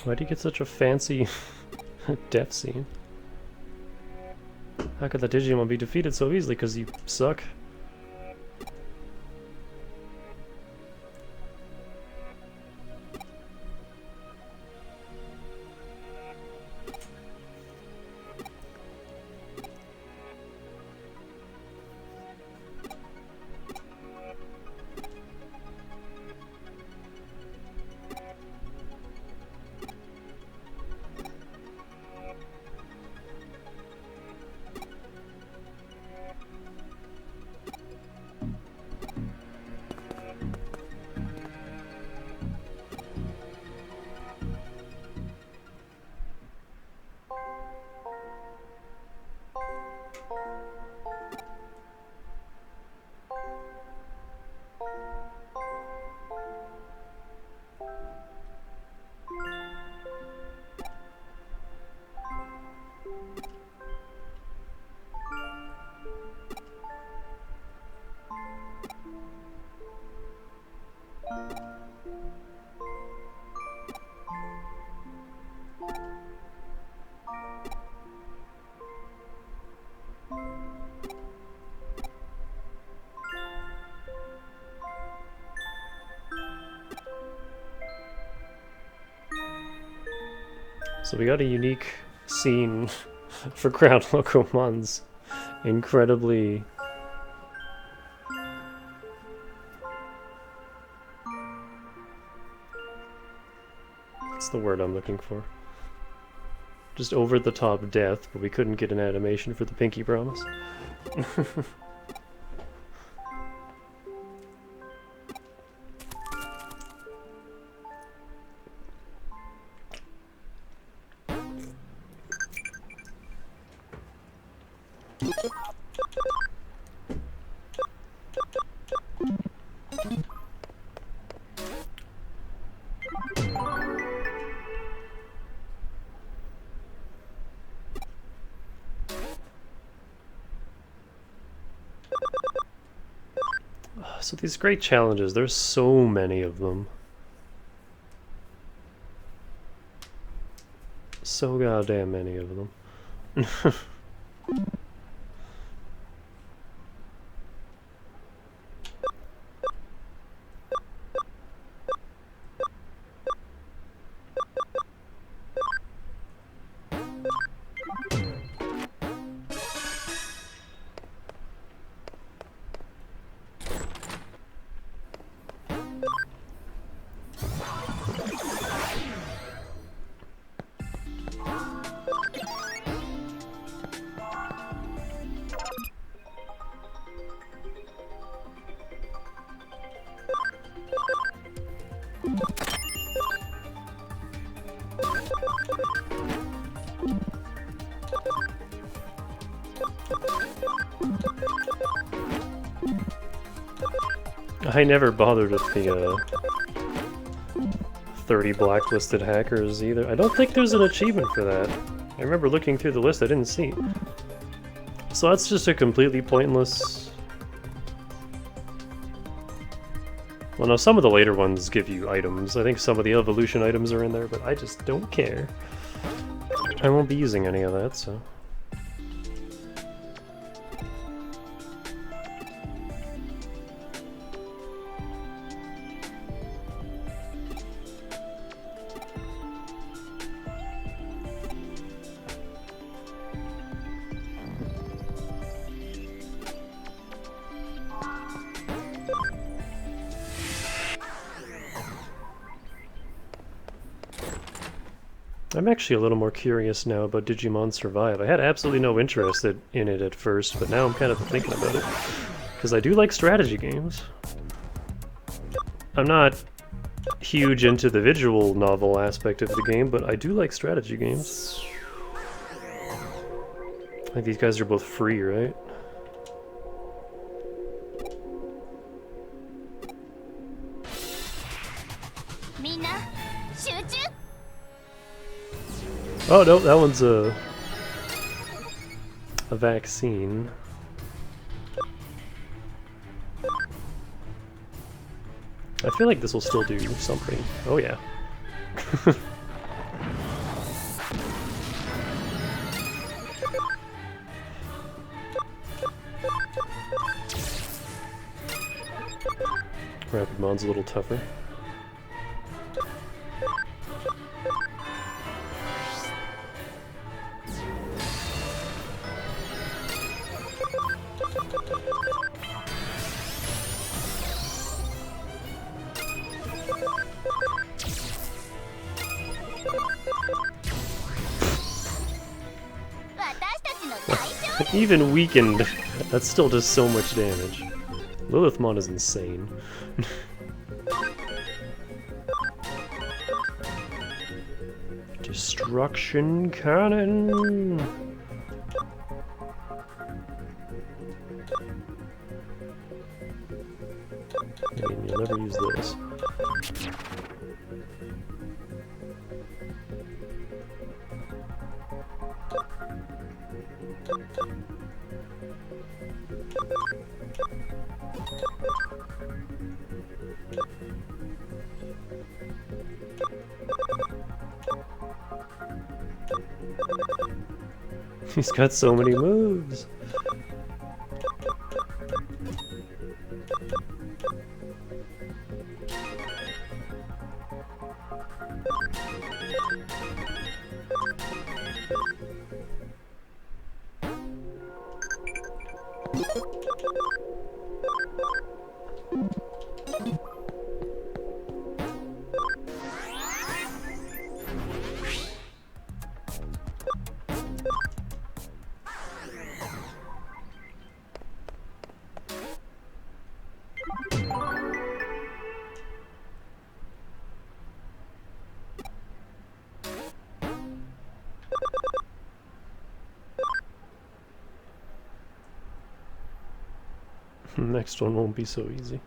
Why do you get such a fancy death scene? How could the Digimon be defeated so easily? Because you suck. So we got a unique scene for Ground Locomon's incredibly... what's the word I'm looking for? Just over-the-top death, but we couldn't get an animation for the Pinky Promise. So these great challenges, there's so many of them. So goddamn many of them. I never bothered with the 30 blacklisted hackers either. I don't think there's an achievement for that. I remember looking through the list, I didn't see. So that's just a completely pointless... well, no, some of the later ones give you items. I think some of the evolution items are in there, but I just don't care. I won't be using any of that, so... I'm actually a little more curious now about Digimon Survive. I had absolutely no interest in it at first, but now I'm kind of thinking about it. Because I do like strategy games. I'm not huge into the visual novel aspect of the game, but I do like strategy games. I think these guys are both free, right? Oh no, that one's a vaccine. I feel like this will still do something. Oh yeah. Rapidmon's a little tougher. Even weakened, that's still just so much damage. Lilithmon is insane. Destruction cannon! I mean, you'll never use this. He's got so many moves. Next one won't be so easy.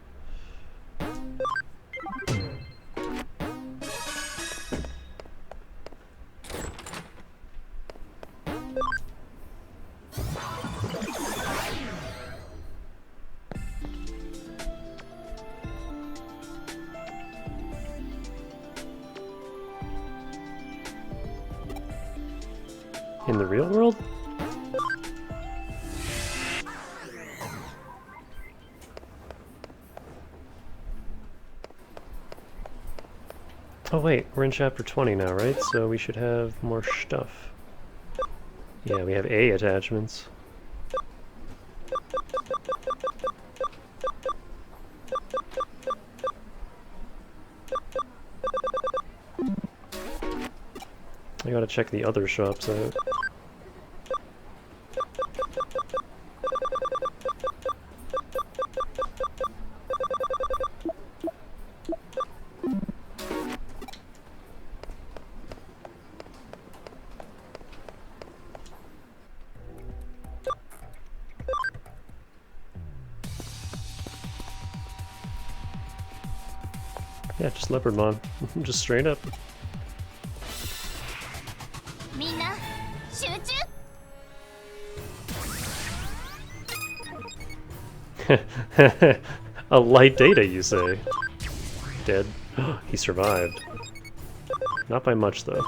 In the real world? Oh wait, we're in chapter 20 now, right? So we should have more stuff. Yeah, we have A attachments. I gotta check the other shops out. Yeah, just Leopardmon. Just straight up. A light data, you say? Dead. He survived. Not by much, though.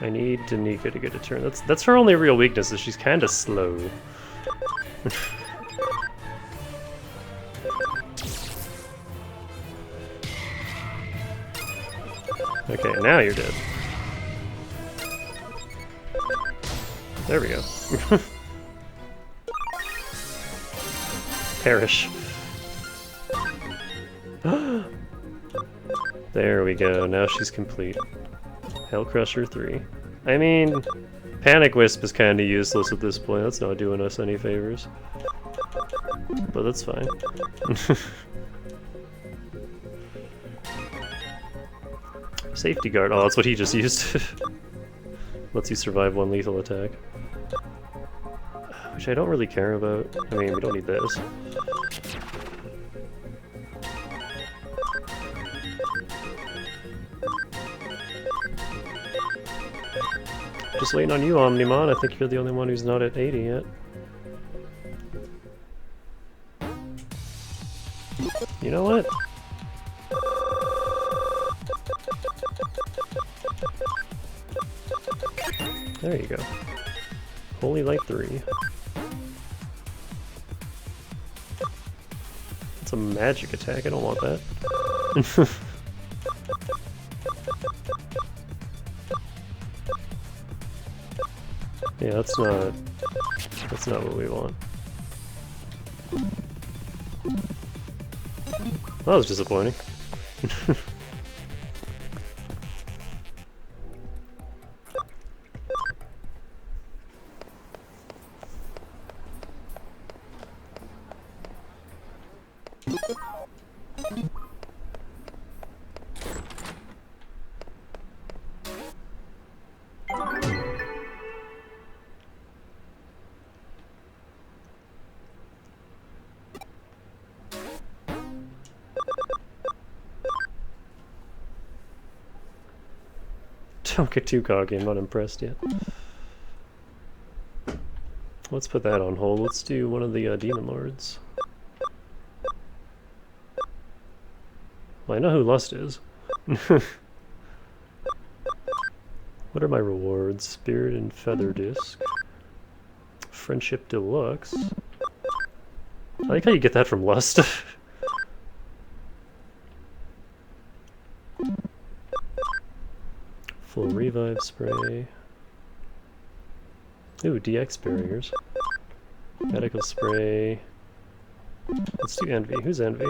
I need Danica to get a turn. That's her only real weakness, is she's kinda slow. Okay, now you're dead. There we go. Perish. There we go, now she's complete. Hellcrusher 3. I mean, Panic Wisp is kinda useless at this point, that's not doing us any favors. But that's fine. Safety guard. Oh, that's what he just used. Lets you survive one lethal attack. Which I don't really care about. I mean, we don't need this. Just waiting on you, Omnimon. I think you're the only one who's not at 80 yet. You know what? There you go. Holy Light 3. It's a magic attack, I don't want that. Yeah, that's not what we want. That was disappointing. Don't get too cocky, I'm not impressed yet. Let's put that on hold. Let's do one of the Demon Lords. Well, I know who Lust is. What are my rewards? Spirit and Feather Disc. Friendship Deluxe. I like how you get that from Lust. Full revive spray. Ooh, DX barriers. Medical spray. Let's do Envy. Who's Envy?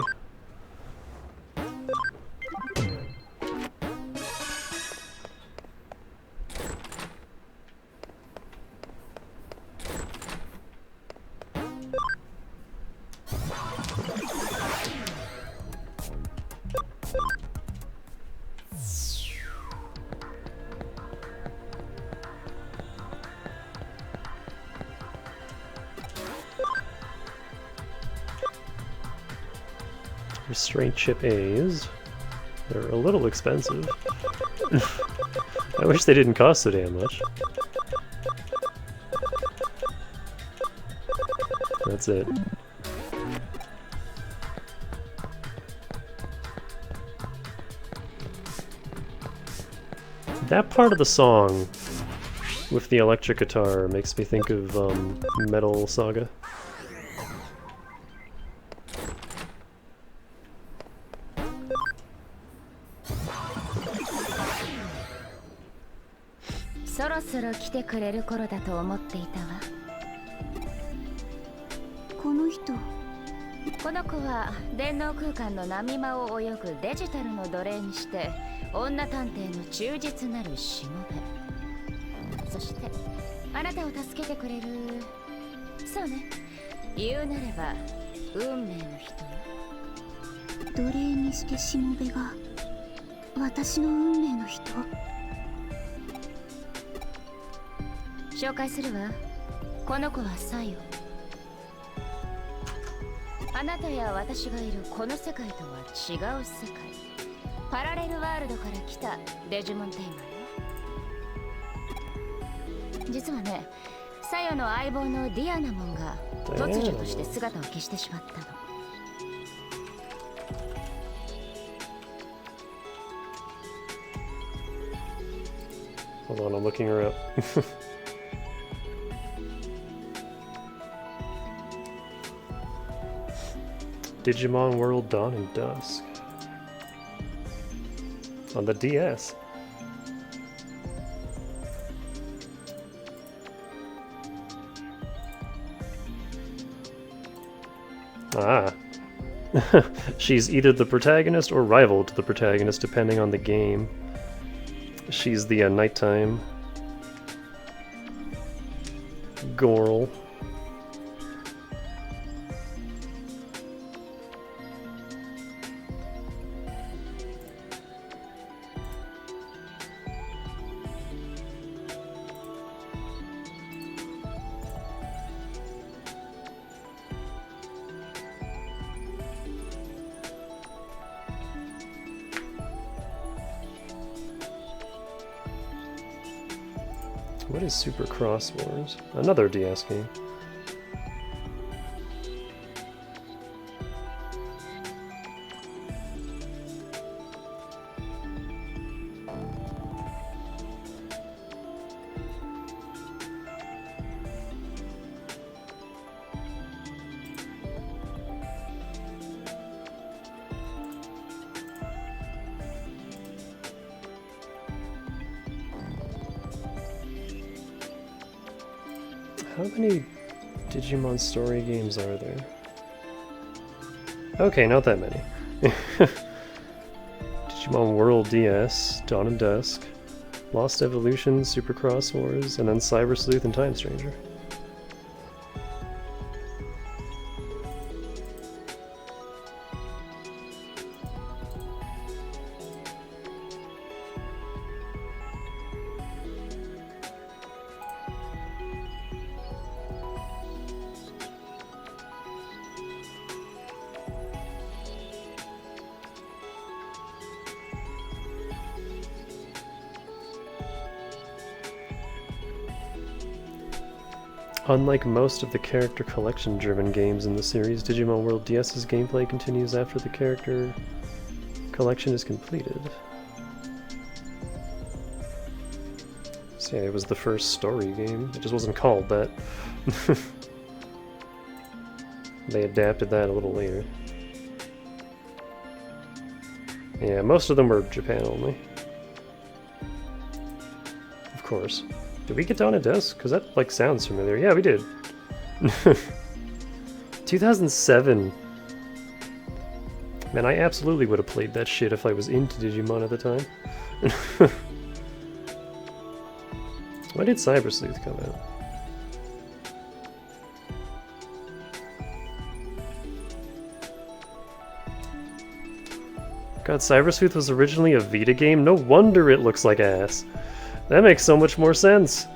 Restraint chip A's. They're a little expensive. I wish they didn't cost so damn much. That's it. That part of the song with the electric guitar makes me think of Metal Saga.そろそろ来てくれる頃だと思っていたわ。この人。この子は電脳空間の波間を泳ぐデジタルの奴隷にして女探偵の忠実なるしもべ。そしてあなたを助けてくれる。そうね。言うなれば運命の人よ。奴隷にしてしもべが私の運命の人。紹介するわ。この子はサヨ。あなたや私がいるこの世界とは違う世界。パラレルワールドから来たデジモンテーマよ。実はね、サヨの相棒のディアナモンが突如として姿を消してしまったの。Hold on, I'm looking her up. Digimon World Dawn and Dusk. On the DS. Ah. She's either the protagonist or rival to the protagonist, depending on the game. She's the nighttime girl. What is Super Cross Wars? Another DS game. How many Digimon story games are there? Okay, not that many. Digimon World DS, Dawn and Dusk, Lost Evolution, Super Cross Wars, and then Cyber Sleuth and Time Stranger. Unlike most of the character collection-driven games in the series, Digimon World DS's gameplay continues after the character collection is completed. So yeah, it was the first story game. It just wasn't called that. They adapted that a little later. Yeah, most of them were Japan only. Of course. Did we get Dawn and Dusk? Because that, like, sounds familiar. Yeah, we did. 2007. Man, I absolutely would have played that shit if I was into Digimon at the time. Why did Cyber Sleuth come out? God, Cyber Sleuth was originally a Vita game? No wonder it looks like ass. That makes so much more sense.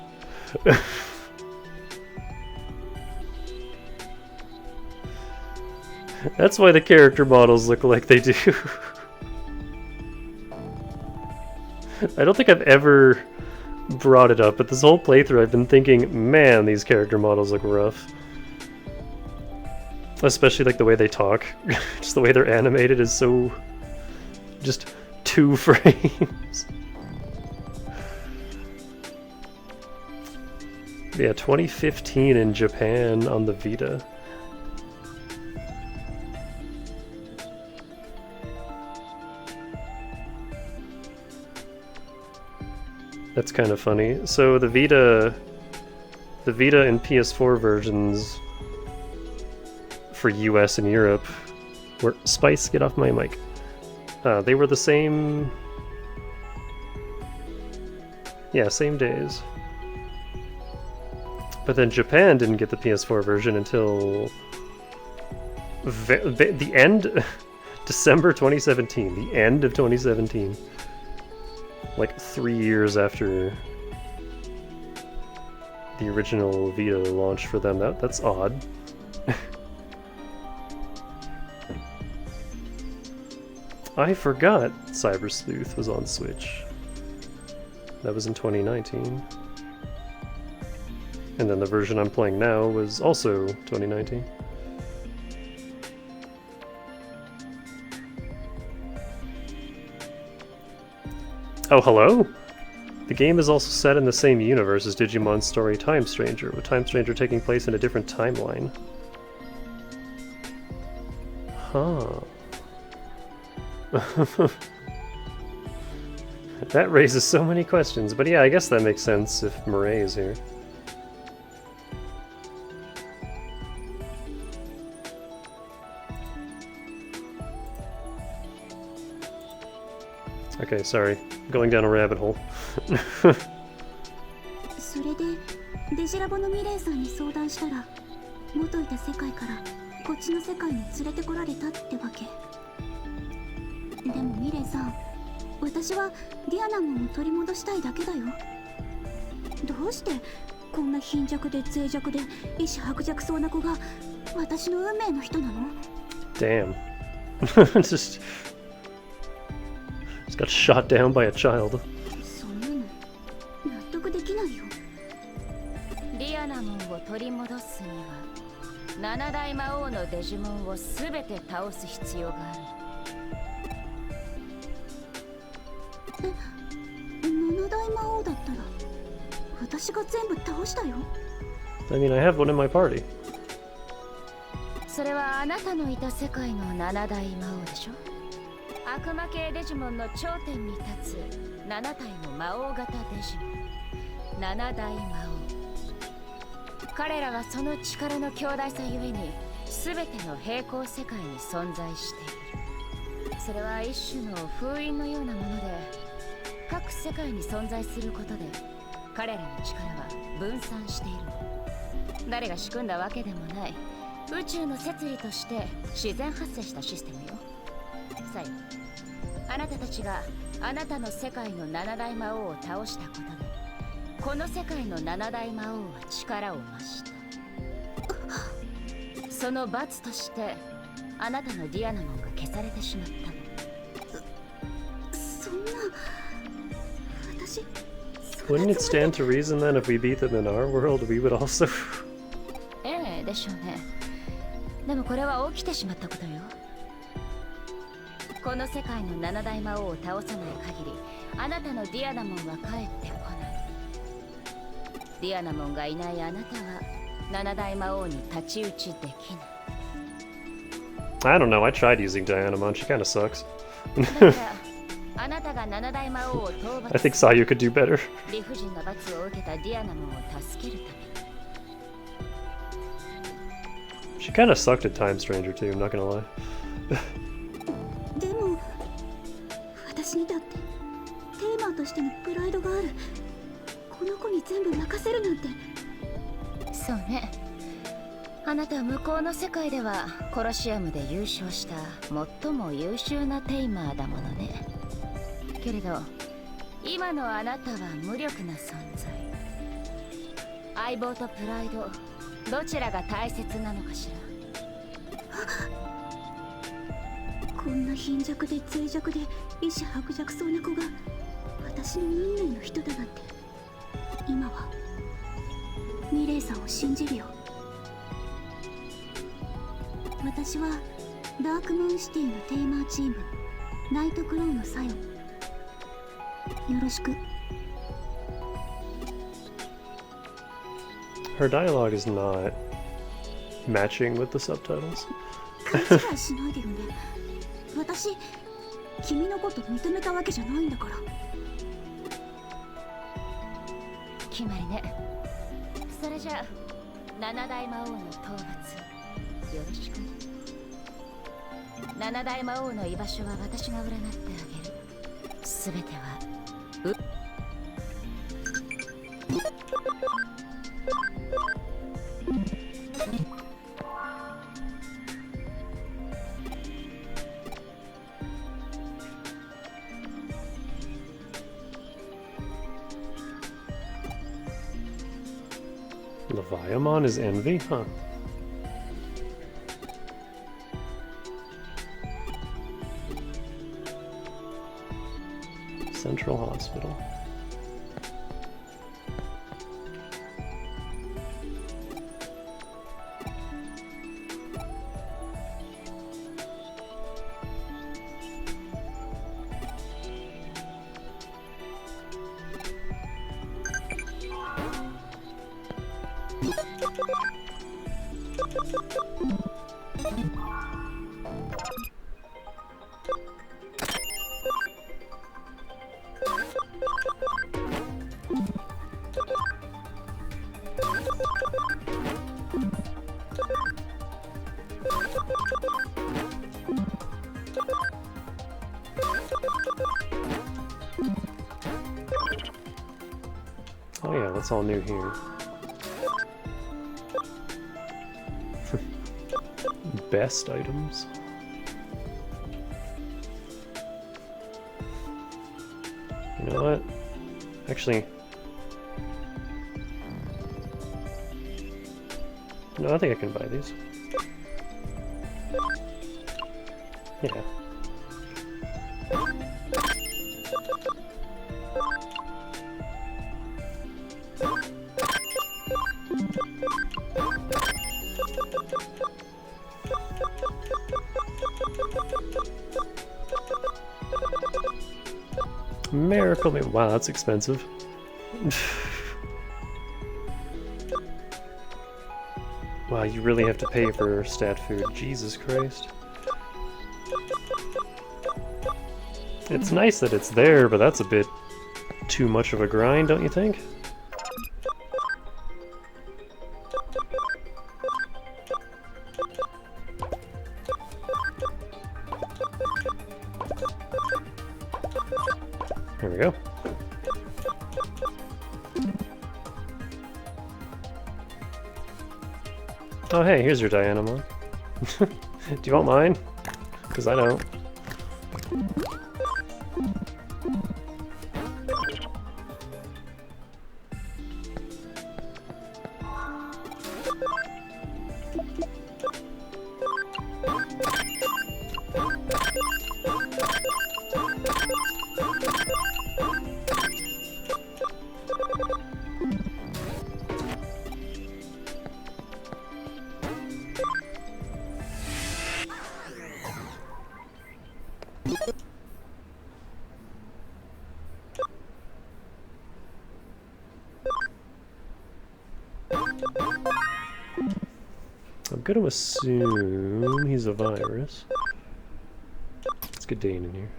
That's why the character models look like they do. I don't think I've ever brought it up, but this whole playthrough I've been thinking, man, these character models look rough. Especially like the way they talk. Just the way they're animated is so... just 2 frames. Yeah, 2015 in Japan on the Vita. That's kind of funny. So the Vita and PS4 versions for US and Europe were... Spice, get off my mic. They were the same... Yeah, same days. But then Japan didn't get the PS4 version until the end, December 2017, the end of 2017. Like 3 years after the original Vita launch for them. That's odd. I forgot Cyber Sleuth was on Switch. That was in 2019. And then the version I'm playing now was also 2019. Oh, hello? The game is also set in the same universe as Digimon's story Time Stranger, with Time Stranger taking place in a different timeline. Huh. That raises so many questions, but yeah, I guess that makes sense if Murray is here. Okay, sorry. Going down a rabbit hole. それでデジラボのミレイさんに相談したら、元いた世界からこっちの世界に連れてこられたってわけ。でもミレイさん、私はディアナモンを取り戻したいだけだよ。どうしてこんな貧弱で脆弱で意志薄弱そうな子が私の運命の人なの？ Damn. Just got shot down by a child. そんなの納得できないよ。ディアナモンを取り戻すには七大魔王のデジモンを全て倒す必要がある。七大魔王だったら私が全部倒したよ。 I mean, I have one in my party. それはあなたのいた世界の七大魔王でしょ。悪魔系デジモンの頂点に立つ7体の魔王型デジモン、七大魔王。彼らはその力の強大さゆえに全ての平行世界に存在している。それは一種の封印のようなもので、各世界に存在することで彼らの力は分散している。誰が仕組んだわけでもない、宇宙の摂理として自然発生したシステムよ。さよ、あなたたちがあなたの世界の七大魔王を倒したことで、この世界の七大魔王は力を増した。その罰としてあなたのディアナモンが消されてしまったの。そんな、私 Wouldn't it stand to reason then if we beat them in our world, we would also... ええでしょうね。でもこれは起きてしまったことよ。この世界の七大魔王を倒さない限り、あなたのディアナモンは帰ってこない。ディアナモンがいないあなたは七大魔王に太刀打ちできない。 I don't know, I tried using Dianamon, she kinda sucks. だからあなたが七大魔王を討伐 I think Sayu could do better. 理不尽な罰を受けたディアナモンを助けるため。 She kinda sucked at Time Stranger too, I'm not gonna lie. でも私にだってテーマとしてのプライドがある。この子に全部任せるなんて。そうね。あなたは向こうの世界ではコロシアムで優勝した最も優秀なテイマーだものね。けれど今のあなたは無力な存在。相棒とプライド、どちらが大切なのかしら。こんな貧弱で脆弱で意志薄弱そうな子が私の運命の人だなんて。今はミレイさんを信じるよ。私はダークムーンシティのテーマーチームナイトクロウのサヨ。よろしく。 Her dialogue is not matching with the subtitles. 勘違いしないでよね。私君のこと認めたわけじゃないんだから。決まりね。それじゃあ七大魔王の討伐よろしく。七大魔王の居場所は私が占ってあげる。すべてはLeviamon is envy? Huh. Central Hospital. Oh yeah, that's all new here. Best items. You know what? Actually, no, I think I can buy these. Yeah. Miracle Man. Wow, that's expensive. Wow, you really have to pay for stat food. Jesus Christ. It's nice that it's there, but that's a bit too much of a grind, don't you think? There we go. Oh hey, here's your Dianamon. Do you want mine? Because I don't. I'm gonna assume he's a virus. Let's get Dane in here.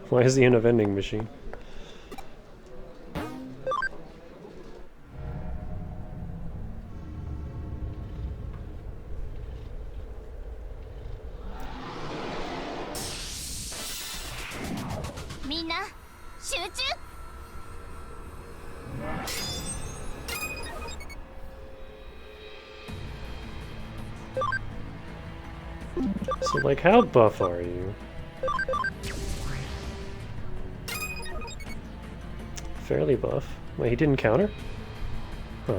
Why is he in a vending machine? So, like, how buff are you? Fairly buff. Wait, he didn't counter? Huh.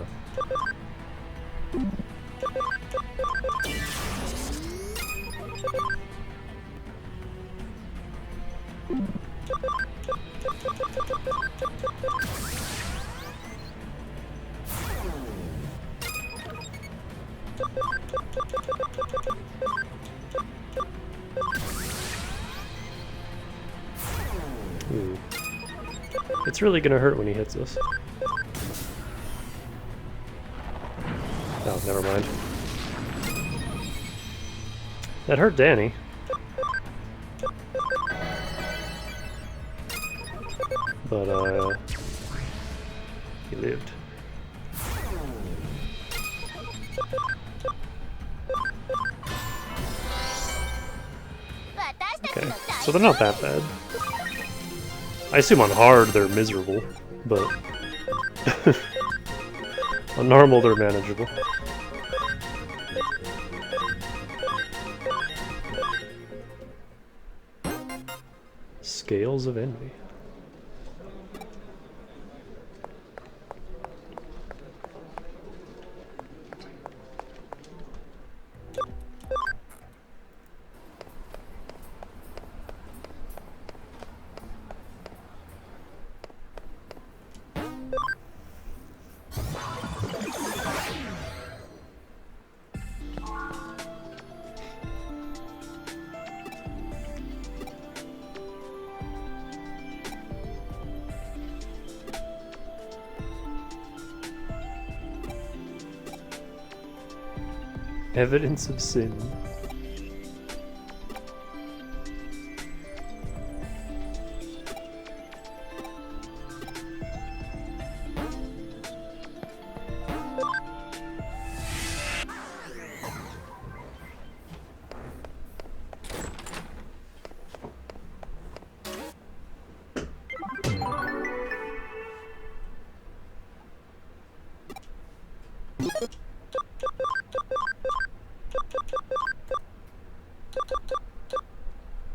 Ooh. It's really gonna hurt when he hits us. Oh, never mind. That hurt Danny. But, he lived. Okay, so they're not that bad. I assume on hard they're miserable, but on normal they're manageable. Scales of Envy. Evidence of sin.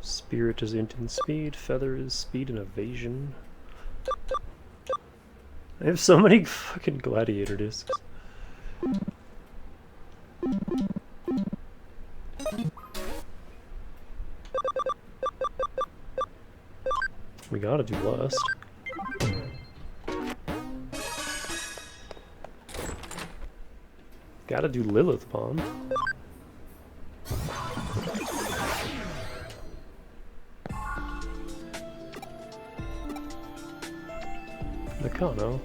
Spirit is int and speed, feather is speed and evasion. I have so many fucking gladiator discs. We gotta do lust. Gotta do Lilith Bomb. Nakano.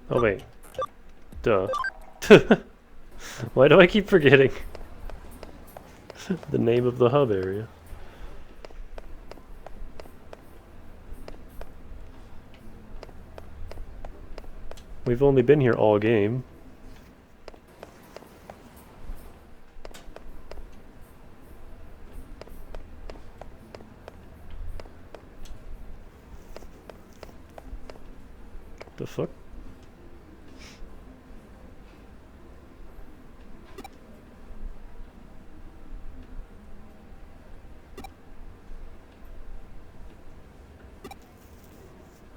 Oh wait. Duh. Why do I keep forgetting the name of the hub area? We've only been here all game. The fuck?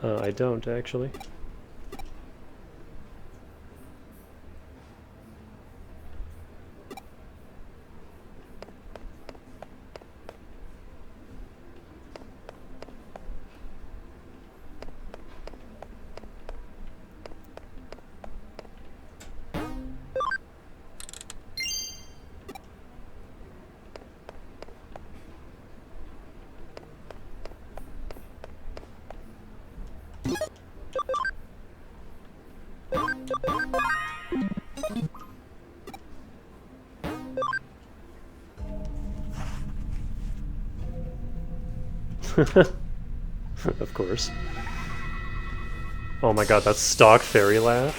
I don't actually. Of course. Oh my god, that's stock fairy laugh.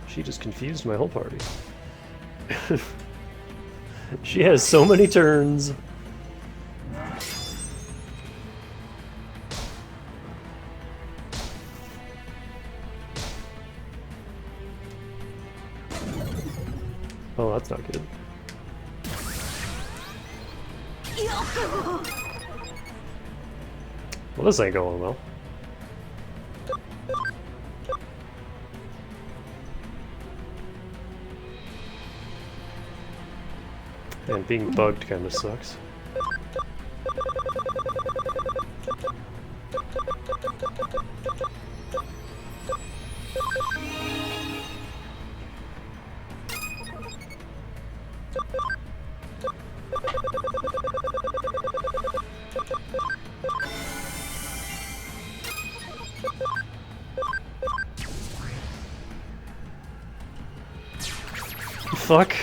She just confused my whole party. She has so many turns. Oh, that's not good. Well, this ain't going well. And being bugged kind of sucks. Fuck.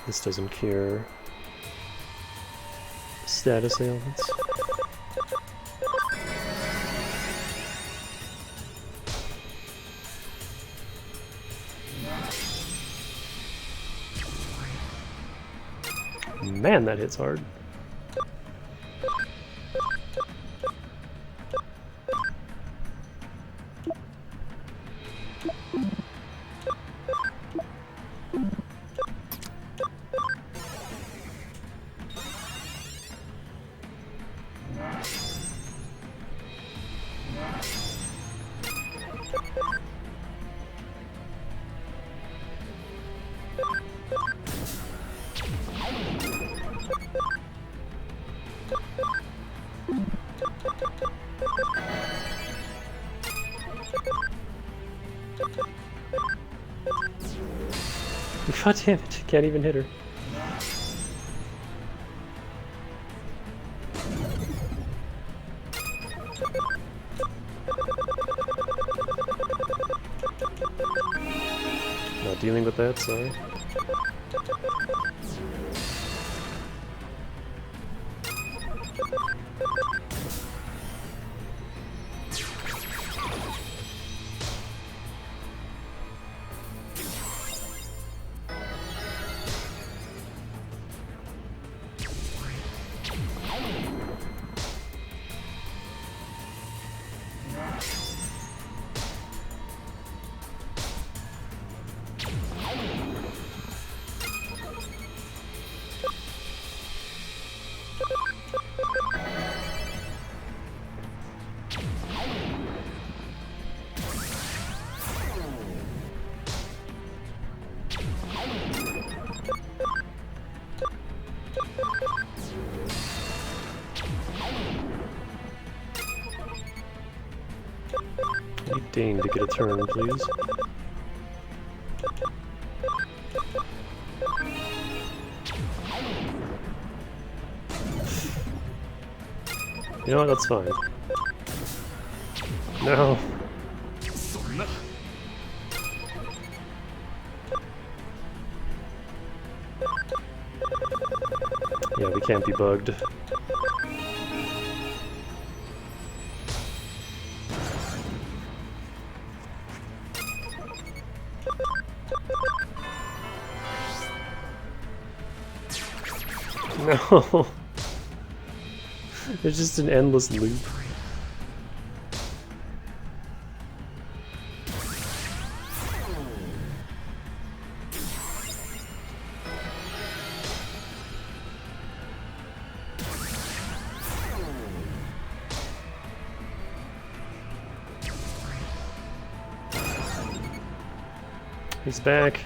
This doesn't cure status ailments. Man, that hits hard. God damn it, can't even hit her. Not dealing with that, sorry. You deign to get a turn, please. You know what, that's fine. No. Yeah, we can't be bugged. No. It's just an endless loop. He's back.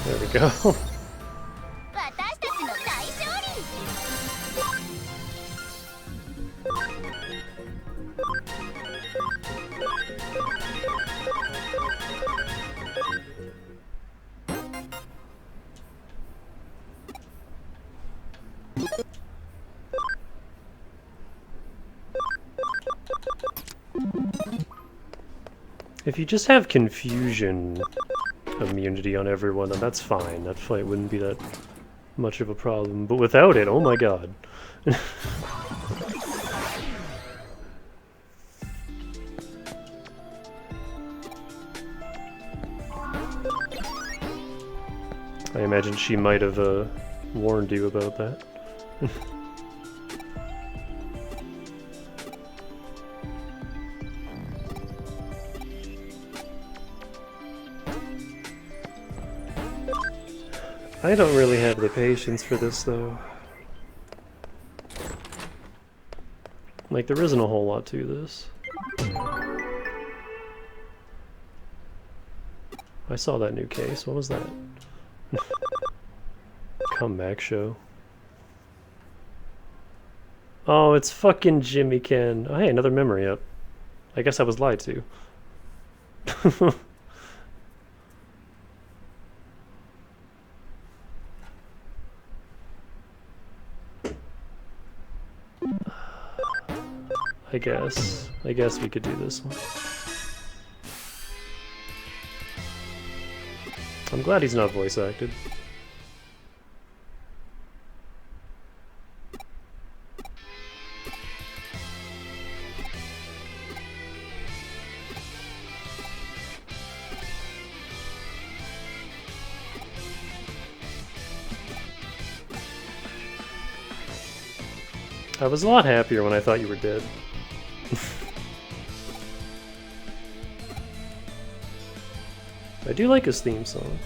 There we go. If you just have confusion immunity on everyone, then that's fine. That fight wouldn't be that much of a problem. But without it, oh my god. I imagine she might have warned you about that. I don't really have the patience for this, though. Like, there isn't a whole lot to this. I saw that new case. What was that? Comeback show. Oh, it's fucking Jimmy Ken. Oh, hey, another memory up. I guess I was lied to. I guess we could do this one. I'm glad he's not voice acted. I was a lot happier when I thought you were dead. I do like his theme song.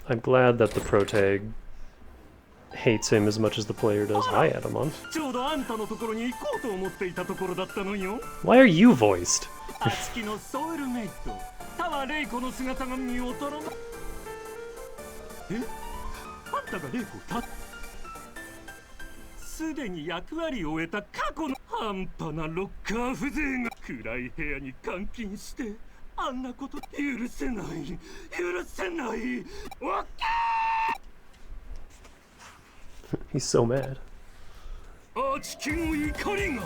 I'm glad that the protag hates him as much as the player does. Hi, Adamon. Why are you voiced? 暁のソウルメイト、田和玲子の姿が見劣らない。え？あんたが玲子をすでに役割を終えた過去の半端なロッカー風情が暗い部屋に監禁して、あんなこと許せない、許せない。オッケー。 He's so mad. 暁の怒りが。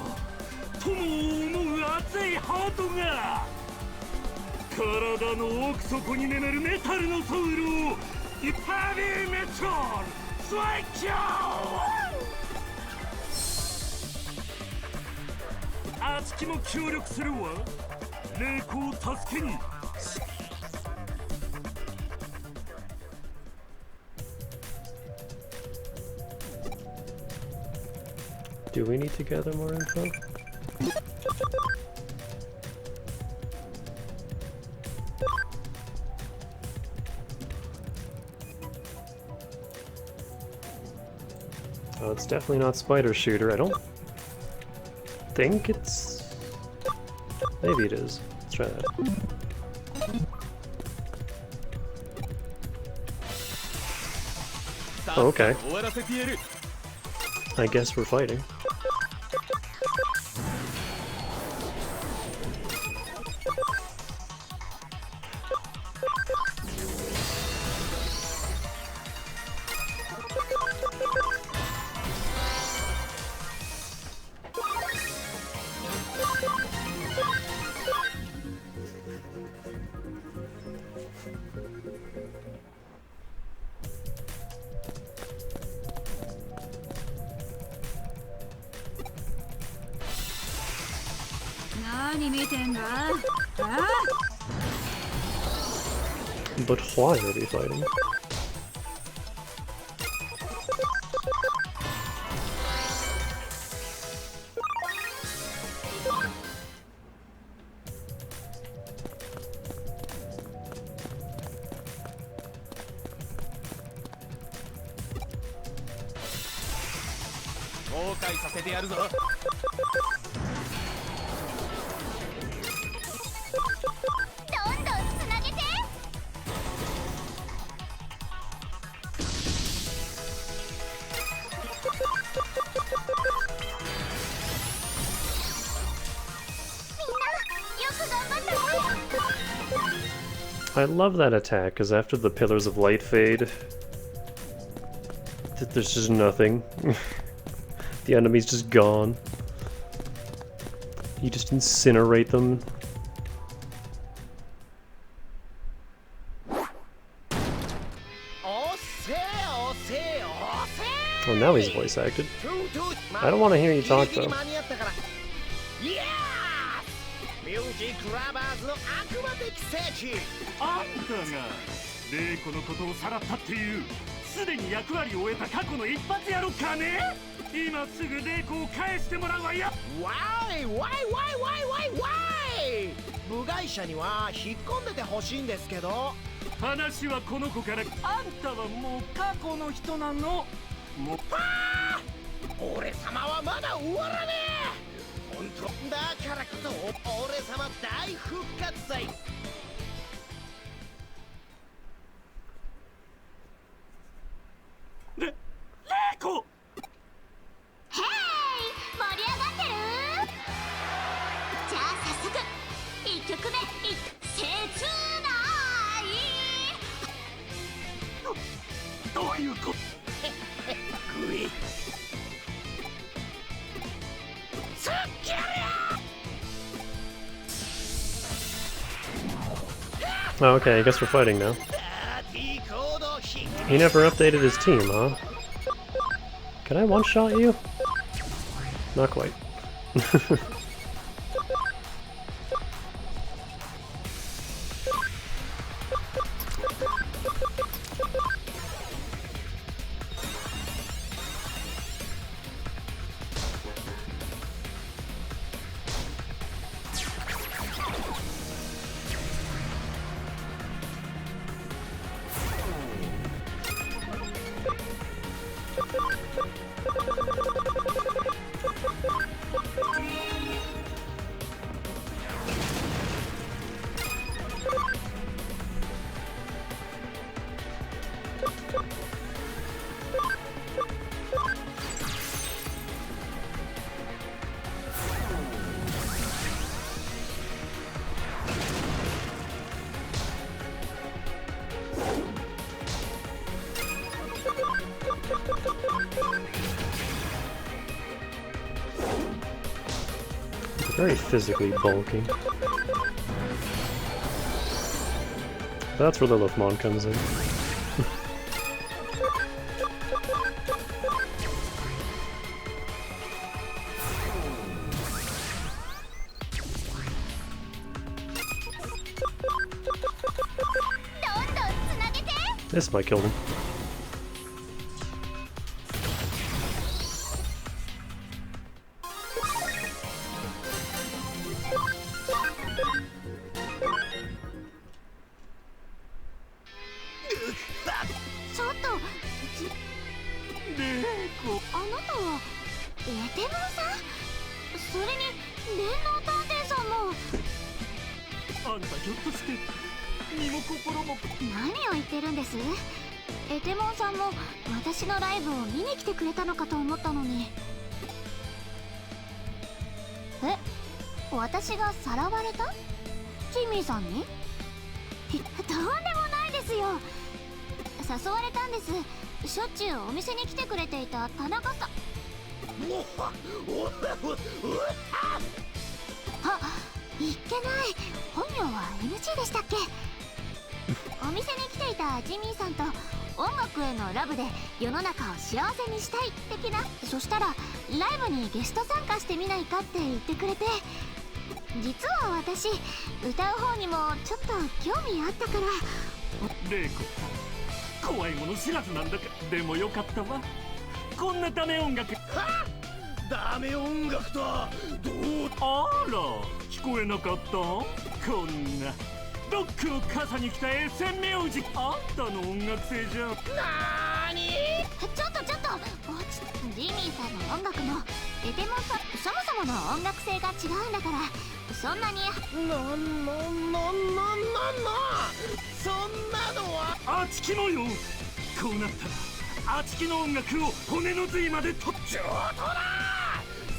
友を思う熱いハートが体の奥底に眠るメタルのソウルをヘビーメタル最強熱きも協力するわ霊子を助けにDo we need to gather more info? Oh, it's definitely not Spider Shooter. I don't think it's... Maybe it is. Let's try that. Oh, okay. I guess we're fighting. But why are we fighting? I love that attack, because after the Pillars of Light fade, there's just nothing. The enemy's just gone. You just incinerate them. Oh, now he's voice acted. I don't want to hear you talk, though. ミュージックラバーズの悪魔的聖地あんたが玲子のことをさらったっていうすでに役割を終えた過去の一発やろかね今すぐ玲子を返してもらうわよわいわいわいわいわいわい部外者には引っ込んでてほしいんですけど話はこの子からあんたはもう過去の人なのもうはぁ俺様はまだ終わらねえ本当だからこそ俺様大復活祭玲子へい盛り上がってるじゃあ早速1曲目切ないどういうことグイOh, okay, I guess we're fighting now. He never updated his team, huh? Can I one-shot you? Not quite. Very physically bulky. That's where the Lilithmon comes in. This might kill him.何を言ってるんです？エテモンさんも私のライブを見に来てくれたのかと思ったのに。え、私がさらわれた？ジミーさんに？とんでもないですよ。誘われたんです。しょっちゅうお店に来てくれていた田中さん。あ、いっけない。本名は NG でしたっけ？お店に来ていたジミーさんと音楽へのラブで世の中を幸せにしたい的な。そしたらライブにゲスト参加してみないかって言ってくれて、実は私歌う方にもちょっと興味あったから。レイコ、怖いもの知らずなんだか。でもよかったわ。こんなダメ音楽。はっ、ダメ音楽とはどう。あら、聞こえなかった？こんなロックを傘に来たエセミュージック。あんたの音楽性じゃ。なーに？ちょっとジミーさんの音楽もエテモンさんそもそもの音楽性が違うんだから、そんなに。そんなのはあちきもよ。こうなったらあちきの音楽を骨の髄までとっちょうとだ。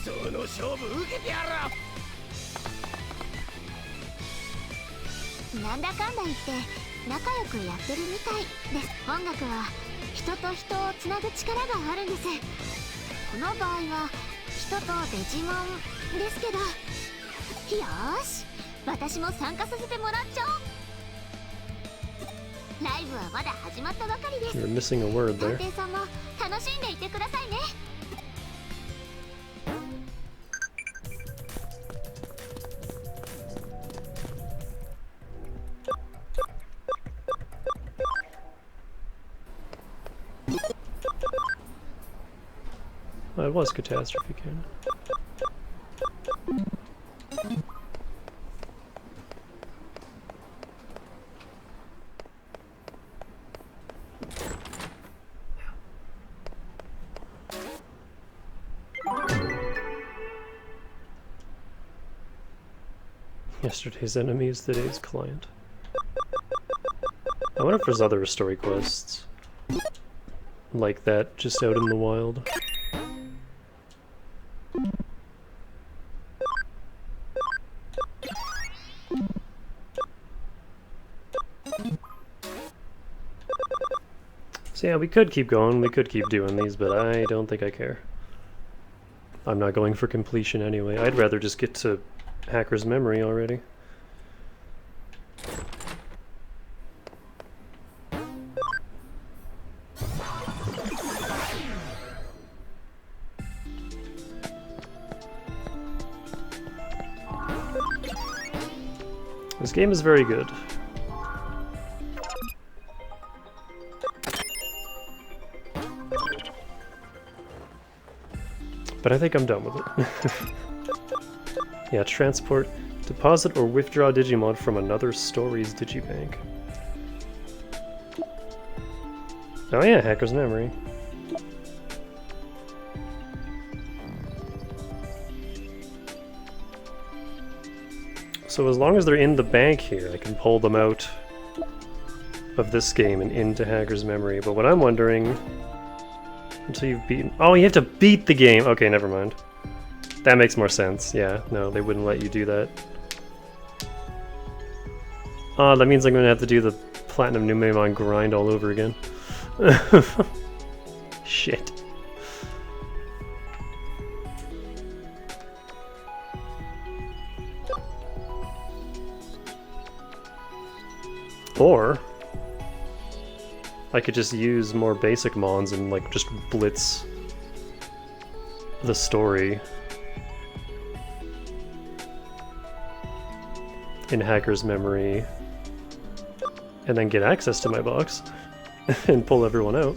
その勝負受けてやる。なんだかんだ言って仲良くやってるみたいです。音楽は人と人をつなぐ力があるんです。この場合は人とデジモンですけど。よーし、私も参加させてもらっちゃおう。ライブはまだ始まったばかりです。 You're missing a word 探 there. 偵さんも楽しんでいてくださいね。Oh, it was Catastrophe Cannon. Yesterday's enemy is today's client. I wonder if there's other story quests like that just out in the wild. So yeah, we could keep going, we could keep doing these, but I don't think I care. I'm not going for completion anyway. I'd rather just get to Hacker's Memory already. This game is very good. But I think I'm done with it. Yeah, transport, deposit or withdraw Digimon from another story's Digibank. Oh yeah, Hacker's Memory. So as long as they're in the bank here, I can pull them out of this game and into Hacker's Memory. But what I'm wondering, until you've beaten... Oh, you have to beat the game! Okay, never mind. That makes more sense. Yeah, no, they wouldn't let you do that. Oh, that means I'm gonna have to do the Platinum Numemon grind all over again. Shit. Or I could just use more basic mons and like just blitz the story in Hacker's Memory and then get access to my box and pull everyone out.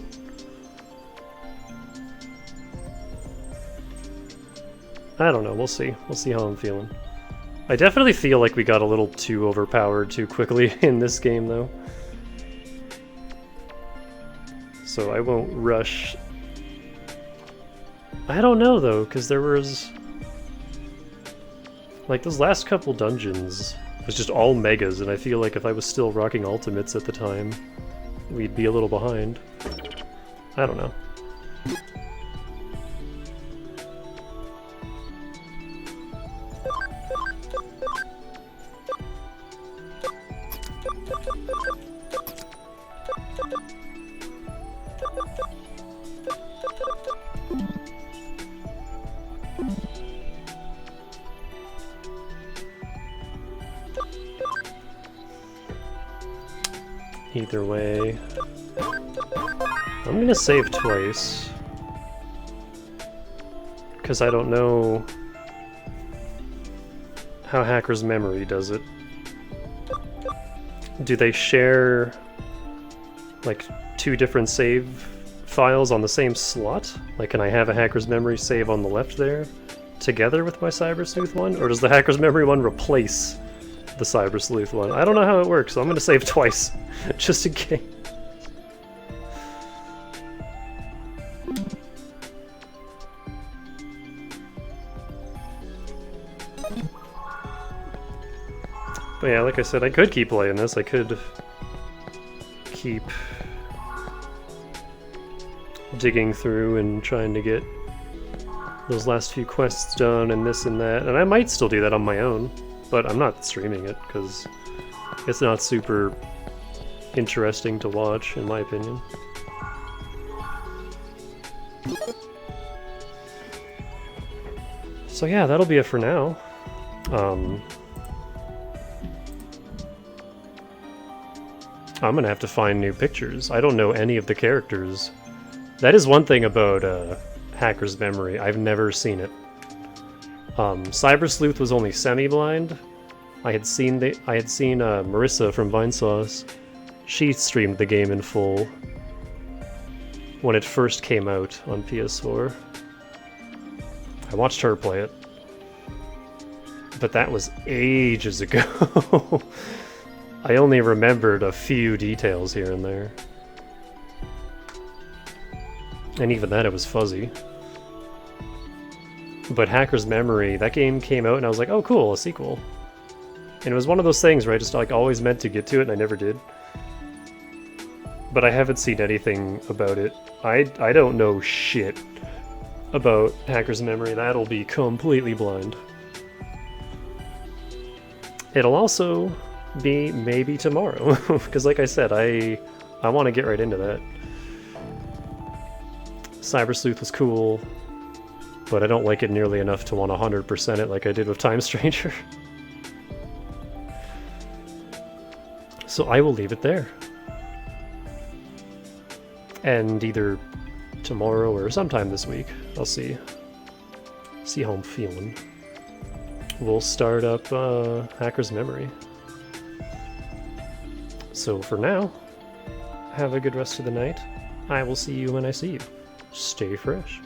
I don't know, we'll see. We'll see how I'm feeling. I definitely feel like we got a little too overpowered too quickly in this game, though. So I won't rush. I don't know, though, because there was... like, those last couple dungeons was just all megas, and I feel like if I was still rocking ultimates at the time, we'd be a little behind. I don't know. Either way, I'm gonna save twice, because I don't know how Hacker's Memory does it. Do they share like two different save files on the same slot? Like, can I have a Hacker's Memory save on the left there together with my Cyber Sleuth one, or does the Hacker's Memory one replace the Cyber Sleuth one? I don't know how it works, so I'm gonna save twice, just in case. But yeah, like I said, I could keep playing this. I could keep digging through and trying to get those last few quests done and this and that, and I might still do that on my own. But I'm not streaming it, because it's not super interesting to watch, in my opinion. So yeah, that'll be it for now. I'm gonna have to find new pictures. I don't know any of the characters. That is one thing about Hacker's Memory. I've never seen it. Cyber Sleuth was only semi-blind. I had seen Marissa from Vinesauce. She streamed the game in full when it first came out on PS4. I watched her play it, but that was ages ago. I only remembered a few details here and there, and even that it was fuzzy. But Hacker's Memory, that game came out and I was like, oh cool, a sequel. And it was one of those things where I just like always meant to get to it and I never did. But I haven't seen anything about it. I don't know shit about Hacker's Memory. That'll be completely blind. It'll also be maybe tomorrow, because like I said, I want to get right into that. Cyber Sleuth was cool, but I don't like it nearly enough to want to 100% it like I did with Time Stranger. So I will leave it there. And either tomorrow or sometime this week, I'll see how I'm feeling. We'll start up Hacker's Memory. So for now, have a good rest of the night. I will see you when I see you. Stay fresh.